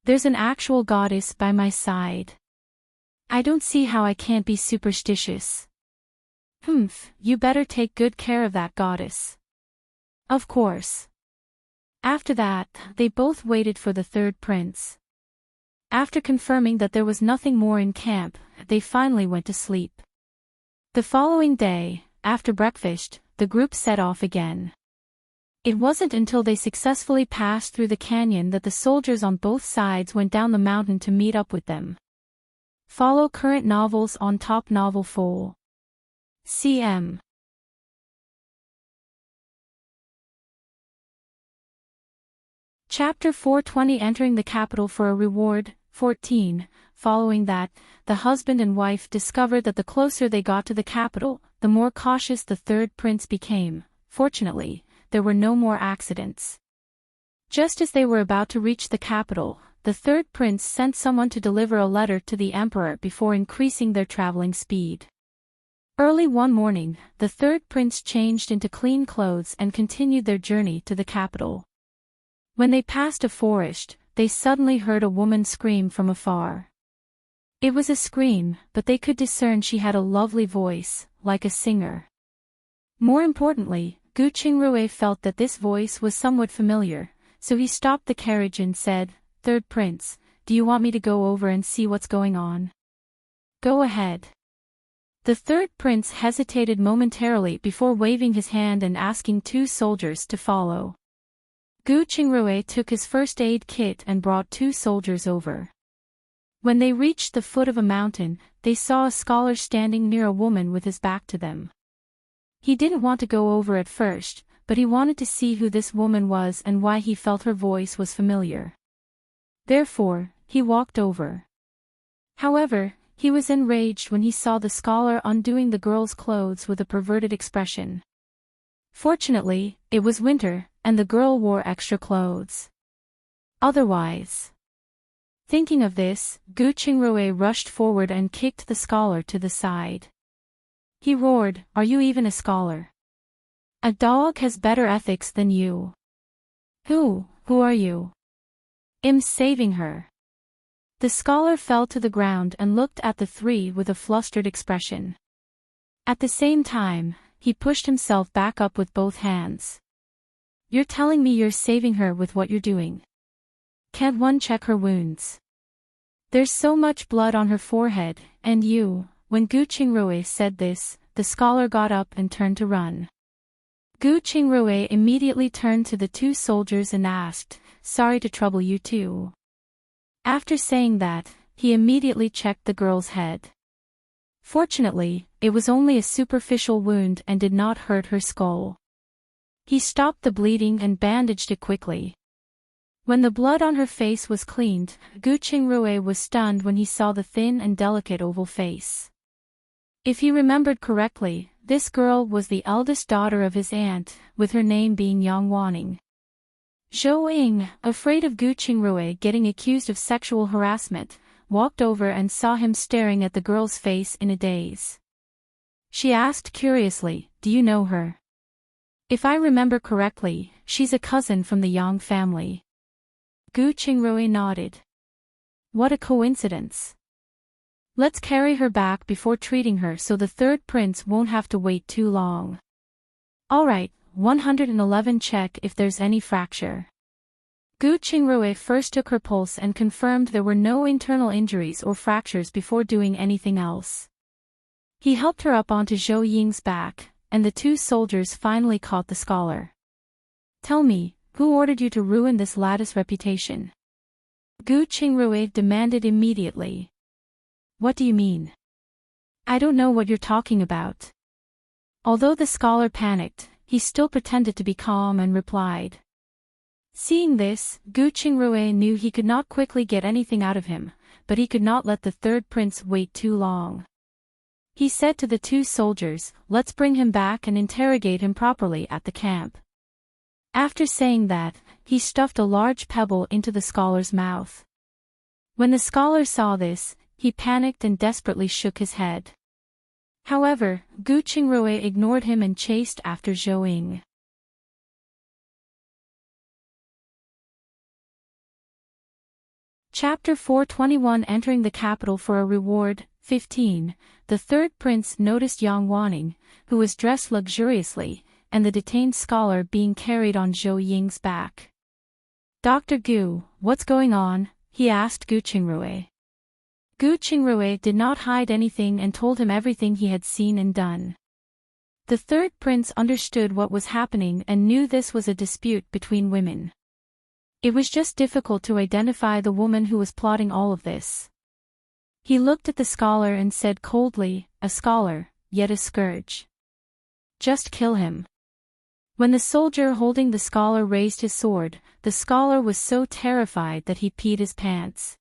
There's an actual goddess by my side. I don't see how I can't be superstitious." You better take good care of that goddess." "Of course." After that, they both waited for the third prince. After confirming that there was nothing more in camp, they finally went to sleep. The following day, after breakfast, the group set off again. It wasn't until they successfully passed through the canyon that the soldiers on both sides went down the mountain to meet up with them. Follow current novels on Top Novel Full. CM. Chapter 420 Entering the Capital for a Reward, 14. Following that, the husband and wife discovered that the closer they got to the capital, the more cautious the third prince became. Fortunately, there were no more accidents. Just as they were about to reach the capital, the third prince sent someone to deliver a letter to the emperor before increasing their traveling speed. Early one morning, the third prince changed into clean clothes and continued their journey to the capital. When they passed a forest, they suddenly heard a woman scream from afar. It was a scream, but they could discern she had a lovely voice, like a singer. More importantly, Gu Qingrui felt that this voice was somewhat familiar, so he stopped the carriage and said, "Third prince, do you want me to go over and see what's going on?" "Go ahead." The third prince hesitated momentarily before waving his hand and asking two soldiers to follow. Gu Qingrui took his first aid kit and brought two soldiers over. When they reached the foot of a mountain, they saw a scholar standing near a woman with his back to them. He didn't want to go over at first, but he wanted to see who this woman was and why he felt her voice was familiar. Therefore, he walked over. However, he was enraged when he saw the scholar undoing the girl's clothes with a perverted expression. Fortunately, it was winter, and the girl wore extra clothes. Otherwise. Thinking of this, Gu Qingrui rushed forward and kicked the scholar to the side. He roared, "Are you even a scholar? A dog has better ethics than you. Who are you?" "I'm saving her." The scholar fell to the ground and looked at the three with a flustered expression. At the same time, he pushed himself back up with both hands. "You're telling me you're saving her with what you're doing? Can't one check her wounds? There's so much blood on her forehead, and you..." When Gu Qingrui said this, the scholar got up and turned to run. Gu Qingrui immediately turned to the two soldiers and asked, "Sorry to trouble you too." After saying that, he immediately checked the girl's head. Fortunately, it was only a superficial wound and did not hurt her skull. He stopped the bleeding and bandaged it quickly. When the blood on her face was cleaned, Gu Qingrui was stunned when he saw the thin and delicate oval face. If he remembered correctly, this girl was the eldest daughter of his aunt, with her name being Yang Wanning. Zhou Ying, afraid of Gu Qingrui getting accused of sexual harassment, walked over and saw him staring at the girl's face in a daze. She asked curiously, "Do you know her?" "If I remember correctly, she's a cousin from the Yang family." Gu Qingrui nodded. "What a coincidence. Let's carry her back before treating her so the third prince won't have to wait too long." "Alright, 111 check if there's any fracture." Gu Qingrui first took her pulse and confirmed there were no internal injuries or fractures before doing anything else. He helped her up onto Zhou Ying's back, and the two soldiers finally caught the scholar. "Tell me, who ordered you to ruin this lad's reputation?" Gu Qingrui demanded immediately. "What do you mean? I don't know what you're talking about." Although the scholar panicked, he still pretended to be calm and replied. Seeing this, Gu Qingrui knew he could not quickly get anything out of him, but he could not let the third prince wait too long. He said to the two soldiers, "Let's bring him back and interrogate him properly at the camp." After saying that, he stuffed a large pebble into the scholar's mouth. When the scholar saw this, he panicked and desperately shook his head. However, Gu Qingrui ignored him and chased after Zhou Ying. Chapter 421 Entering the capital for a reward. 15. The third prince noticed Yang Wanning, who was dressed luxuriously, and the detained scholar being carried on Zhou Ying's back. "Dr. Gu, what's going on?" he asked Gu Qingrui. Gu Qingrui did not hide anything and told him everything he had seen and done. The third prince understood what was happening and knew this was a dispute between women. It was just difficult to identify the woman who was plotting all of this. He looked at the scholar and said coldly, "A scholar, yet a scourge. Just kill him." When the soldier holding the scholar raised his sword, the scholar was so terrified that he peed his pants.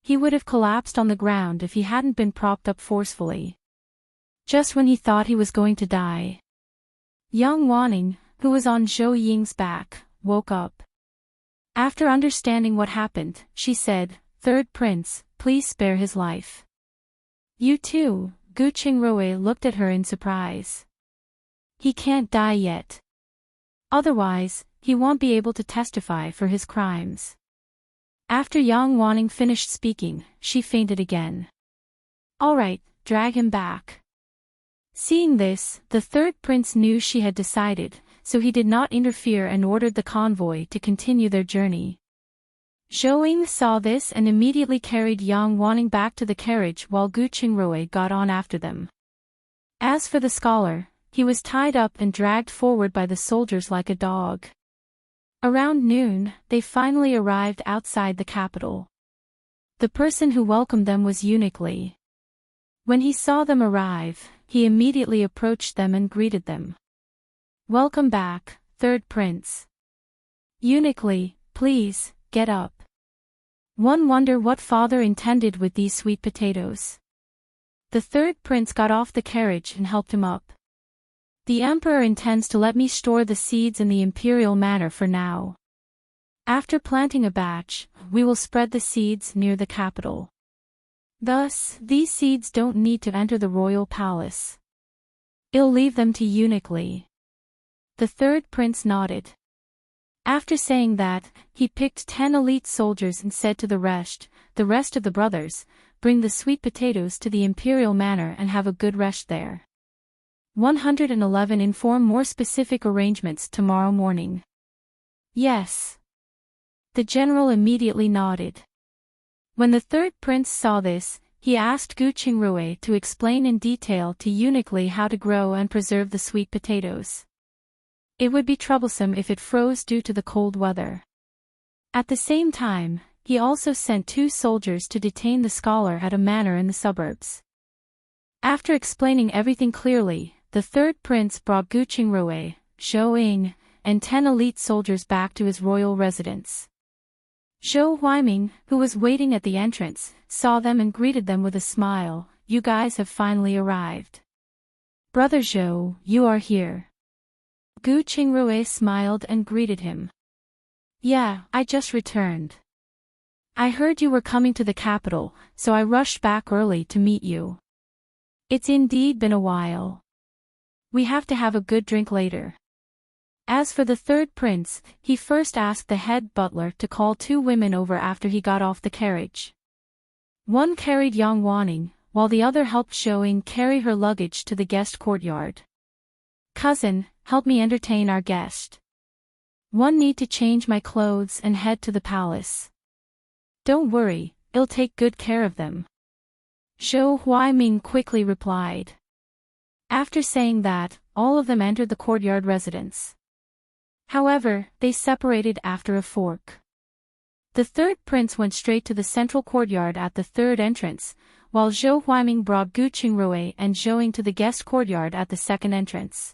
He would have collapsed on the ground if he hadn't been propped up forcefully. Just when he thought he was going to die, Yang Wanning, who was on Zhou Ying's back, woke up. After understanding what happened, she said, "Third prince, please spare his life." "You too," Gu Qingrui looked at her in surprise. "He can't die yet. Otherwise, he won't be able to testify for his crimes." After Yang Wanning finished speaking, she fainted again. "Alright, drag him back." Seeing this, the third prince knew she had decided, so he did not interfere and ordered the convoy to continue their journey. Zhou Ying saw this and immediately carried Yang Wanning back to the carriage while Gu Qingrui got on after them. As for the scholar, he was tied up and dragged forward by the soldiers like a dog. Around noon, they finally arrived outside the capital. The person who welcomed them was Eunuch Li. When he saw them arrive, he immediately approached them and greeted them. "Welcome back, third prince." "Eunuch Li, please, get up. One wonder what father intended with these sweet potatoes." The third prince got off the carriage and helped him up. "The emperor intends to let me store the seeds in the imperial manor for now. After planting a batch, we will spread the seeds near the capital. Thus, these seeds don't need to enter the royal palace. I'll leave them to Eunuch Li." The third prince nodded. After saying that, he picked 10 elite soldiers and said to the rest of the brothers, "Bring the sweet potatoes to the imperial manor and have a good rest there. 111 Inform more specific arrangements tomorrow morning." "Yes." The general immediately nodded. When the third prince saw this, he asked Gu Qingrui to explain in detail to Eunuch Li how to grow and preserve the sweet potatoes. It would be troublesome if it froze due to the cold weather. At the same time, he also sent 2 soldiers to detain the scholar at a manor in the suburbs. After explaining everything clearly, the third prince brought Gu Qingrui, Zhou Ying, and 10 elite soldiers back to his royal residence. Heartwarming, who was waiting at the entrance, saw them and greeted them with a smile. "You guys have finally arrived. Brother Zhou, you are here." Gu Qingrui smiled and greeted him. Yeah, I just returned. I heard you were coming to the capital, so I rushed back early to meet you. It's indeed been a while. We have to have a good drink later. As for the third prince, he first asked the head butler to call 2 women over after he got off the carriage. One carried young Wanning, while the other helped Showing carry her luggage to the guest courtyard. Cousin, help me entertain our guest. One need to change my clothes and head to the palace. Don't worry, I'll take good care of them. Heartwarming quickly replied. After saying that, all of them entered the courtyard residence. However, they separated after a fork. The third prince went straight to the central courtyard at the third entrance, while Heartwarming brought Guqingruo and Showing to the guest courtyard at the second entrance.